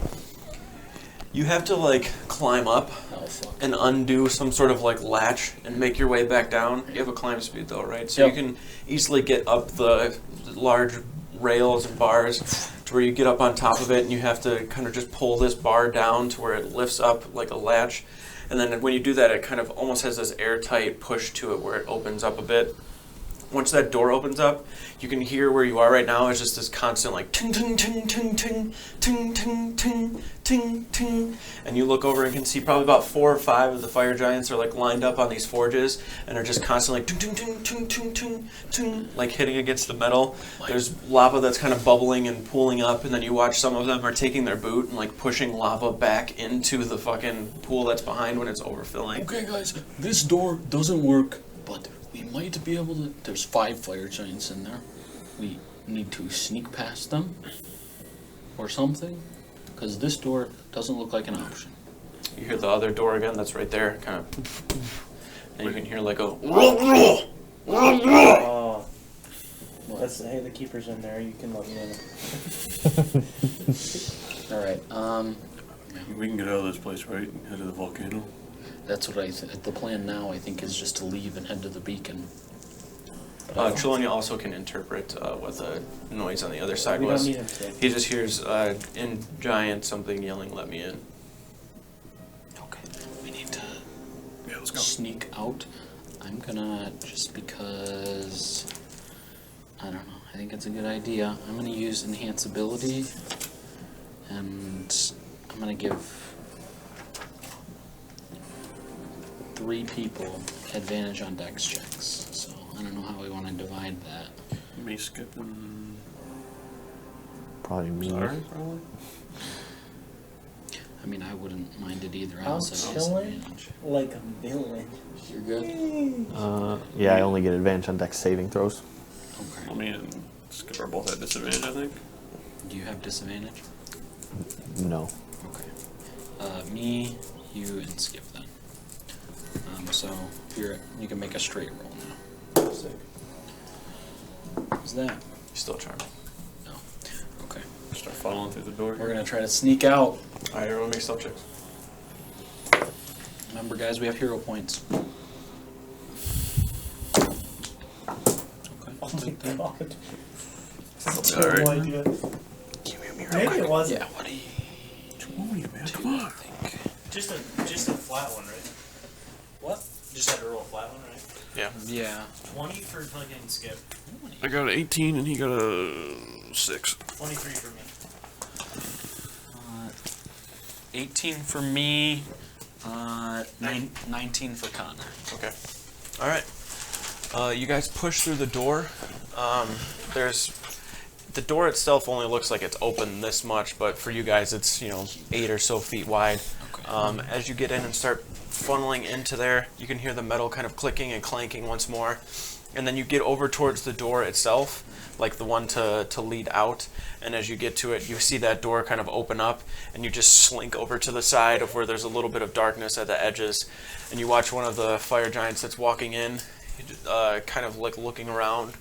you have to like climb up Oh, fuck. and undo some sort of like latch and make your way back down. You have a climb speed though, right? So Yep. you can easily get up the large rails and bars to where you get up on top of it, and you have to kind of just pull this bar down to where it lifts up like a latch. And then when you do that, it kind of almost has this airtight push to it where it opens up a bit. Once that door opens up, you can hear where you are right now is just this constant like ting ting ting ting ting ting ting ting ting ting, and you look over and can see probably about 4 or 5 of the fire giants are like lined up on these forges and are just constantly like ting ting ting ting ting ting ting, like hitting against the metal. There's lava that's kind of bubbling and pooling up, and then you watch some of them are taking their boot and like pushing lava back into the fucking pool that's behind when it's overfilling. Okay, guys, this door doesn't work, but we might be able to. There's 5 fire giants in there. We need to sneak past them or something, because this door doesn't look like an option. You hear the other door again. That's right there. Kind of. And you can hear like a. Oh. What? That's hey, the keeper's in there. You can let me in. All right. We can get out of this place, right? Head to the volcano. That's what the plan now, I think, is just to leave and head to the beacon. Chelonia also can interpret what the noise on the other side We was. don't need him to. He just hears in giant something yelling, "Let me in." Okay. We need to Yeah, let's go. sneak out. I'm gonna, just because, I don't know, I think it's a good idea. I'm gonna use enhanceability, and I'm gonna give 3 people advantage on dex checks. So I don't know how we want to divide that. Me skipping. Probably me. Sorry, probably. I mean, I wouldn't mind it either. I I'm also have chilling. disadvantage. Like a villain. You're good? Yeah, I only get advantage on dex saving throws. Okay. I mean, Skipper both at disadvantage, I think. Do you have disadvantage? No. Okay. Me, you, and Skip then. So you can make a straight roll now. Sick. What's that? You're still charmed. No. Okay. Start following through the door. We're gonna try to sneak out. All right, everyone make stealth checks. Remember, guys, we have hero points. Okay. Oh my god. That's a Alright. terrible idea. Maybe it wasn't. Yeah. What do you? Man, come on. Just a flat one, right? What? Just had to roll a flat one, right? Yeah. Yeah. 20 for fucking Skip. I got an 18 and he got a 6. 23 for me. 18 for me. 19 for Connor. Okay. All right. You guys push through the door. The door itself only looks like it's open this much, but for you guys, it's 8 or so feet wide. Okay. As you get in and start funneling into there, you can hear the metal kind of clicking and clanking once more, and then you get over towards the door itself, like the one to lead out. And as you get to it, you see that door kind of open up, and you just slink over to the side of where there's a little bit of darkness at the edges, and you watch one of the fire giants that's walking in, kind of like looking around,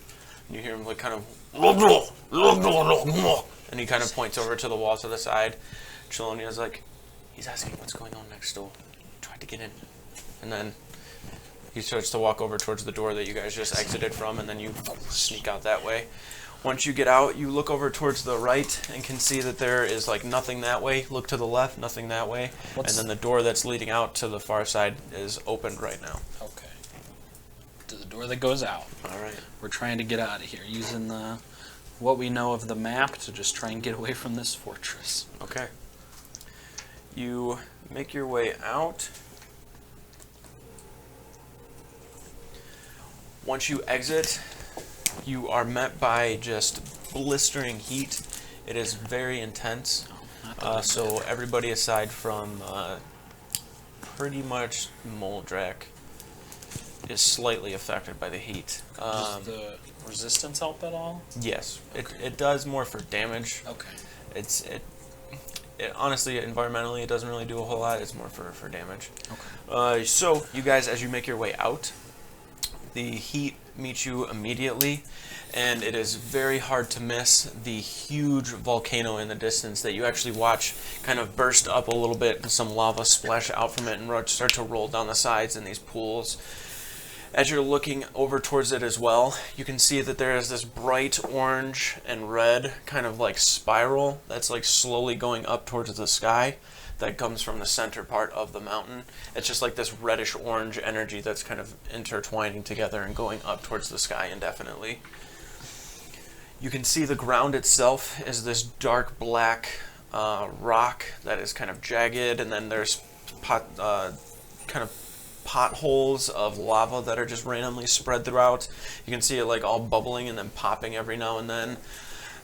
and you hear him like kind of, and he kind of points over to the wall to the side. Chelonia's like, he's asking what's going on next door. Try to get in. And then he starts to walk over towards the door that you guys just exited from, and then you sneak out that way. Once you get out, you look over towards the right and can see that there is like nothing that way. Look to the left, nothing that way. And then the door that's leading out to the far side is opened right now. Okay. To the door that goes out. All right. We're trying to get out of here using what we know of the map to just try and get away from this fortress. Okay. You make your way out. Once you exit, you are met by just blistering heat. It is very intense. So everybody aside from pretty much Moldrak is slightly affected by the heat. Does the resistance help at all? Yes, it does more for damage. Okay. It honestly, environmentally, it doesn't really do a whole lot. It's more for damage. Okay. So you guys, as you make your way out, the heat meets you immediately, and it is very hard to miss the huge volcano in the distance that you actually watch kind of burst up a little bit, and some lava splash out from it and start to roll down the sides in these pools. As you're looking over towards it as well, you can see that there is this bright orange and red kind of like spiral that's like slowly going up towards the sky that comes from the center part of the mountain. It's just like this reddish orange energy that's kind of intertwining together and going up towards the sky indefinitely. You can see the ground itself is this dark black rock that is kind of jagged, and then there's kind of potholes of lava that are just randomly spread throughout. You can see it like all bubbling and then popping every now and then.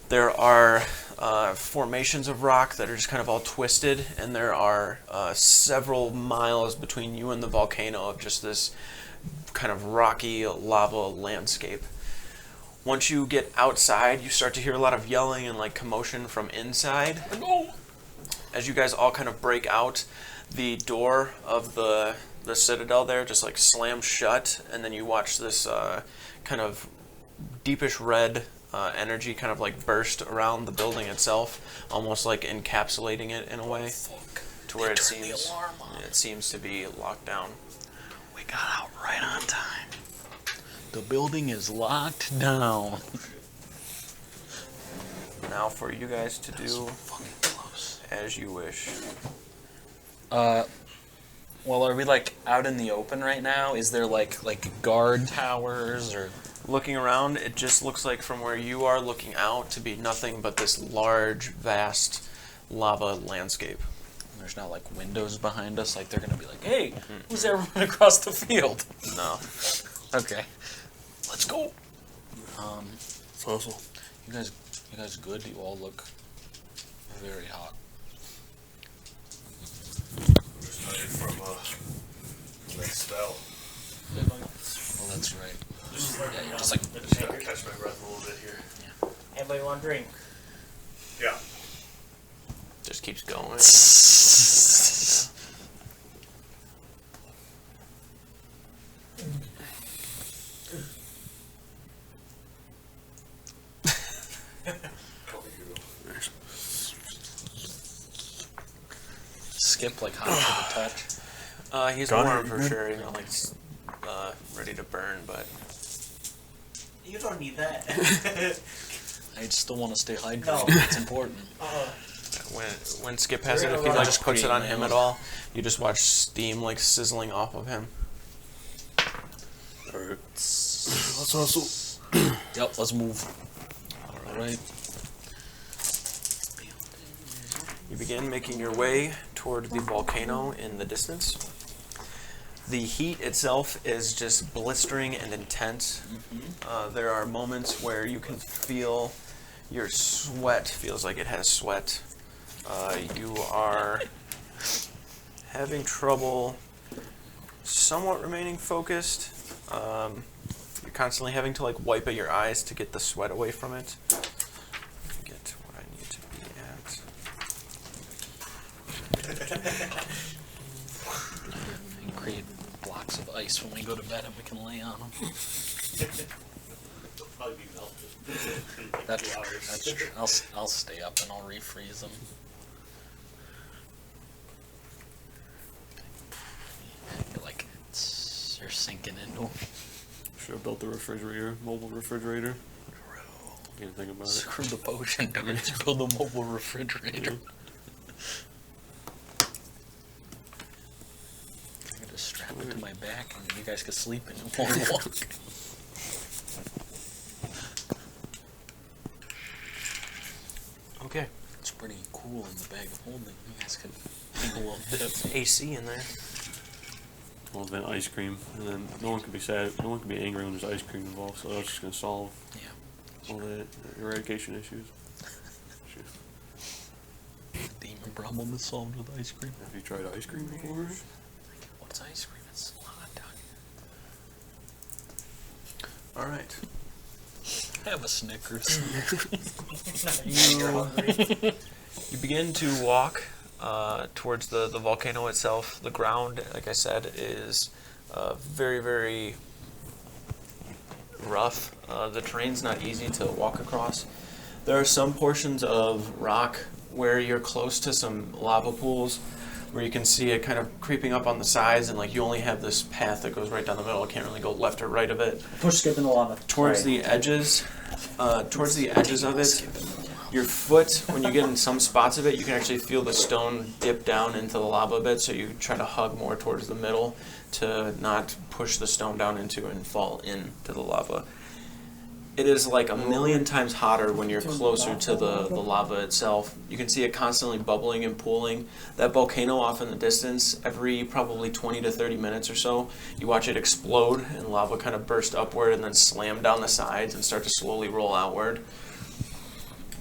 There are formations of rock that are just kind of all twisted, and there are several miles between you and the volcano of just this kind of rocky lava landscape. Once you get outside, you start to hear a lot of yelling and like commotion from inside. As you guys all kind of break out, the door of the citadel there just like slams shut, and then you watch this kind of deepish red energy kind of like burst around the building itself, almost like encapsulating it in a way, to where it seems to be locked down. We got out right on time. The building is locked down. Now for you guys to do as you wish. Well, are we like out in the open right now? Is there like guard towers or? Looking around, it just looks like from where you are looking out to be nothing but this large, vast lava landscape. There's not like windows behind us. Like they're gonna be like, hey, who's that running across the field? No. Okay, let's go. Fossil. You guys good? You all look very hot. Just tired from that spell. Well, that's right. Yeah, you're just like. Just gotta catch my breath a little bit here. Anybody want a drink? Yeah. Just keeps going. Skip like hot to the touch. He's Connor, warm you for good? sure. He's not like ready to burn, but You don't need that. I still want to stay hydrated. No. It's important. when Skip has it, if he like just puts it on him at all, you just watch steam like sizzling off of him. Alright. Let's hustle. Yep, let's move. All right. You begin making your way toward the volcano in the distance. The heat itself is just blistering and intense. There are moments where you can feel your sweat feels like it has sweat. You are having trouble somewhat remaining focused. You're constantly having to like wipe at your eyes to get the sweat away from it. Get what I need to be at. And create blocks of ice when we go to bed and we can lay on them. Probably be melted. That's true. I'll stay up and I'll refreeze them. You're like, you're sinking into them. Should have built the refrigerator, mobile refrigerator. Can't think about it. Screw the potion, dude. Just build a mobile refrigerator. I could just strap it to my back and you guys could sleep in it while we walk. Okay. It's pretty cool in the bag of holding. You guys could take a little dip. AC in there. Well, then ice cream, and then no one can be sad. No one can be angry when there's ice cream involved. So that's just gonna solve Yeah. all the eradication issues. The demon problem is solved with ice cream. Have you tried ice cream before? What's ice cream? It's hot down All right. here. Have a Snickers. You're hungry. You begin to walk towards the volcano itself. The ground, like I said, is very, very rough. The terrain's not easy to walk across. There are some portions of rock where you're close to some lava pools where you can see it kind of creeping up on the sides, and like you only have this path that goes right down the middle. It can't really go left or right of it. Push Skip in the lava. Towards Sorry. the edges of it, your foot, when you get in some spots of it, you can actually feel the stone dip down into the lava a bit, so you try to hug more towards the middle to not push the stone down into and fall into the lava. It is like a million times hotter when you're closer to the lava itself. You can see it constantly bubbling and pooling. That volcano off in the distance, every probably 20 to 30 minutes or so, you watch it explode and lava kind of burst upward and then slam down the sides and start to slowly roll outward.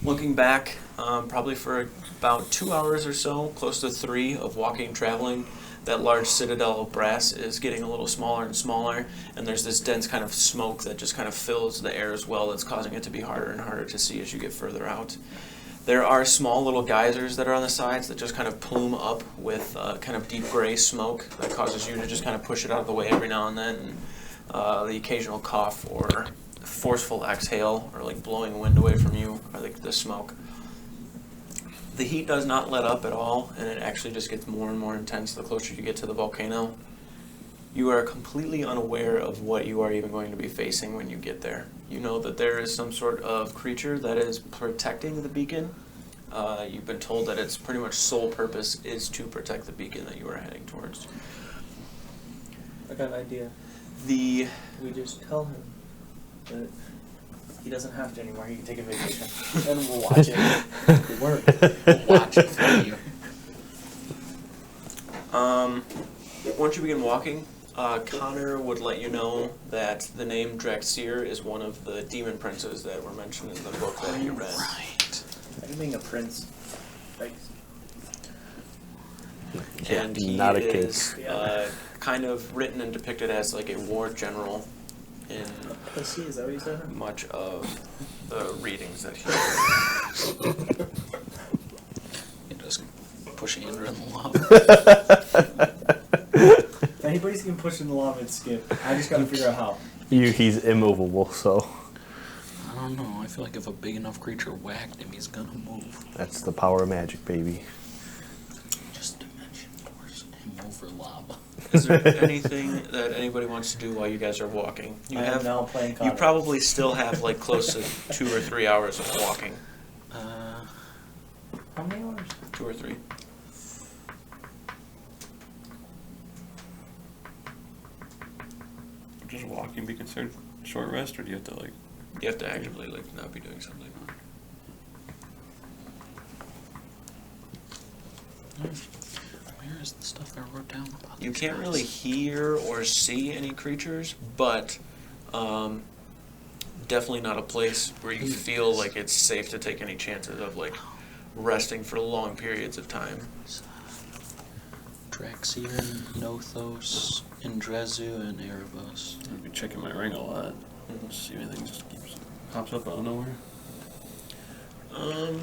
Looking back, probably for about 2 hours or so, close to 3 of walking, traveling, that large citadel of brass is getting a little smaller and smaller, and there's this dense kind of smoke that just kind of fills the air as well, that's causing it to be harder and harder to see as you get further out. There are small little geysers that are on the sides that just kind of plume up with kind of deep gray smoke that causes you to just kind of push it out of the way every now and then. The occasional cough or forceful exhale or like blowing wind away from you or like the smoke. The heat does not let up at all, and it actually just gets more and more intense the closer you get to the volcano. You are completely unaware of what you are even going to be facing when you get there. You know that there is some sort of creature that is protecting the beacon. You've been told that its pretty much sole purpose is to protect the beacon that you are heading towards. I got an idea. The We just tell him that he doesn't have to anymore. He can take a vacation, and we'll watch it. Good work. We'll watch it for you. Once you begin walking, Connor would let you know that the name Zaxria is one of the demon princes that were mentioned in the book that he read. Right. Being a prince, like, And he not a kid. is kind of written and depicted as like a war general in pussy, is that what you said? much of the readings that he It just push Andrew in the lava. Anybody's gonna push in the lava and skip. I just gotta figure out how. He's immovable, so I don't know. I feel like if a big enough creature whacked him, he's gonna move. that's the power of magic, baby. Just dimension force him over lava. Is there anything that anybody wants to do while you guys are walking? You I am have now playing you Connor. probably still have like close to 2 or 3 hours of walking. How many hours? 2 or 3. Just walking be considered short rest, or do you have to like? You have to actively like not be doing something. Where is the stuff I wrote down about You these can't guys? really hear or see any creatures, but definitely not a place where you feel like it's safe to take any chances of like resting for long periods of time. Draxian, Nothos, Indrezu, and Erebos. I'd be checking my ring a lot. See if anything just keeps pops up out of nowhere. Oh.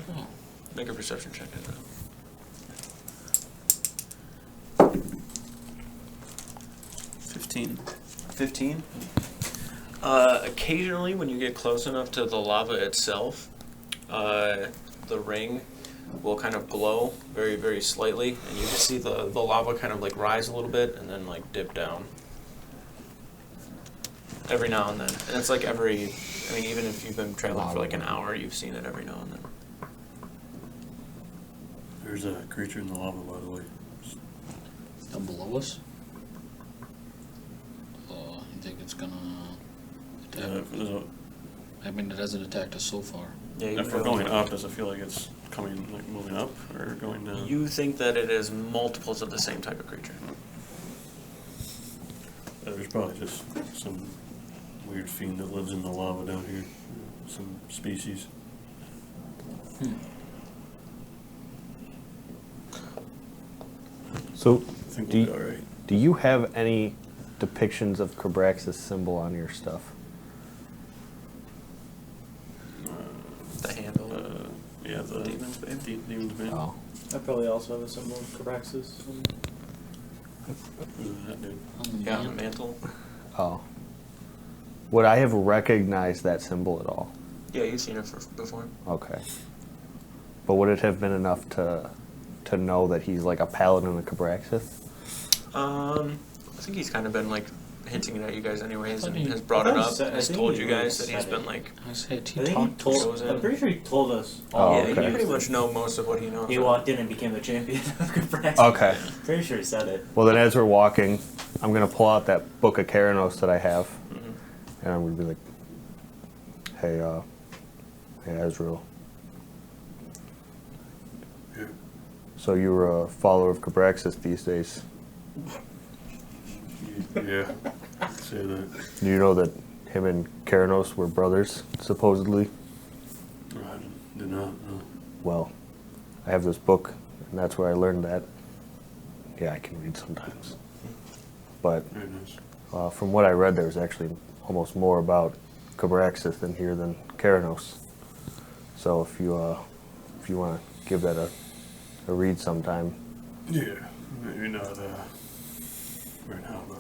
Make a perception check. I don't know. 15. Occasionally, when you get close enough to the lava itself, the ring will kind of glow very, very slightly, and you can see the lava kind of like rise a little bit and then like dip down every now and then. And it's like every, I mean, even if you've been traveling for like an hour, you've seen it every now and then. There's a creature in the lava, by the way. Down below us? You think it's gonna attack? There's a, I mean, it hasn't attacked us so far. Yeah, you if we're feel- going up, does it feel like it's coming, like moving up, or going down? You think that it is multiples of the same type of creature. There's probably just some weird fiend that lives in the lava down here. Some species. So, I think do we'll be you, alright. do you have any depictions of Cabrax's symbol on your stuff? The handle. Yeah, the Demon's Bane? Demon's Bane. Oh. I probably also have a symbol of Cabraxis. Who's that dude? On the Yeah, on the man. mantle. Oh. Would I have recognized that symbol at all? Yeah, you've seen it before. Okay. But would it have been enough to know that he's like a paladin of Cabraxis? I think he's kind of been like hinting it at you guys anyways, and he- has brought I it thought he up, said- I has think told he you guys said that he's it. been like, I said he I think he talked to told. us. I'm pretty sure he told us. Oh, all yeah, that okay. you he pretty was- much know most of what he knows. He walked in and became the champion of Cabraxis. Okay. Pretty sure he said it. Well, then as we're walking, I'm going to pull out that book of Keranos that I have, Mhm. and I'm going to be like, hey, hey, Ezreal. Yeah. So you were a follower of Cabraxis these days. Yeah. Say that. Do you know that him and Keranos were brothers, supposedly? I did not know. Well, I have this book, and that's where I learned that. Yeah, I can read sometimes. But Very nice. from what I read, there's actually almost more about Cabraxis in here than Keranos. So if you want to give that a read sometime. Yeah, maybe not right now, but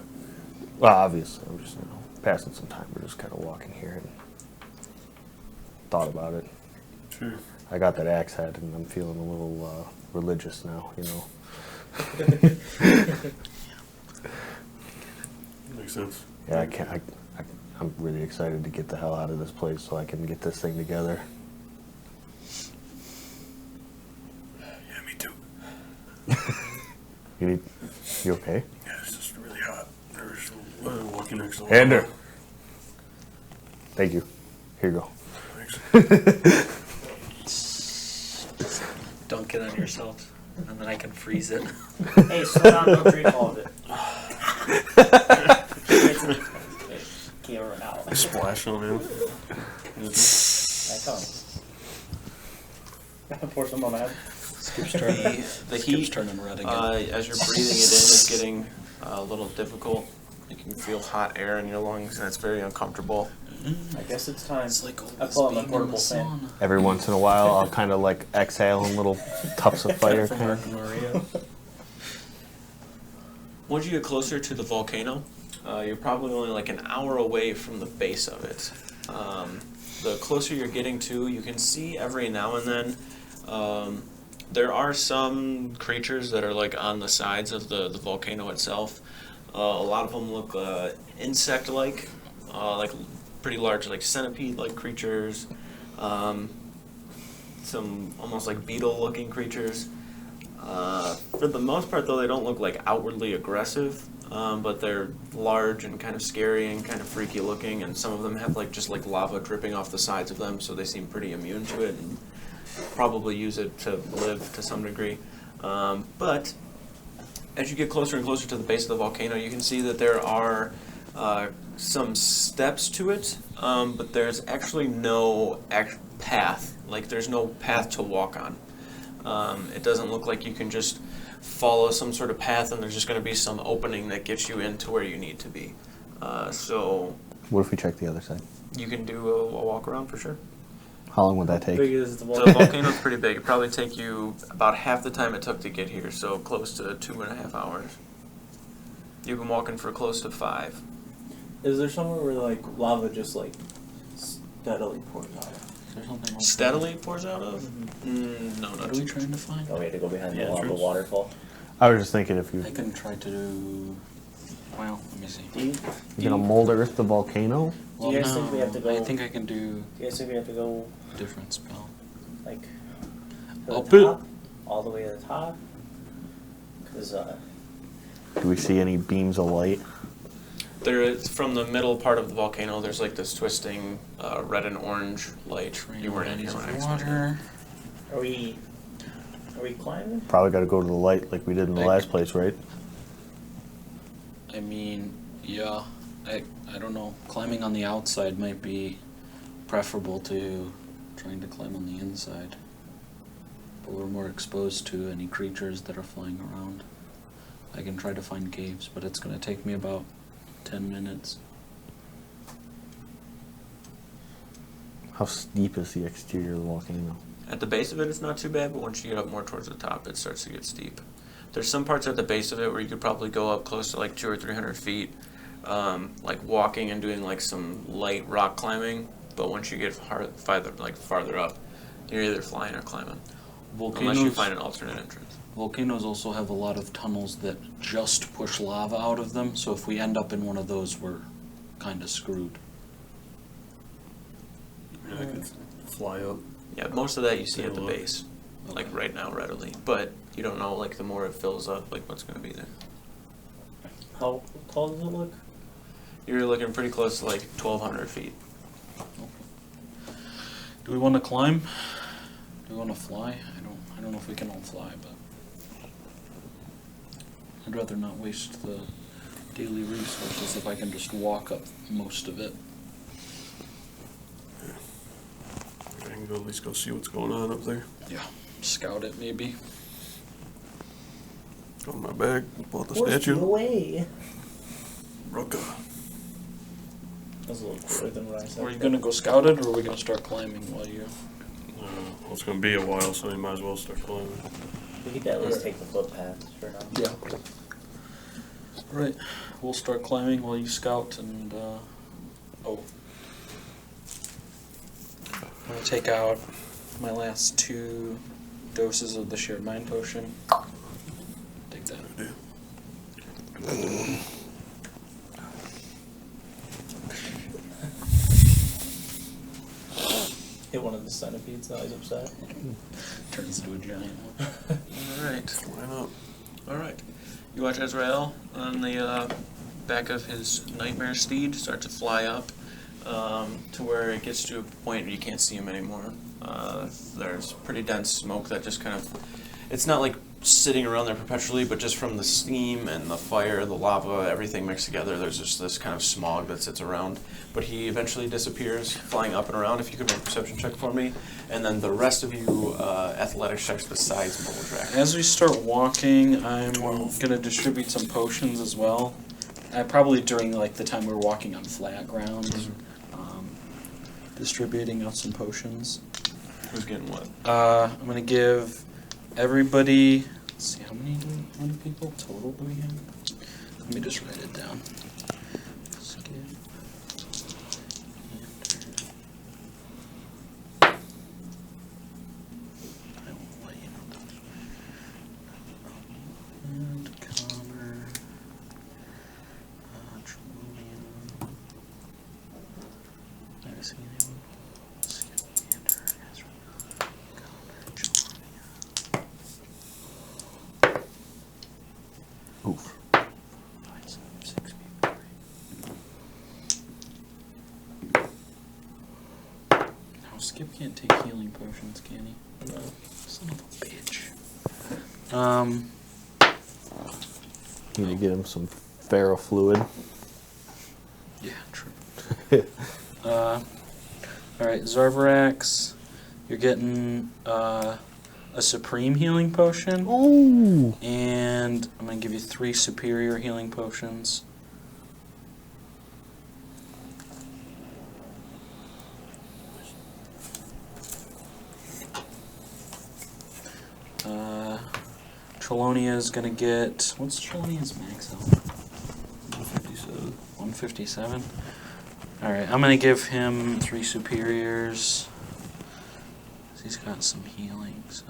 Well, obviously, I'm just passing some time. We're just kind of walking here and thought about it. sure. I got that axe head, and I'm feeling a little religious now. Makes sense. Yeah, I can't. I'm really excited to get the hell out of this place so I can get this thing together. Yeah, me too. You okay? Yeah, it's just really hot. There's walking next to the Hander. wall. Thank you. Here you go. Thanks. Dunk it on yourself, and then I can freeze it. Hey, slow down, don't drink all of it. Camera out. Splash on him. I come. Pour some on my head. Skip's turning. The Skip's heat, turning red again. as you're breathing it in, is getting a little difficult. You can feel hot air in your lungs, and it's very uncomfortable. I guess it's time. It's like I pull out my portable fan. Every once in a while, I'll kind of like exhale in little tufts of fire. From Kind Mark of. and Maria. Once you get closer to the volcano, you're probably only like an hour away from the base of it. The closer you're getting to, you can see every now and then. There are some creatures that are like on the sides of the volcano itself. A lot of them look insect-like, like pretty large, like centipede-like creatures. Some almost like beetle-looking creatures. For the most part, though, they don't look like outwardly aggressive, but they're large and kind of scary and kind of freaky looking. And some of them have like just like lava dripping off the sides of them, so they seem pretty immune to it and probably use it to live to some degree. But as you get closer and closer to the base of the volcano, you can see that there are some steps to it, but there's actually no path. Like there's no path to walk on. It doesn't look like you can just follow some sort of path and there's just going to be some opening that gets you into where you need to be. So What if we check the other side? you can do a walk around for sure. How long would that Big take? is the The wall. volcano's pretty big. It'd probably take you about half the time it took to get here, so close to 2.5 hours. You've been walking for close to 5. Is there somewhere where like lava just like steadily pours out? Is there something else? Steadily pours out of? No, What not are we too trying to find? Oh, we had to go behind Yeah, the lava entrance. waterfall. I was just thinking if you I can try to do. Well, let me see. Do you you're gonna mold earth the volcano. Well, guys think we have to go- I think I can do guys think we have to go a different spell. like to Up the it. top, all the way to the top? Because Do we see any beams of light? There is, from the middle part of the volcano, there's like this twisting red and orange light. You weren't in here when I explained it. water. are we climbing? Probably got to go to the light like we did in the Like- last place, right? I mean, yeah. I don't know. Climbing on the outside might be preferable to trying to climb on the inside. But we're more exposed to any creatures that are flying around. I can try to find caves, but it's going to take me about 10 minutes. How steep is the exterior of the volcano? At the base of it, it's not too bad, but once you get up more towards the top, it starts to get steep. There's some parts at the base of it where you could probably go up close to like 200 or 300 feet, like walking and doing like some light rock climbing. But once you get farther up, you're either flying or climbing, unless you find an alternate entrance. Volcanoes also have a lot of tunnels that just push lava out of them, so if we end up in one of those, we're kind of screwed. Yeah, I could fly up. Yeah, most of that you see Take at a the look. base, like Okay. right now readily. But you don't know, like the more it fills up, like what's going to be there. How tall does it look? You're looking pretty close to like 1,200 feet. Do we want to climb? Do we want to fly? I don't know if we can all fly, but I'd rather not waste the daily resources if I can just walk up most of it. I can go at least go see what's going on up there. Yeah, scout it maybe. Go in my bag, pull out the Force statue. you away. Rucka. That's a little cooler than what I said. Are you gonna go scouted, or are we gonna start climbing while you? Well, it's gonna be a while, so we might as well start climbing. We could at least take the footpath for now. Yeah. Right. We'll start climbing while you scout, and oh, I'm gonna take out my last 2 doses of the shared mind potion. Take that. Yeah. Hit one of the centipedes, now he's upset. Turns into a giant one. Alright. Why not? Alright. You watch Azrael on the back of his nightmare steed start to fly up to where it gets to a point where you can't see him anymore. There's pretty dense smoke that just kind of... It's not like sitting around there perpetually, but just from the steam and the fire, the lava, everything mixed together, there's just this kind of smog that sits around. But he eventually disappears, flying up and around. If you could make a perception check for me. And then the rest of you, athletics checks besides Moldrak. As we start walking, I'm gonna distribute some potions as well. Probably during like the time we were walking on flat ground, distributing out some potions. Who's getting what? I'm gonna give everybody. Let's see, how many people total do we have? Let me just write it down. Skip. I won't let you know those. And Connor. Trillonian. Did I see anyone? Skip, Andrew, Ezra, Connor, Trillonian. Oof. 5, 7, 6 people. Now Skip can't take healing potions, can he? No. Son of a bitch. You need to get him some ferrofluid. Yeah, true. Alright, Zarvarax, you're getting a supreme healing potion. Ooh. And I'm going to give you 3 superior healing potions. Trillonia's going to get... What's Trillonia's max health? 157. 157? Alright, I'm going to give him 3 superiors. He's got some healing, so...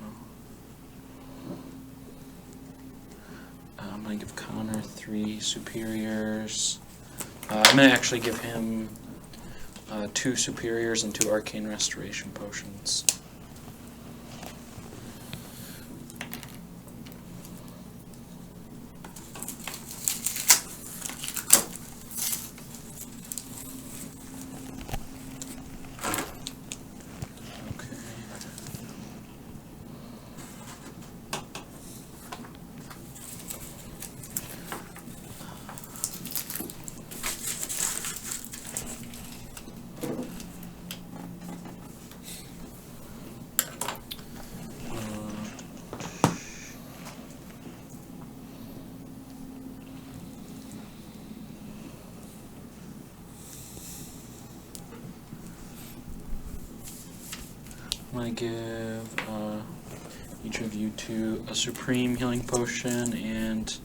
I'm going to give Connor 3 superiors. I'm going to actually give him 2 superiors and 2 arcane restoration potions. I'm going to give each of you a supreme healing potion and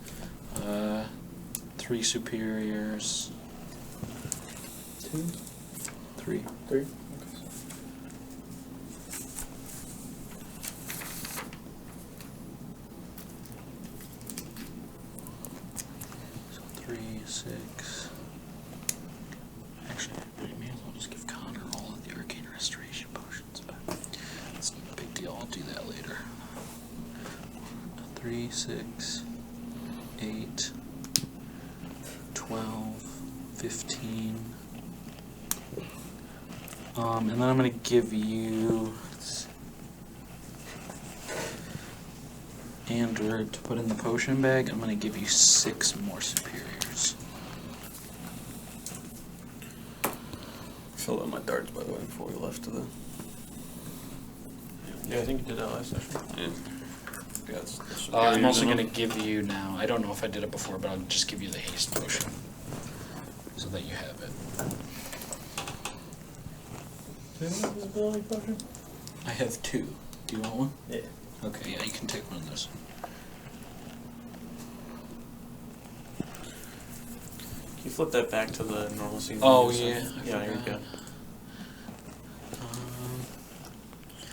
3 superiors. 2? 3. 3? So 3, 6. Actually, I may as well just give Connor all of the arcane restoration potions, but it's not a big deal. I'll do that later. 3, 6, 8, 12, 15. And then I'm going to give you Andrew to put in the potion bag. I'm going to give you 6 more superiors. Filled out my darts, by the way, before we left to the... Yeah, I think you did that last session. Yeah. Yeah, that's I'm areas also in going to them. give you now, I don't know if I did it before, but I'll just give you the haste potion. So that you have it. Do you have invisibility potion? I have 2. Do you want one? Yeah. Okay, yeah, you can take one of those. Can you flip that back to the normal scene? Oh, for a yeah, second? I Yeah, you're forgot. good.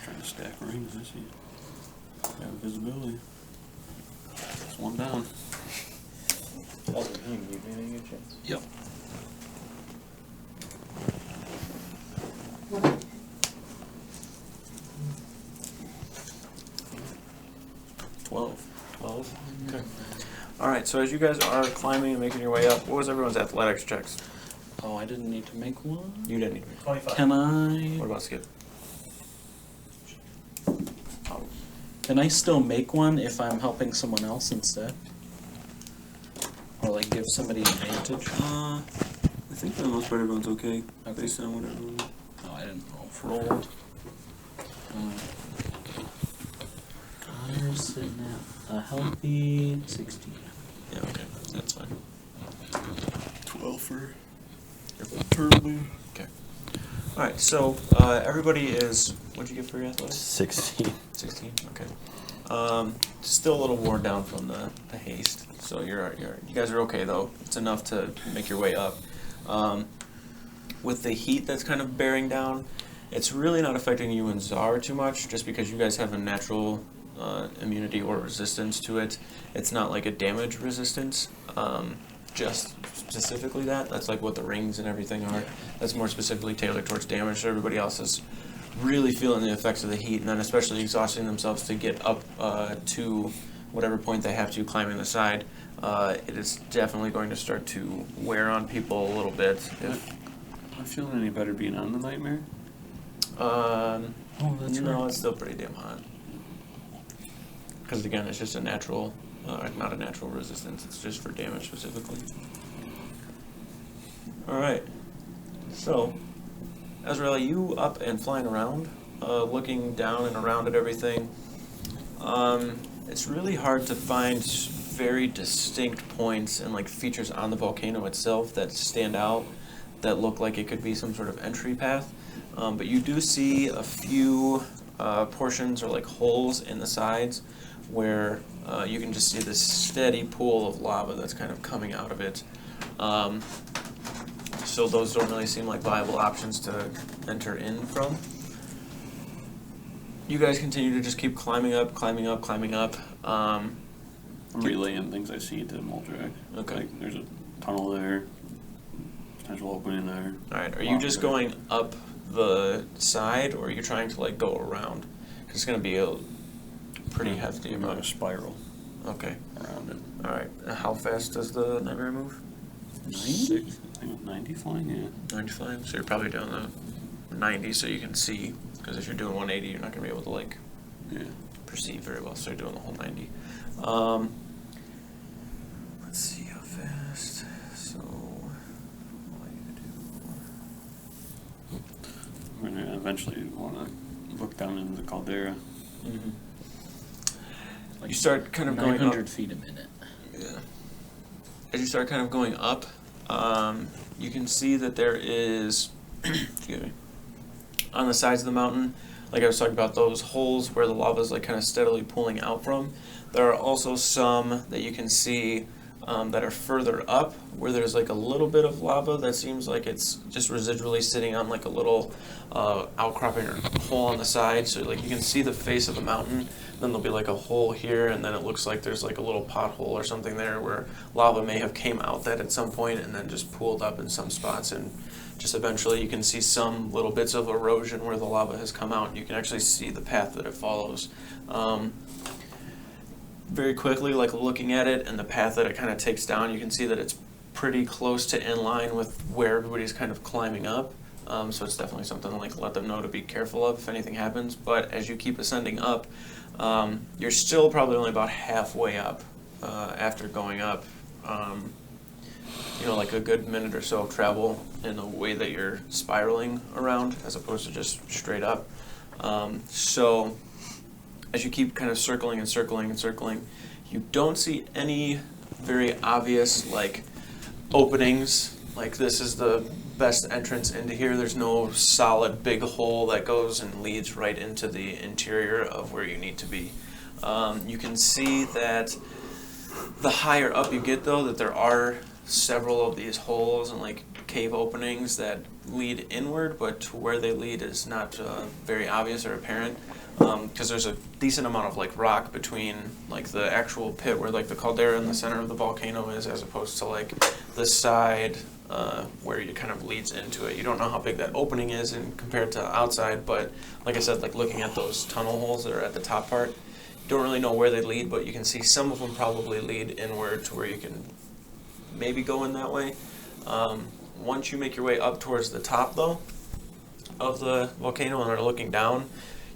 Trying to stack rings, I see. Have visibility. It's one down. Also, can you give me a good chance? Yep. Twelve. Okay. All right. So as you guys are climbing and making your way up, what was everyone's athletics checks? Oh, I didn't need to make one. You didn't even. 25. Can I? What about Skip? Can I still make one if I'm helping someone else instead? Or like give somebody advantage? I think for the most part everyone's okay, Okay. based on whatever. Oh, I didn't roll for rolled. Connor's sitting at a healthy 16. Yeah. Okay. That's fine. 12 for Turtle. Okay. All right. So everybody is. What'd you get for your athletics? 16. 16. Okay. Still a little worn down from the haste. So you guys are okay though. It's enough to make your way up. With the heat that's kind of bearing down, it's really not affecting you and Czar too much, just because you guys have a natural immunity or resistance to it. It's not like a damage resistance. Just specifically that. That's like what the rings and everything are. That's more specifically tailored towards damage. So everybody else is really feeling the effects of the heat, and then especially exhausting themselves to get up to whatever point they have to climbing the side. It is definitely going to start to wear on people a little bit. If, Am I feeling any better being on the nightmare? Oh, that's no, right. it's still pretty damn hot. Because again, it's just a natural, not a natural resistance. It's just for damage specifically. All right. So, Azrael, you up and flying around, looking down and around at everything. It's really hard to find very distinct points and like features on the volcano itself that stand out, that look like it could be some sort of entry path. But you do see a few portions or like holes in the sides where you can just see this steady pool of lava that's kind of coming out of it. So those don't really seem like viable options to enter in from. You guys continue to just keep climbing up, climbing up, climbing up. I'm relaying things I see to Moldrak. Okay. Like, there's a tunnel there, potential opening there. Alright, are you just going up the side, or are you trying to like go around? 'Cause it's going to be a pretty hefty I'm on a amount. spiral Okay. around it. Alright, how fast does the nightmare move? 6, I think 90 flying, yeah. 95, so you're probably doing the 90 so you can see, because if you're doing 180 you're not going to be able to like Yeah. perceive very well, so you're doing the whole 90. Let's see how fast. So, what do you We're gonna eventually want to look down into the caldera. do? Mm-hmm. Like You start kind of going up. 900 feet a minute. Yeah. As you start kind of going up, you can see that there is, excuse me, on the sides of the mountain, like I was talking about those holes where the lava is like kind of steadily pulling out from. There are also some that you can see that are further up, where there's like a little bit of lava that seems like it's just residually sitting on like a little outcropping or hole on the side. So like you can see the face of the mountain, then there'll be like a hole here, and then it looks like there's like a little pothole or something there where lava may have came out that at some point and then just pooled up in some spots, and just eventually you can see some little bits of erosion where the lava has come out. You can actually see the path that it follows. Very quickly, like looking at it and the path that it kind of takes down, you can see that it's pretty close to in line with where everybody's kind of climbing up. So it's definitely something to like let them know to be careful of if anything happens. But as you keep ascending up, you're still probably only about halfway up after going up. You know, like a good minute or so of travel in the way that you're spiraling around as opposed to just straight up. So as you keep kind of circling and circling and circling, you don't see any very obvious like openings. Like this is the best entrance into here. There's no solid big hole that goes and leads right into the interior of where you need to be. You can see that the higher up you get, though, that there are several of these holes and like cave openings that lead inward, but where they lead is not very obvious or apparent, because there's a decent amount of like rock between like the actual pit where like the caldera in the center of the volcano is, as opposed to like the side where it kind of leads into it. You don't know how big that opening is in compared to outside, but like I said, like looking at those tunnel holes that are at the top part, you don't really know where they lead, but you can see some of them probably lead inward to where you can maybe go in that way. Once you make your way up towards the top, though, of the volcano and are looking down,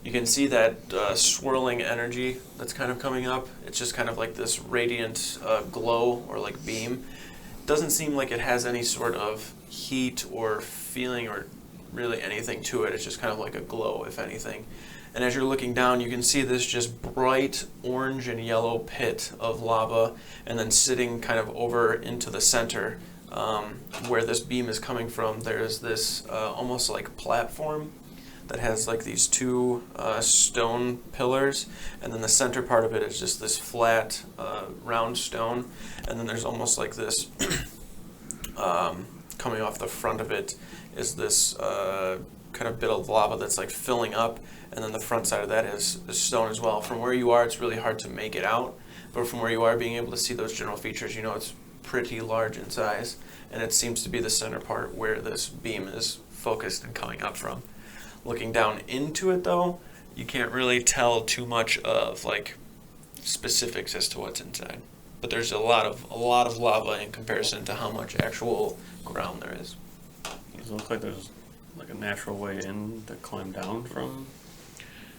you can see that swirling energy that's kind of coming up. It's just kind of like this radiant glow or like beam. It doesn't seem like it has any sort of heat or feeling or really anything to it. It's just kind of like a glow, if anything. And as you're looking down, you can see this just bright orange and yellow pit of lava, and then sitting kind of over into the center, where this beam is coming from, there's this almost like platform that has like these two stone pillars, and then the center part of it is just this flat round stone, and then there's almost like this coming off the front of it is this kind of bit of lava that's like filling up, and then the front side of that is stone as well. From where you are, it's really hard to make it out, but from where you are, being able to see those general features, you know it's pretty large in size, and it seems to be the center part where this beam is focused and coming up from. Looking down into it, though, you can't really tell too much of like specifics as to what's inside, but there's a lot of lava in comparison to how much actual ground there is. Does it look like there's like a natural way in to climb down from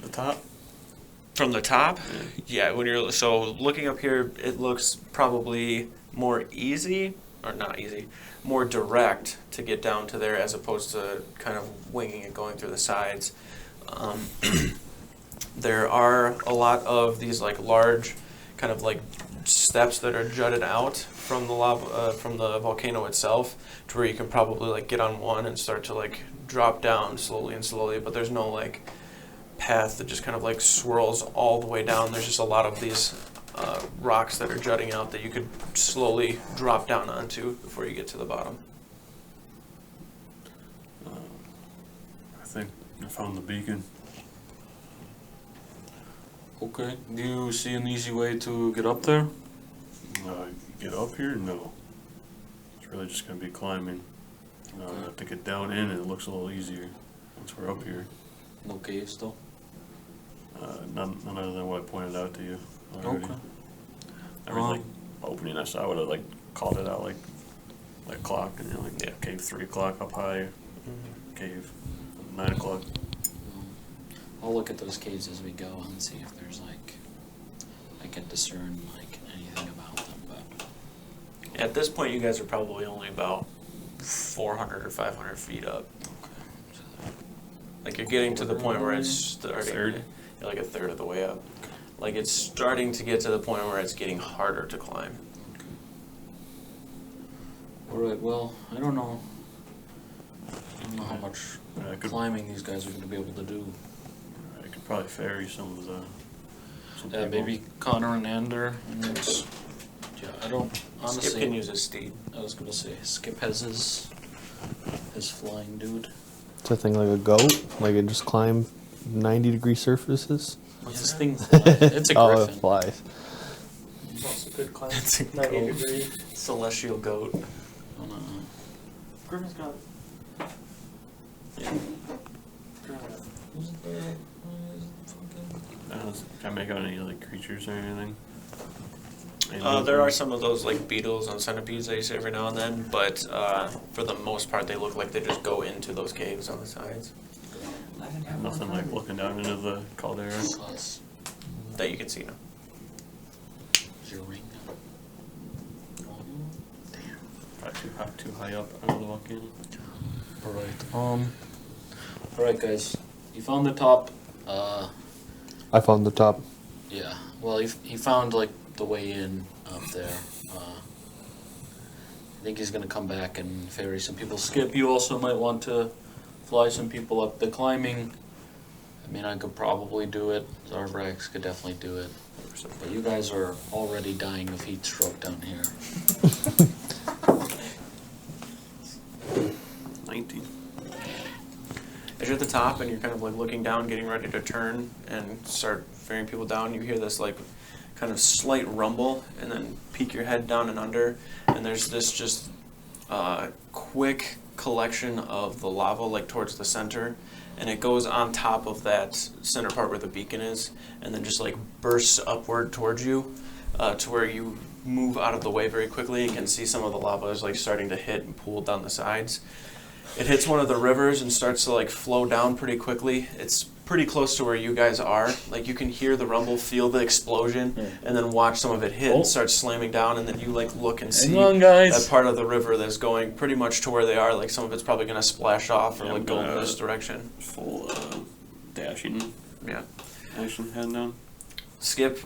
the top? From the top? Yeah, when you're so looking up here, it looks probably more easy, or not easy, more direct to get down to there as opposed to kind of winging it going through the sides. There are a lot of these like large kind of like steps that are jutted out from the lava, from the volcano itself, to where you can probably like get on one and start to like drop down slowly and slowly, but there's no like path that just kind of like swirls all the way down. There's just a lot of these rocks that are jutting out that you could slowly drop down onto before you get to the bottom. I think I found the beacon. Okay. Do you see an easy way to get up there? Get up here? No. It's really just going to be climbing. To get down in, it looks a little easier once we're up here. No caves though? None other than what I pointed out to you already. Okay. Everything opening I saw, I would have like called it out like clock, and you know, like cave 3 o'clock up high, cave 9 o'clock. I'll look at those caves as we go and see if there's like I can discern like anything about them. But At this point, you guys are probably only about 400 or 500 feet up. Like you're getting to the point where it's starting. You're like a third of the way up. Like it's starting to get to the point where it's getting harder to climb. alright, well, I don't know. I don't know how much I could climbing these guys are going to be able to do. I could probably ferry some of the. Some Yeah, people. maybe Connor and Ander. And yeah, I don't honestly. Skip can use his steed. I was gonna say Skip has his flying dude. It's a thing like a goat, like it just climb 90-degree surfaces. His thing flies. It's a Oh, griffin. it flies. Also good climb. It's a 90 goat. degree. Celestial goat. Oh, no. Griffin's got. Yeah. Can I make out any like creatures or anything? There are some of those like beetles and centipedes that you see every now and then, but for the most part, they look like they just go into those caves on the sides Nothing like looking down into the caldera. Plus that you can see now. your ring. Probably too high up out of the volcano. Alright. Alright guys. You found the top. I found the top. Yeah. Well, he found like the way in up there. I think he's gonna come back and ferry some people. Skip, you also might want to fly some people up the climbing. I mean, I could probably do it. Zarbrax could definitely do it. But you guys are already dying of heat stroke down here. 19. As you're at the top and you're kind of like looking down, getting ready to turn and start ferrying people down, you hear this like kind of slight rumble, and then peek your head down and under, and there's this just quick collection of the lava like towards the center, and it goes on top of that center part where the beacon is, and then just like bursts upward towards you to where you move out of the way very quickly and can see some of the lava is like starting to hit and pool down the sides. It hits one of the rivers and starts to like flow down pretty quickly. It's pretty close to where you guys are. Like you can hear the rumble, feel the explosion, and then watch some of it hit and start slamming down, and then you like look and see that part of the river that's going pretty much to where they are. Like some of it's probably gonna splash off or like go in this direction. Full dashing. Yeah. Action heading down. Skip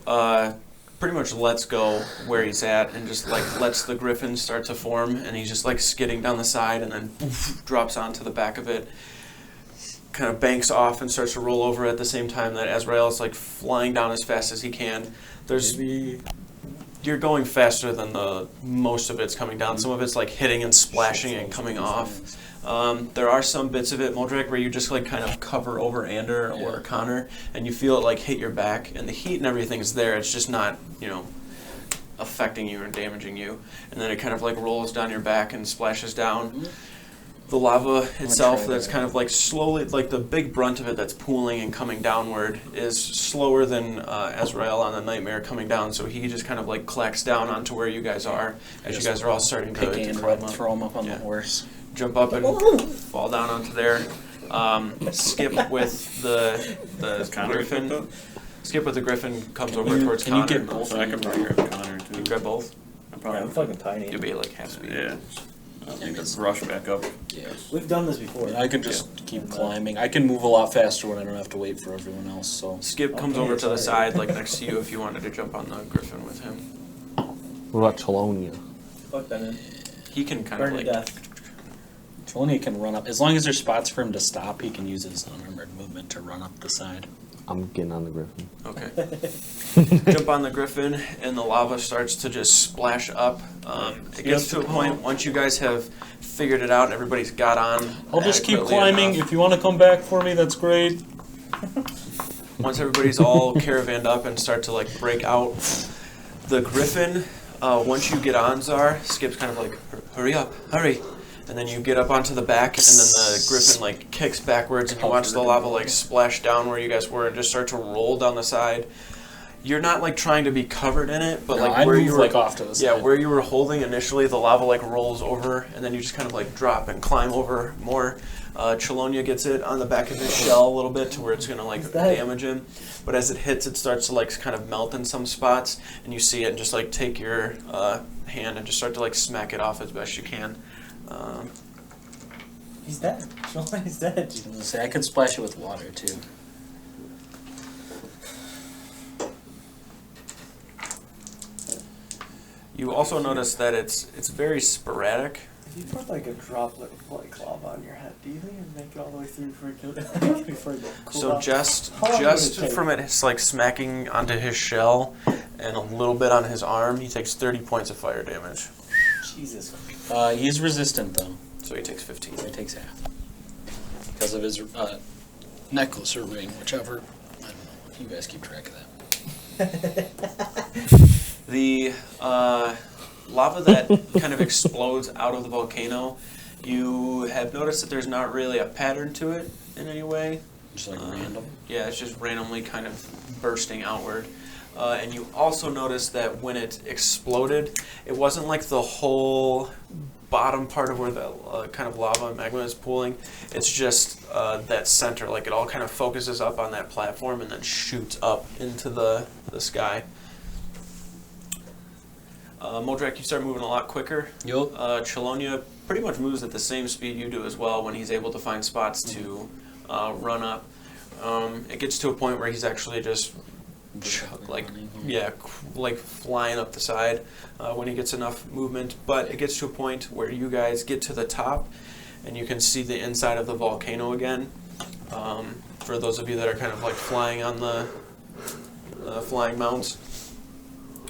pretty much lets go where he's at and just like lets the griffin start to form, and he's just like skidding down the side and then poof, drops onto the back of it, kind of banks off and starts to roll over at the same time that Azrael is like flying down as fast as he can. You're going faster than the most of it's coming down. Some of it's like hitting and splashing and coming off. There are some bits of it, Moldrak, where you just like kind of cover over Ander or Connor, and you feel it like hit your back, and the heat and everything is there. It's just not, affecting you or damaging you. And then it kind of like rolls down your back and splashes down. The lava itself, that's kind of like slowly, like the big brunt of it that's pooling and coming downward is slower than Azrael on the Nightmare coming down, so he just kind of like clacks down onto where you guys are as you guys are all starting to climb up. Throw him up on the horse. Jump up and fall down onto there. Skip with the griffin. Skip with the griffin comes over towards Connor. Can you get both? So I could probably grab Connor too. You grab both? I'm fucking tiny. You'll be like half speed. Yeah. I need to rush back up. Yeah. We've done this before. I can just keep climbing. I can move a lot faster when I don't have to wait for everyone else. So Skip comes over to the side, like next to you, if you wanted to jump on the griffin with him. What about Chelonia? Fuck that man. He can kind Burn of to like death. Tony can run up as long as there's spots for him to stop. He can use his unarmored movement to run up the side. I'm getting on the griffin. Okay. Jump on the griffin, and the lava starts to just splash up. It gets to a point, once you guys have figured it out and everybody's got on. I'll just keep adequately climbing. enough, If you want to come back for me, that's great. once everybody's all caravanned up and start to like break out, the griffin, once you get on, Zar, Skip's kind of like, hurry up, hurry. And then you get up onto the back, and then the griffin like kicks backwards, and you watch the lava like splash down where you guys were and just start to roll down the side. You're not like trying to be covered in it, but No, like I where move, you were like, off to the yeah, side. where you were holding initially, the lava like rolls over, and then you just kind of like drop and climb over more. Chelonia gets it on the back of his shell a little bit to where it's gonna like damage him, but as it hits, it starts to like kind of melt in some spots, and you see it and just like take your hand and just start to like smack it off as best you can. He's dead. He's dead. Say I could splash it with water too. You also notice that it's very sporadic. If you put like a droplet of like lava on your head, do you think it'd make it all the way through before it before it cool So off? just How long would it take? from it like smacking onto his shell and a little bit on his arm, he takes 30 points of fire damage. Jesus. He's resistant though. So he takes 15. So he takes half because of his necklace or ring, whichever. I don't know. You guys keep track of that. The lava that kind of explodes out of the volcano, you have noticed that there's not really a pattern to it in any way. Just like random. Yeah, it's just randomly kind of bursting outward. And you also notice that when it exploded, it wasn't like the whole bottom part of where the kind of lava and magma is pooling. It's just that center, like it all kind of focuses up on that platform and then shoots up into the sky. Moldrak, you start moving a lot quicker. Yup. Chelonia pretty much moves at the same speed you do as well when he's able to find spots to run up. It gets to a point where he's actually just like running. like flying up the side when he gets enough movement. But it gets to a point where you guys get to the top, and you can see the inside of the volcano again. For those of you that are kind of like flying on the flying mounts,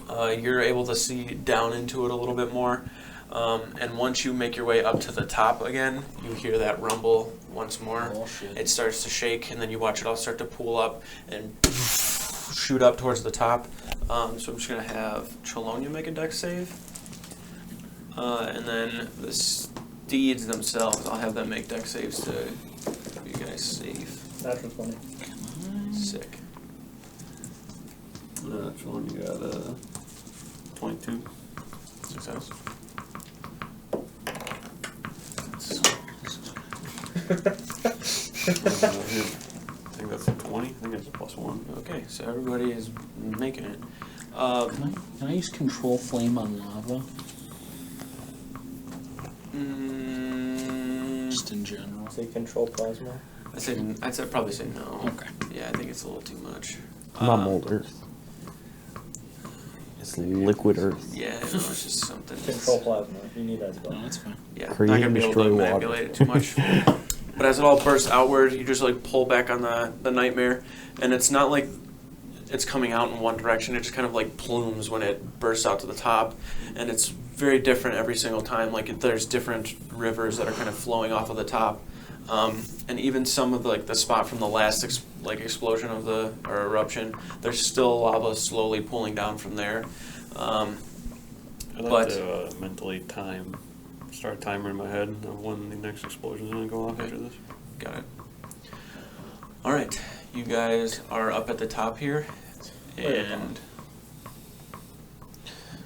you're able to see down into it a little bit more. And once you make your way up to the top again, you hear that rumble once more. Oh, shit. It starts to shake, and then you watch it all start to pull up and shoot up towards the top. So I'm just going to have Chelonia make a dex save. And then the steeds themselves, I'll have them make dex saves to keep you guys safe. That's funny. Sick. Sean, you got 22. Success. I think that's a 20. I think that's a +1. Okay, so everybody is making it. Can I use control flame on lava? Just in general. Say control plasma. I'd probably say no. Okay. Yeah, I think it's a little too much. Not mold earth. It's liquid earth. Yeah, no, it's just something. Control plasma. You need that spell. No, that's fine. Yeah, Create not gonna and be able destroy to water. manipulate it too much. But as it all bursts outward, you just like pull back on the nightmare, and it's not like it's coming out in one direction. It just kind of like plumes when it bursts out to the top, and it's very different every single time. Like there's different rivers that are kind of flowing off of the top, and even some of the spot from the last explosion of or eruption, there's still lava slowly pulling down from there. I'd like But- to mentally start a timer in my head of when the next explosion is going to go off after this. Got it. All right, you guys are up at the top here, and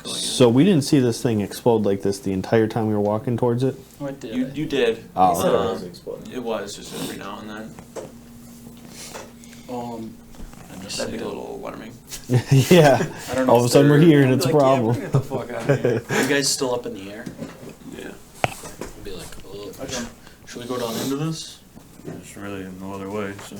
going in. So we didn't see this thing explode like this the entire time we were walking towards it? Oh, I did. You did. Oh, He said it Um, was exploding. It was just every now and then. I'm just That'd be a saying. little alarming. Yeah. I don't know All of a if sudden we're they're- here and it's a Like, yeah, problem. bring it the fuck out of here. Are you guys still up in the air? Yeah. I'd be like, oh, should we go down into this? There's really no other way, so.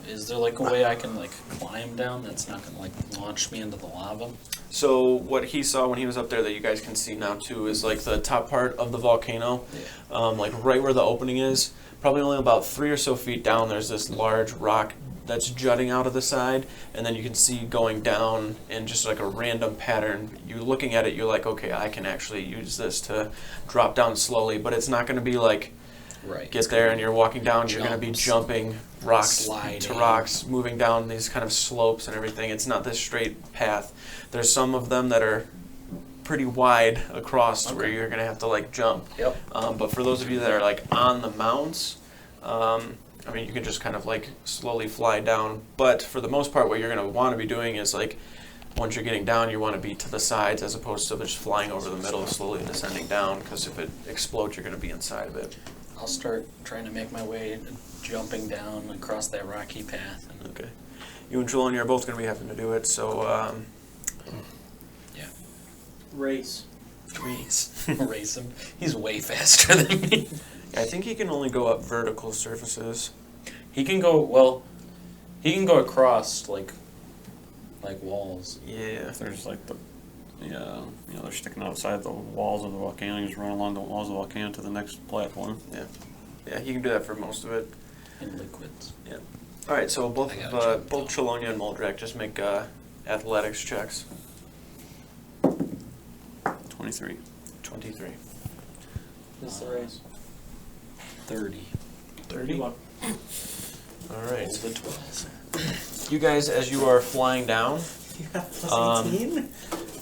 Is there like a way I can like climb down that's not gonna like launch me into the lava? So what he saw when he was up there that you guys can see now too is like the top part of the volcano, like right where the opening is. Probably only about 3 or so feet down. There's this large rock that's jutting out of the side, and then you can see going down in just like a random pattern. You looking at it, you're like, okay, I can actually use this to drop down slowly, but it's not going to be like Right. get there and you're walking down. You're going to be Jumps. jumping rocks Sliding. to rocks, moving down these kind of slopes and everything. It's not this straight path. There's some of them that are pretty wide across to where Okay. you're going to have to like jump. Yep. But for those of you that are like on the mounts, I mean, you can just kind of like slowly fly down. But for the most part, what you're going to want to be doing is like, once you're getting down, you want to be to the sides as opposed to just flying over the middle, slowly descending down. Because if it explodes, you're going to be inside of it. I'll start trying to make my way, jumping down across that rocky path. And Okay. You and Julian are both going to be having to do it. So, yeah, Race. race him. He's way faster than me. I think he can only go up vertical surfaces. He can go He can go across like walls. Yeah. If there's like they're sticking outside the walls of the volcano, you just run along the walls of the volcano to the next platform. Yeah, he can do that for most of it. In liquids. All right, so both I gotta jump, both Chelonia and Moldrak just make athletics checks. 23. 23. This is the race. 30. 30. One. All right. The 12. You guys, as you are flying down, You have plus Um, 18?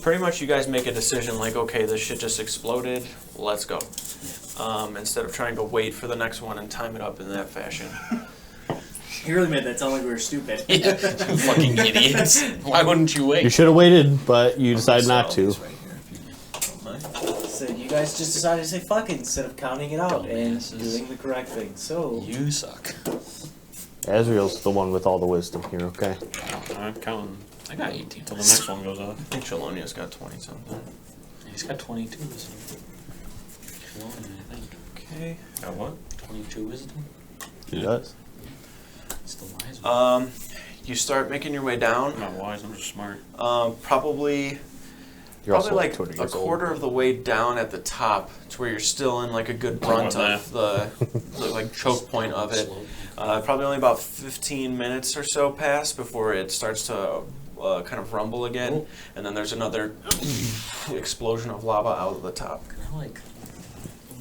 pretty much you guys make a decision like, okay, this shit just exploded, let's go. Instead of trying to wait for the next one and time it up in that fashion. You really made that sound like we were stupid. Yeah, you fucking idiots. Why wouldn't you wait? You should have waited, but you decided not to. Right here, if you don't mind. So you guys just decided to say fuck it instead of counting it out and Dumbasses. doing the correct thing. So You suck. Azrael's the one with all the wisdom here, okay? I'm counting I got 18. until the next one goes off. I think Chelonia's got 20 something. He's got 22 wisdom. Chelonia, I think. Okay. Got what? 22 wisdom. He does. Still wise. you start making your way down. I'm not wise. I'm just smart. Probably You're also like 20 a years old. quarter of the way down at the top to where you're still in like a good brunt of the like choke point of it. Probably only about 15 minutes or so pass before it starts to kind of rumble again, and then there's another explosion of lava out of the top. Like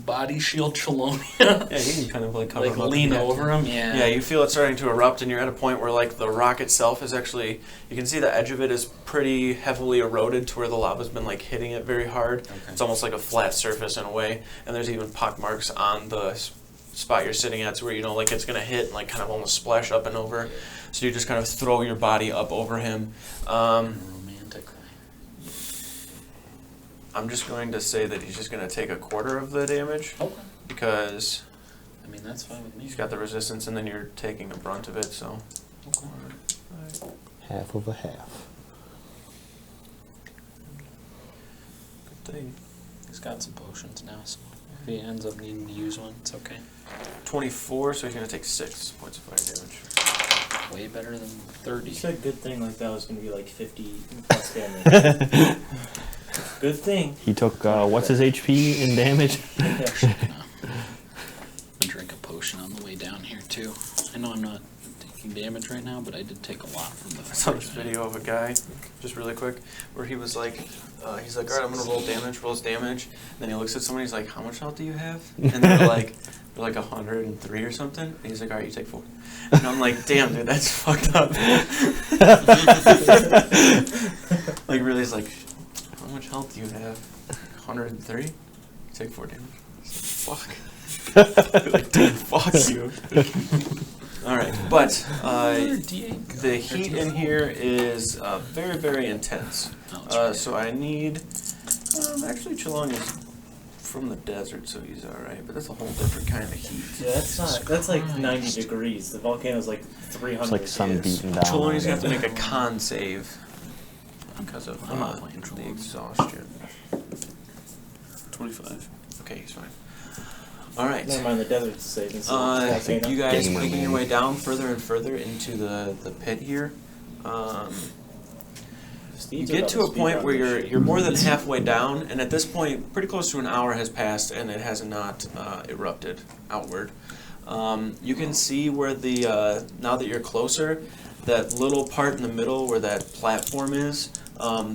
body shield Chelonia. Yeah, you can kind of like cover Like him up lean and over him. Yeah. Yeah, you feel it starting to erupt, and you're at a point where like the rock itself is actually, you can see the edge of it is pretty heavily eroded to where the lava's been like hitting it very hard. Okay. It's almost like a flat surface in a way, and there's even pock marks on the spot you're sitting at to where you know like it's gonna hit and like kind of almost splash up and over. So you just kind of throw your body up over him. Romantically. I'm just going to say that he's just going to take a quarter of the damage Okay. because I mean, that's fine with me. he's got the resistance, and then you're taking a brunt of it. So Half of a half. good thing. He's got some potions now, so if he ends up needing to use one, it's okay. 24, so he's going to take 6 points of fire damage. Way better than 30. You said good thing like that was going to be like 50 plus damage. Good thing. He took, what's his HP in damage? I drink a potion on the way down here too. I know I'm not taking damage right now, but I did take a lot from the I saw fire this giant. video of a guy, just really quick, where he was like, he's like, all right, I'm gonna roll damage, rolls damage. And then he looks at somebody, he's like, how much health do you have? And they're like 103 or something. And he's like, all right, you take 4. And I'm like, damn, dude, that's fucked up. Like, really, he's like, how much health do you have? 103? You take 4 damage. Fuck. Like, dude, fuck you. Alright, but the heat in here is very, very intense. So I need... actually, Chelonia's from the desert, so he's alright, but that's a whole different kind of heat. Yeah, that's like 90 degrees. The volcano's like 300. It's like sun degrees. beating down. Chelonia's on going to it. have to make a con save because of I'm not playing the Chelonian. exhaustion. 25. Okay, he's fine. Alright. Never mind the desert to save. It's a volcano. You guys Gamer making your man. way down further and further into the pit here. You Steve's get about to a speed point run where this shit. you're more than halfway down, and at this point, pretty close to an hour has passed, and it has not erupted outward. You can see where the now that you're closer, that little part in the middle where that platform is.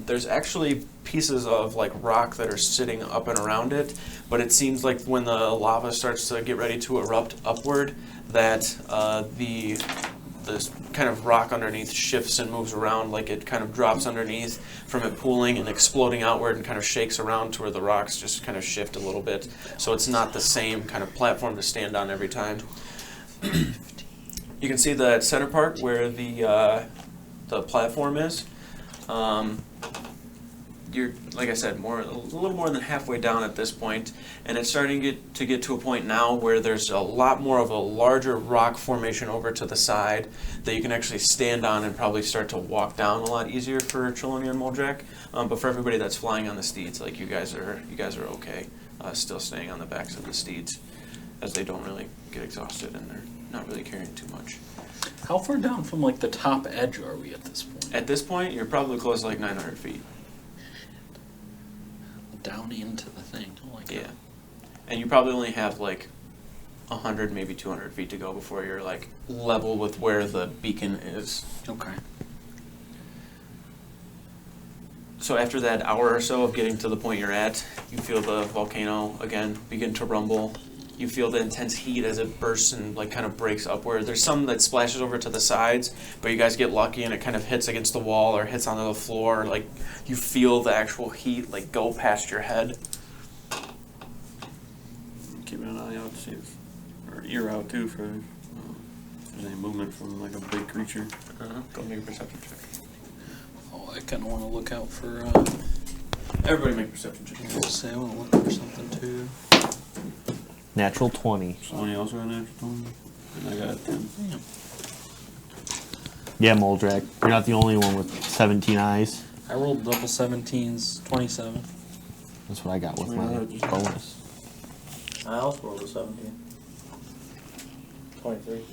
There's actually pieces of like rock that are sitting up and around it, but it seems like when the lava starts to get ready to erupt upward, that this kind of rock underneath shifts and moves around, like it kind of drops underneath from it pooling and exploding outward and kind of shakes around to where the rocks just kind of shift a little bit. So it's not the same kind of platform to stand on every time. You can see the center part where the platform is. You're, like I said, a little more than halfway down at this point, and it's starting to get to a point now where there's a lot more of a larger rock formation over to the side that you can actually stand on and probably start to walk down a lot easier for Chelonia and Moldrak. But for everybody that's flying on the steeds, like you guys are okay, still staying on the backs of the steeds, as they don't really get exhausted and they're not really carrying too much. How far down from like the top edge are we at this point? At this point, you're probably close to like 900 feet. Down into the thing. Oh my God. Yeah. And you probably only have like 100, maybe 200 feet to go before you're like level with where the beacon is. Okay. So after that hour or so of getting to the point you're at, you feel the volcano again begin to rumble. You feel the intense heat as it bursts and like kind of breaks upward. There's some that splashes over to the sides, but you guys get lucky and it kind of hits against the wall or hits onto the floor. Like you feel the actual heat like go past your head. Keeping an eye out to see if, or ear out too for if there's any movement from like a big creature. Go make a perception check. Oh, I kind of want to look out for. Everybody make a perception check. Say I want to look for something too. Natural 20. Somebody else got an extra 20? And I got a 10. Damn. Yeah, Moldrak. You're not the only one with 17 eyes. I rolled double 17s, 27. That's what I got with my bonus. I also rolled a 17. 23.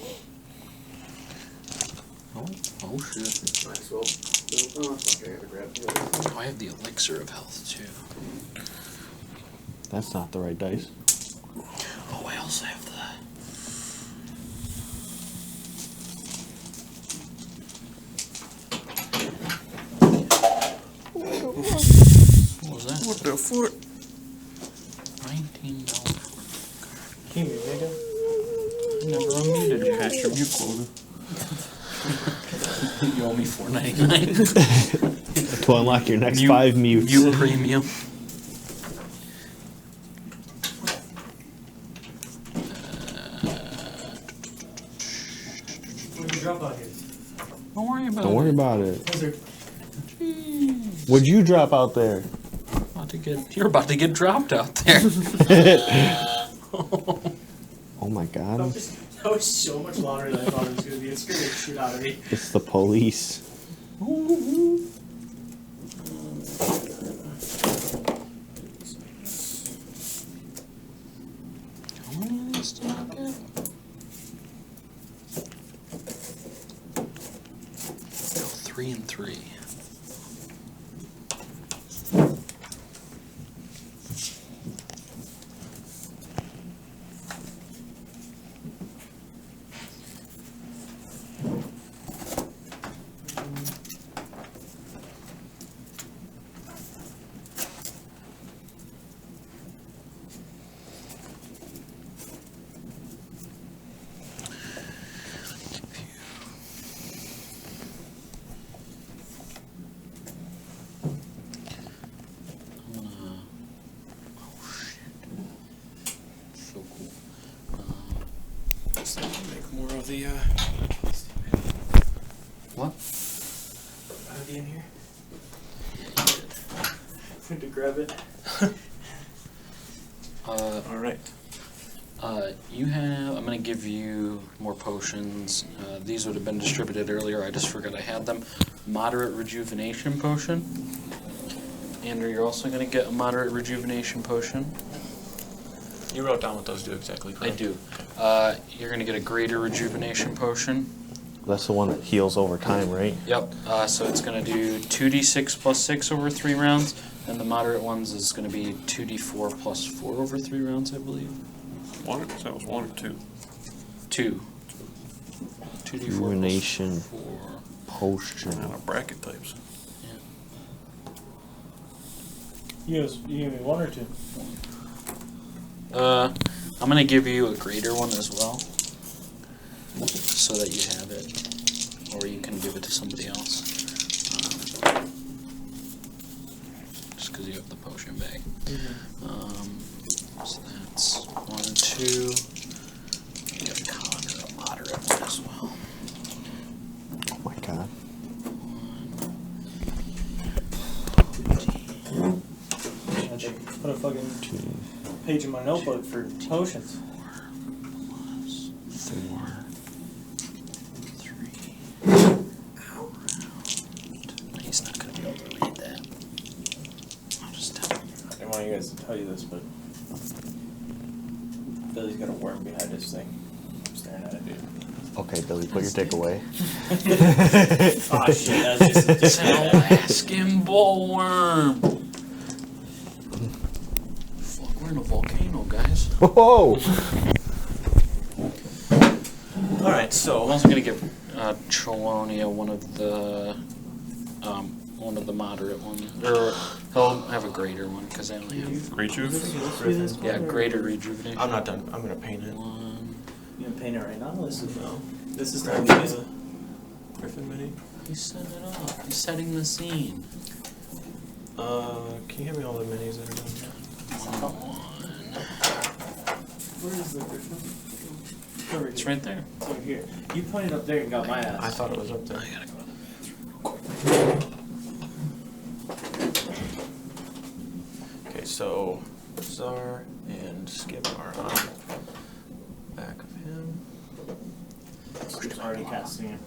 Oh shit. Might as well. Oh, fuck, I gotta grab the other one. Oh, I have the elixir of health too. That's not the right dice. Oh, I also have the. What was that? What the fuck? $19. Can you make it? I never unmuted you. Past your mute quota. You owe me $4.99. To unlock your next 5 mutes. Mute premium. What did you drop out here? Don't worry about Don't it. worry about it. Lizard. What'd you drop out there? You're about to get dropped out there. Oh my god. That was so much louder than I thought it was gonna be. It scared the shit out of me. It's the police. How many of these did I get? Let's go 3 and 3. So cool. So make more of the. What? Are they in here? Need to grab it. All right. You have. I'm gonna give you more potions. These would have been distributed earlier. I just forgot I had them. Moderate rejuvenation potion. Andrew, you're also gonna get a moderate rejuvenation potion. You wrote down what those do exactly. I Correct? do. You're gonna get a greater rejuvenation potion. That's the one that heals over time, right? Yep. So it's gonna do 2d6 plus 6 over 3 rounds, and the moderate ones is gonna be 2d4 plus 4 over 3 rounds, I believe. That was 1 or 2. 2. 2d4 Rejuvenation plus 4. potion. Out of bracket types. You gave me 1 or 2? I'm gonna give you a greater one as well, so that you have it, or you can give it to somebody else. Just because you have the potion bag. So that's 1 and 2. You got Connor, a moderate one as well. Oh my god. Put a fucking page in my notebook for potions. 4, 3. He's not gonna be able to read that. I'll just tell him. I didn't want you guys to tell you this, but Billy's got a worm behind his thing. I'm staring at it, dude. Okay, Billy, put your dick away. Aw, shit, that's just a It's an Alaskan bullworm. Fuck, we're in a volcano, guys. Whoa! All right. I'm So also gonna give Chelonia one of the moderate ones, or he'll have a greater one because I only have Great juice? greater rejuvenation. I'm not done. I'm gonna paint it. 1. You gonna paint it right now? This is No. This is Grab time to the Griffin mini. He's setting it up. He's setting the scene. Can you hand me all the minis that are done? 1. Where is the Griffin? Over It's here. right there. It's over here. You pointed up there and got my ass. I thought it was up there. I gotta go to the bathroom real quick. Okay, so Czar and Skip are on back of him. Skip's already casting it.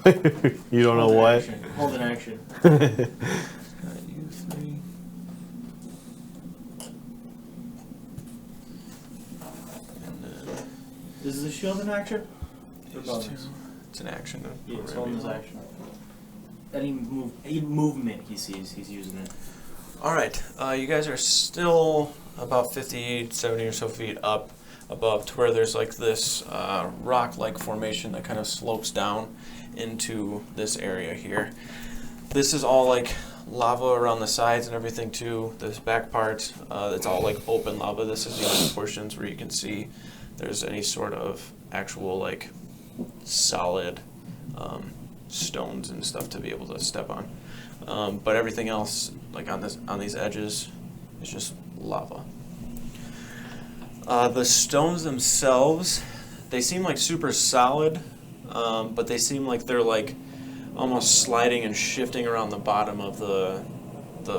Nightmare. You don't know Hold an what? action. Hold an action. Got you 3. And then Is the shield an action? Or These bonus? two. It's an action. Yeah, it's on his action. Any movement he sees, he's using it. Alright, you guys are still about 50, 70 or so feet up above to where there's like this rock-like formation that kind of slopes down into this area here. This is all like lava around the sides and everything too. This back part, it's all like open lava. This is the only portions where you can see there's any sort of actual like solid stones and stuff to be able to step on. But everything else, like on these edges, is just lava. The stones themselves, they seem like super solid, but they seem like they're like almost sliding and shifting around the bottom of the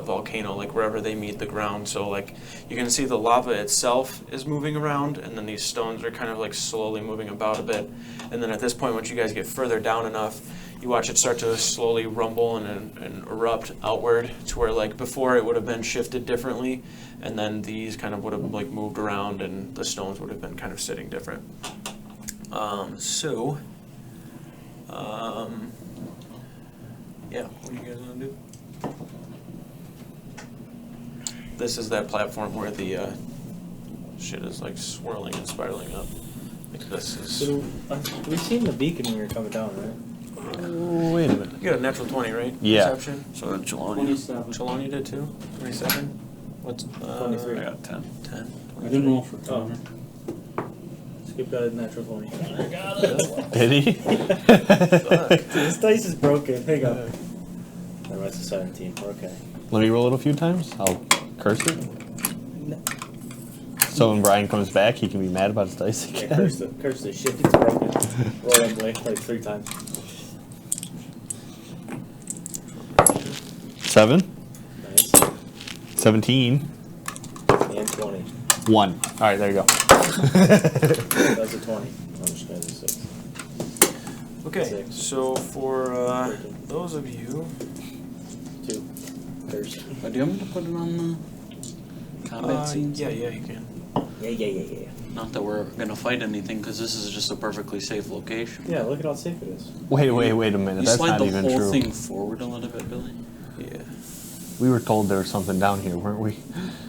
volcano, like wherever they meet the ground. So like you can see the lava itself is moving around, and then these stones are kind of like slowly moving about a bit. And then at this point, once you guys get further down enough, you watch it start to slowly rumble and erupt outward to where like before it would have been shifted differently, and then these kind of would have like moved around and the stones would have been kind of sitting different. Yeah, what do you guys want to do? This is that platform where the shit is like swirling and spiraling up. Like this is. So, we seen the beacon when we were coming down, right? Wait a minute. You got a natural 20, right? Yeah. Perception. So Jelani. 27. Cheloni did too. 27. What's 23. I got 10. 10. I didn't roll for Oh. Connor. Skip got a natural 20. Did he? This dice is broken. Hang on. That was a 17. Okay. Let me roll it a few times. I'll curse it. So when Brian comes back, he can be mad about his dice Yeah, again. curse the shit. It's broken. Roll it like 3 times. 7, Nice. 17, And 20. 1. All right, there you go. That's a 20. I'm just going to 6. Okay, 6. so for those of you, 2. Curse. Do you want me to put it on the combat scenes? yeah, you can. Yeah. Not that we're gonna fight anything, because this is just a perfectly safe location. Yeah, look at how safe it is. Wait a minute. You That's slide not the even whole true. thing forward a little bit, Billy. Yeah. We were told there was something down here, weren't we?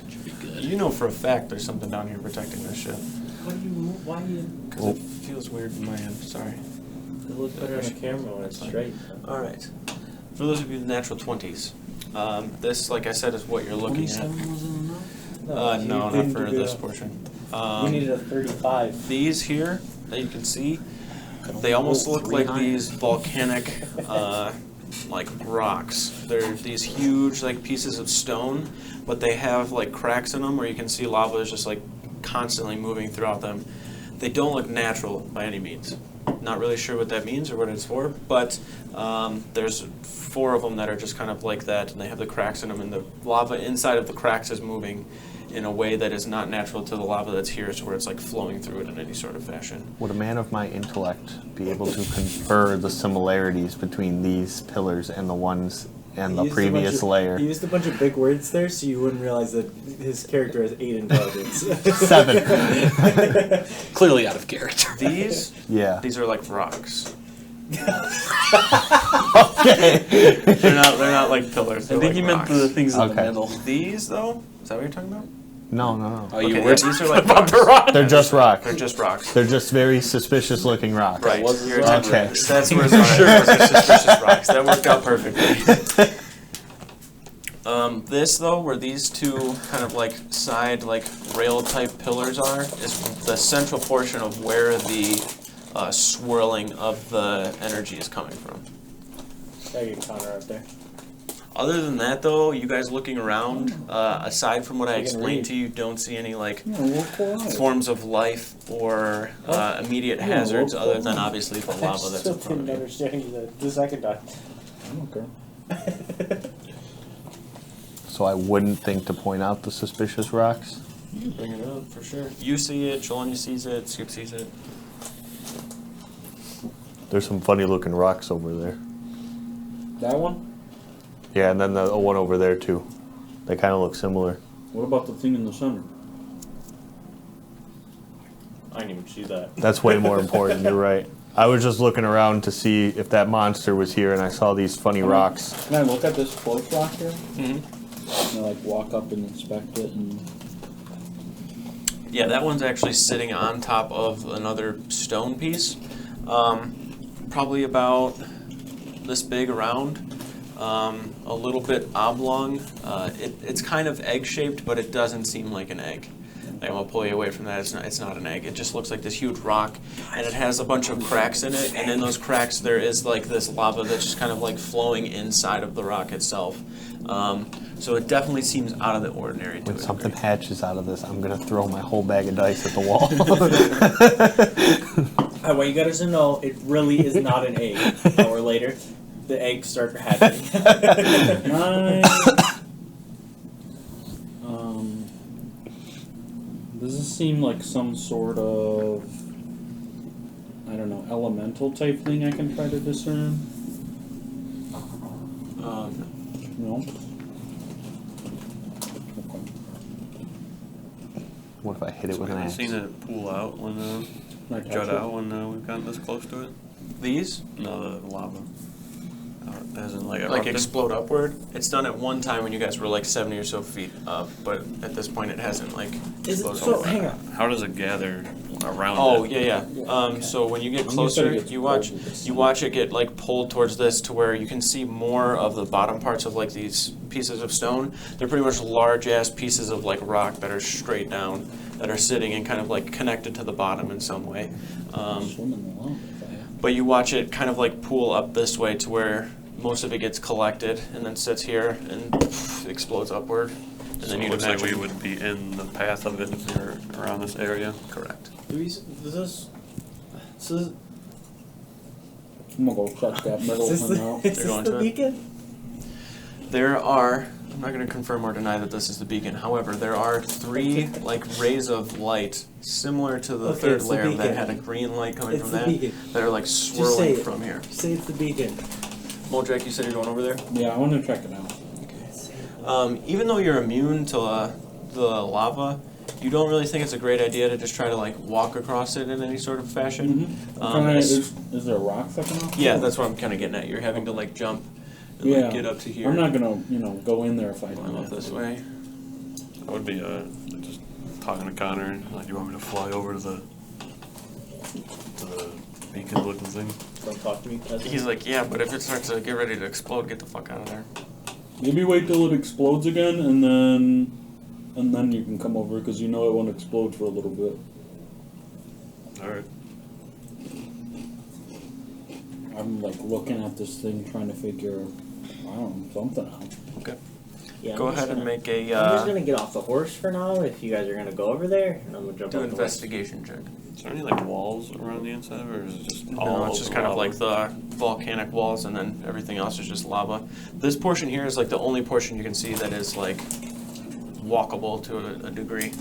Should be good. You know for a fact there's something down here protecting this shit. What do you move? Why do you... Because it feels weird in my end. Sorry. It looks better on the camera when it's straight. All right. For those of you with natural 20s, this, like I said, is what you're looking at. 27 wasn't enough? you No, not didn't for do this that. portion. We needed a 35. These here that you can see, Could they only almost roll look 3 like higher. these volcanic, like rocks. They're these huge like pieces of stone, but they have like cracks in them where you can see lava is just like constantly moving throughout them. They don't look natural by any means. Not really sure what that means or what it's for, but there's 4 of them that are just kind of like that, and they have the cracks in them, and the lava inside of the cracks is moving in a way that is not natural to the lava that's here, so where it's like flowing through it in any sort of fashion. Would a man of my intellect be able to confer the similarities between these pillars and the ones and the He used a bunch previous of- layer? He used a bunch of big words there, so you wouldn't realize that his character has 8 intelligence. 7. Clearly out of character. These Yeah. are like rocks. Okay. They're not like pillars. I They're think like you meant rocks. the things in the Okay. middle. These though, is that what you're talking about? No. Oh, you Okay, were yeah, these are like about the rocks. rock. They're just rocks. They're just rocks. They're just very suspicious looking rocks. Right. wasn't You're right. Okay. That's where it's suspicious rocks. That worked out perfectly. This though, where these 2 kind of like side like rail type pillars are, is the central portion of where the swirling of the energy is coming from. Gotta get Connor up there. Other than that though, you guys looking around, aside from what I You can explained read. to you, don't see any like Yeah, we'll forms of life or immediate hazards other than obviously the I lava that's still in front of didn't you. understand you the second time. Okay. So I wouldn't think to point out the suspicious rocks. You can bring it up for sure. You see it, Shalani sees it, Skip sees it. There's some funny looking rocks over there. That one? Yeah, and then the one over there too. They kind of look similar. What about the thing in the center? I didn't even you see that. That's way more important. You're right. I was just looking around to see if that monster was here, and I saw these funny rocks. Can I look at this close rock here? Mm-hmm. Can I like walk up and inspect it and? Yeah, that one's actually sitting on top of another stone piece, probably about this big around, a little bit oblong. It's kind of egg-shaped, but it doesn't seem like an egg. I'm gonna pull you away from that. It's not an egg. It just looks like this huge rock, and it has a bunch of cracks in it. And in those cracks, there is like this lava that's just kind of like flowing inside of the rock itself. So it definitely seems out of the ordinary. When something hatches out of this, I'm gonna throw my whole bag of dice at the wall. I want you guys to know it really is not an egg. An hour later, the eggs start hatching. Does this seem like some sort of, I don't know, elemental type thing I can try to discern? No. What if I hit it So with we an haven't axe? seen it pool out when Can I touch jut it? out when we've gotten this close to it. These No, the lava. As in like like erupted? explode upward. It's done at one time when you guys were like 70 or so feet up, but at this point it hasn't like Is it, exploded so, over. hang on. How does it gather around Oh it? yeah. So when you get I'm closer, guessing it gets you watch pulled with the you watch it get like pulled towards this to where you can see more of the bottom parts of like these pieces of stone. They're pretty much large ass pieces of like rock that are straight down, that are sitting and kind of like connected to the bottom in some way. Swim in the lava. But you watch it kind of like pool up this way to where most of it gets collected and then sits here and explodes upward. And So then you'd would say we imagine would be in the path of it if we were around this area. correct. So I'm gonna go check that middle is one this, out. is They're going this to the it? beacon? There are, I'm not going to confirm or deny that this is the beacon. However, there are three like rays of light similar to the Okay, third it's the layer that beacon. had a green light coming It's from the that beacon. that are like say swirling it. from here. Say it's the beacon. Mojack, you said you're going over there? Yeah, I want to check it out. Even though you're immune to the lava, you don't really think it's a great idea to just try to like walk across it in any sort of fashion. Is there a rock sticking off? Yeah, that's what I'm kind of getting at. You're having to like jump and Yeah. like get up to here. I'm not gonna, go in there if I Climb don't up have this to. way. I would be just talking to Connor, like, you want me to fly over to the beacon looking thing? Don't talk to me. He's like, yeah, but if it starts to get ready to explode, get the fuck out of there. Maybe wait till it explodes again, and then you can come over because it won't explode for a little bit. Alright. I'm like looking at this thing, trying to figure, I don't know, something out. Okay. Yeah, Go I'm just ahead and gonna- make a I'm just gonna get off the horse for now. If you guys are gonna go over there, and I'm gonna jump do off an the horse. investigation check. Is there any like walls around the inside of it, or is it just all No, it's just kind of lava? like the volcanic walls, and then everything else is just lava. This portion here is like the only portion you can see that is like walkable to a degree.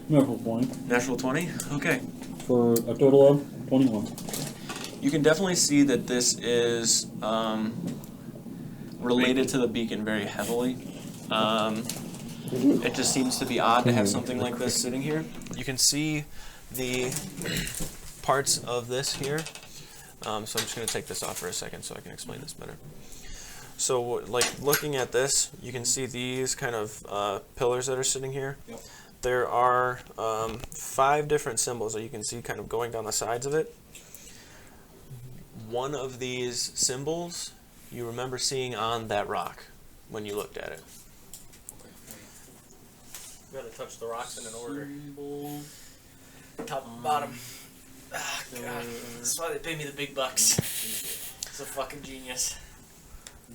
Natural point Natural 20? Okay. for a total of 21. You can definitely see that this is related to the beacon very heavily. It just seems to be odd to have something like this sitting here. You can see the parts of this here. So I'm just going to take this off for a second so I can explain this better. So like looking at this, you can see these kind of pillars that are sitting here. Yep. There are 5 different symbols that you can see kind of going down the sides of it. One of these symbols you remember seeing on that rock when you looked at it. You gotta touch the rocks in an order. Top and bottom. Ah, God. This is why they pay me the big bucks. It's a fucking genius.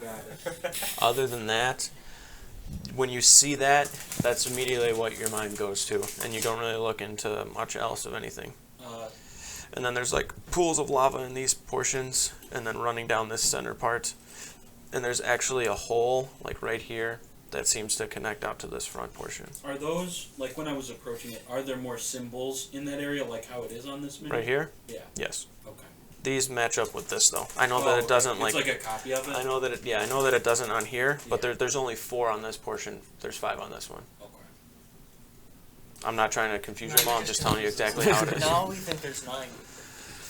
Got it. Other than that, when you see that, that's immediately what your mind goes to, and you don't really look into much else of anything. And then there's like pools of lava in these portions, and then running down this center part. And there's actually a hole, like right here, that seems to connect out to this front portion. Are those, like when I was approaching it, are there more symbols in that area like how it is on this mini? Right here? Yeah. Yes. Okay. These match up with this though. I know that it doesn't It's like a copy of it? I know that it, yeah, I know that it doesn't on here, but Yeah. there's only 4 on this portion. There's 5 on this one. Okay. I'm not trying to confuse you all. I'm just telling you exactly how it is. Now we think there's 9.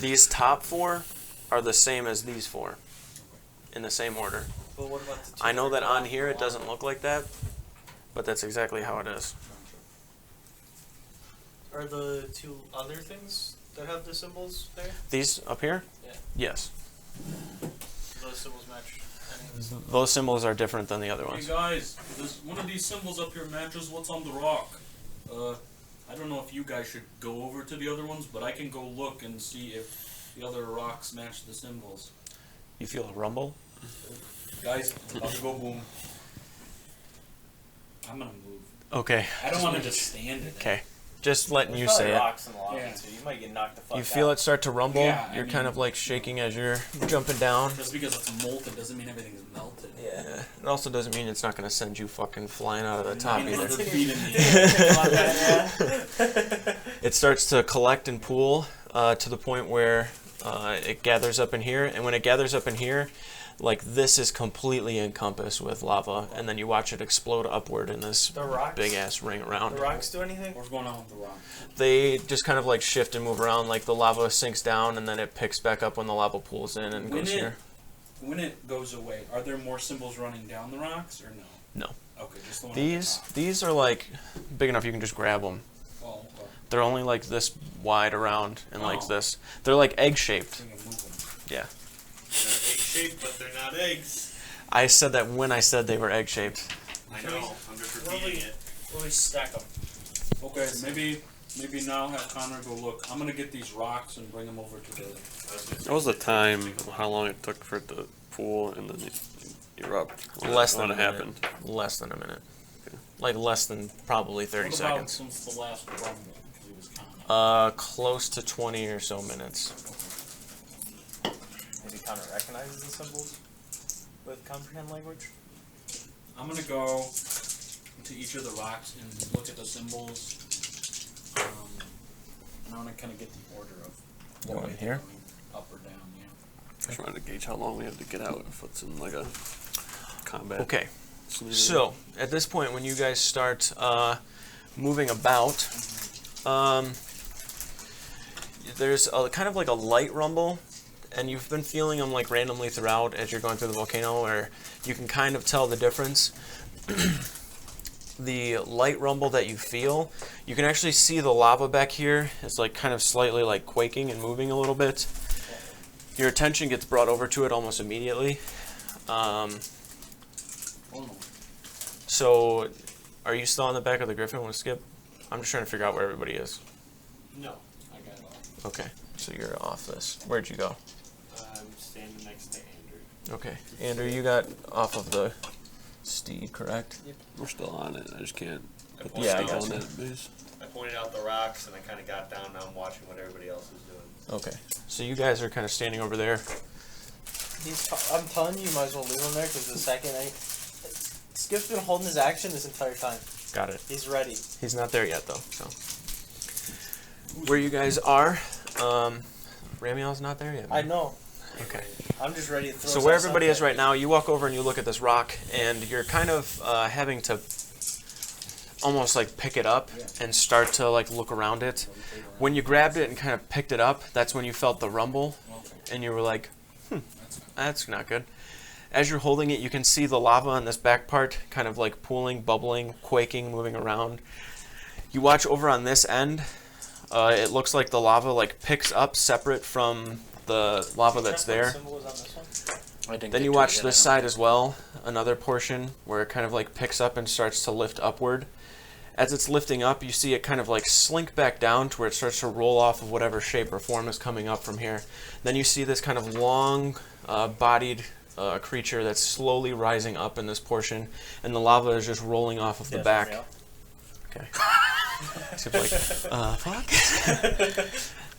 These top 4 are the same as these 4, in the same order. But what about the 2? I know that on here it doesn't look like that, but that's exactly how it is. Are the 2 other things that have the symbols there? These up here? Yeah. Yes. Do those symbols match any of the stuff? Those symbols are different than the other Hey ones. guys, one of these symbols up here matches what's on the rock. I don't know if you guys should go over to the other ones, but I can go look and see if the other rocks match the symbols. You feel a rumble? Guys, about to go boom. I'm gonna move. Okay. I don't want to just stand in it. Okay. Just letting There's you probably say it. rocks in the lobby Yeah. too. You might get knocked the fuck out. You feel it start to rumble. Yeah, I You're mean- kind of like shaking as you're jumping down. Just because it's molten doesn't mean everything's melted. Yeah. Yeah. It also doesn't mean it's not going to send you fucking flying out of the top mean, either. it's feet in the It starts to collect and pool to the point where it gathers up in here, and when it gathers up in here, like this is completely encompassed with lava, and then you watch it explode upward in this The rocks? big ass ring around. The rocks do anything? What's going on with the rock? They just kind of like shift and move around, like the lava sinks down, and then it picks back up when the lava pools in and When goes here. When it goes away, are there more symbols running down the rocks or no? No. Okay, just the one These are like big enough you can just grab them. Oh, okay. They're only like this wide around and like Oh. this. They're like egg shaped. I think I'm moving. Yeah. They're egg-shaped, but they're not eggs. I said that when I said they were egg shaped. I know. I'm just repeating it. Where we stack them? Okay, maybe now have Connor go look. I'm gonna get these rocks and bring them over to the. What was the time? How long it took for it to pool and then erupt? Less than when a it minute. happened. Less than a minute. Okay. Like less than probably 30 What about seconds. since the last rumble? Because he was counting. Close to 20 or so minutes. Maybe Connor recognizes the symbols with comprehend language. I'm gonna go to each of the rocks and look at the symbols. And I want to kind of get the order of You what want way here? they're going, up or down. Yeah. Just trying to gauge how long we have to get out if it's in like a combat. Okay. scenario. So, at this point, when you guys start moving about, there's a, kind of like a light rumble, and you've been feeling them like randomly throughout as you're going through the volcano, or you can kind of tell the difference. The light rumble that you feel, you can actually see the lava back here. It's like kind of slightly like quaking and moving a little bit. Your attention gets brought over to it almost immediately. Oh no. So, are you still on the back of the Griffin with Skip? I'm just trying to figure out where everybody is. No. I got it all. Okay, so you're off this. Where'd you go? I'm standing next to Andrew. Okay, Andrew, you got off of the steed, correct? We're still on it. I just can't put the Yeah, I stuff gotcha. on that base. I pointed out the rocks and I kind of got down. Now I'm watching what everybody else is doing. Okay, so you guys are kind of standing over there. I'm telling you, you might as well leave him there because the second Skip's been holding his action this entire time. Got it. He's ready. He's not there yet, though. So, where you guys are, Ramiel's not there yet. I man. know. Okay. I'm just ready to throw. So us where all everybody is something. right now, you walk over and you look at this rock, and you're kind of having to almost like pick it up and start to like look around it. When you grabbed it and kind of picked it up, that's when you felt the rumble, Okay. and you were like, that's not good. As you're holding it, you can see the lava on this back part kind of like pooling, bubbling, quaking, moving around. You watch over on this end. It looks like the lava like picks up separate from the lava that's Check what there. symbol is on this one. I didn't Then get you to watch it yet, this I don't side as well, another portion where it kind of like picks up and starts to lift upward. As it's lifting up, you see it kind of like slink back down to where it starts to roll off of whatever shape or form is coming up from here. Then you see this kind of long bodied creature that's slowly rising up in this portion, and the lava is just rolling off of the Yes, back. Ramiel. Okay. Skip's like, fuck?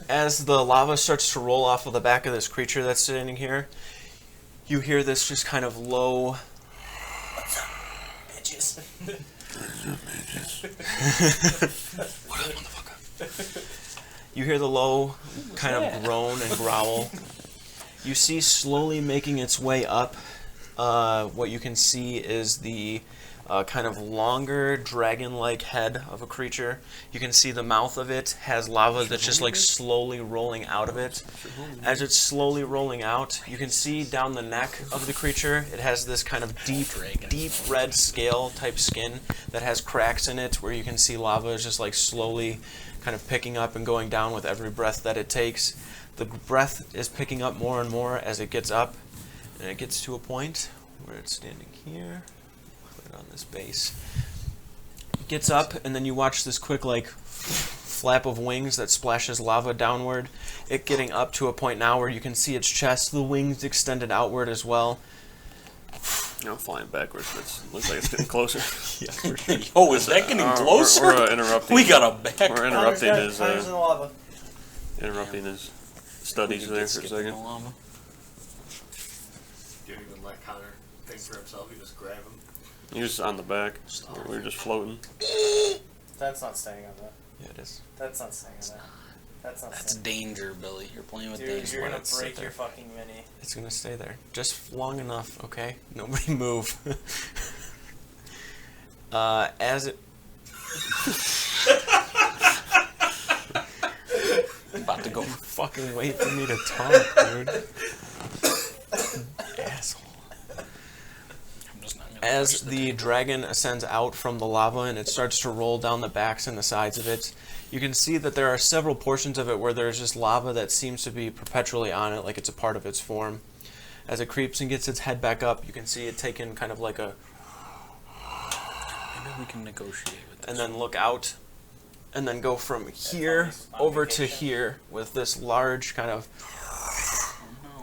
As the lava starts to roll off of the back of this creature that's sitting here, you hear this just kind of low. Bitches. What up, motherfucker? You hear the low kind of groan and growl. You see slowly making its way up. What you can see is the kind of longer dragon-like head of a creature. You can see the mouth of it has lava that's just like slowly rolling out of it. As it's slowly rolling out, you can see down the neck of the creature, it has this kind of deep red scale type skin that has cracks in it where you can see lava is just like slowly kind of picking up and going down with every breath that it takes. The breath is picking up more and more as it gets up, and it gets to a point where it's standing here. On this base, it gets up, and then you watch this quick like flap of wings that splashes lava downward. It getting up to a point now where you can see its chest, the wings extended outward as well. I'm flying backwards, but it looks like it's getting closer. Yeah, for sure. Oh, is that getting closer? We're interrupting. We got a back. We're interrupting his Connor's in the lava. studies there for a second. You don't even let Connor think for himself. You just grab him. He was on the back. We were just floating. That's not staying on that. Yeah, it is. That's not staying on that. That's not That's staying. danger, Billy. You're playing with Dude, danger. you're gonna Let it sit break there. your fucking mini. It's gonna stay there just long enough, okay? Nobody move. As it About to go. fucking wait for me to talk, dude. Asshole. I'm just not gonna As push the dragon ascends out from the lava and it starts to roll down the backs and the sides of it, you can see that there are several portions of it where there's just lava that seems to be perpetually on it, like it's a part of its form. As it creeps and gets its head back up, you can see it taking kind of like a, Maybe we can negotiate with this. and then look out, and then go from here over to here with this large kind of.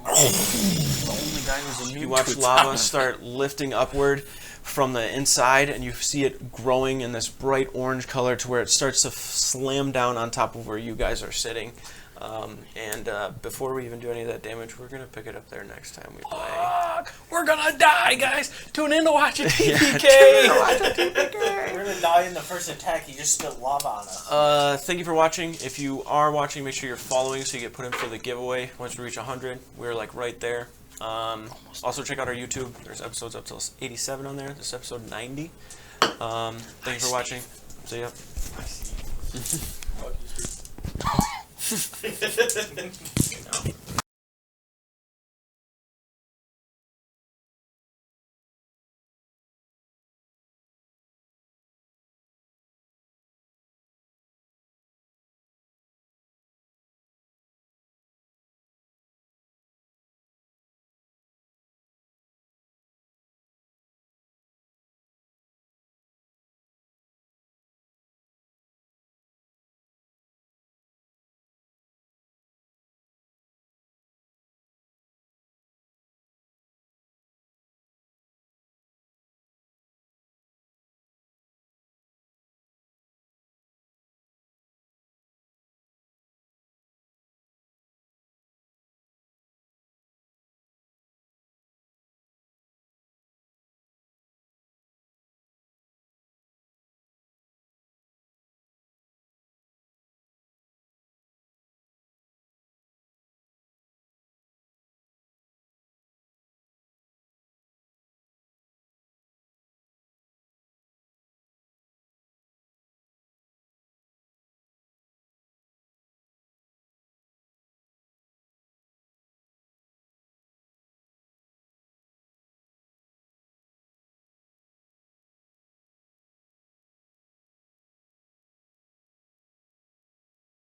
The only guy who's immune You to watch it's lava on. start lifting upward from the inside, and you see it growing in this bright orange color to where it starts to slam down on top of where you guys are sitting. Before we even do any of that damage, we're going to pick it up there next time we play. Fuck! We're gonna die, guys! Tune in to watch a TPK! We're gonna die in the first attack. You just spit lava on us. Thank you for watching. If you are watching, make sure you're following so you get put in for the giveaway. Once we reach 100, we're like right there. Also check out our YouTube. There's episodes up till 87 on there. This is episode 90. Thank you for watching. See ya. Fuck you, Steve. No.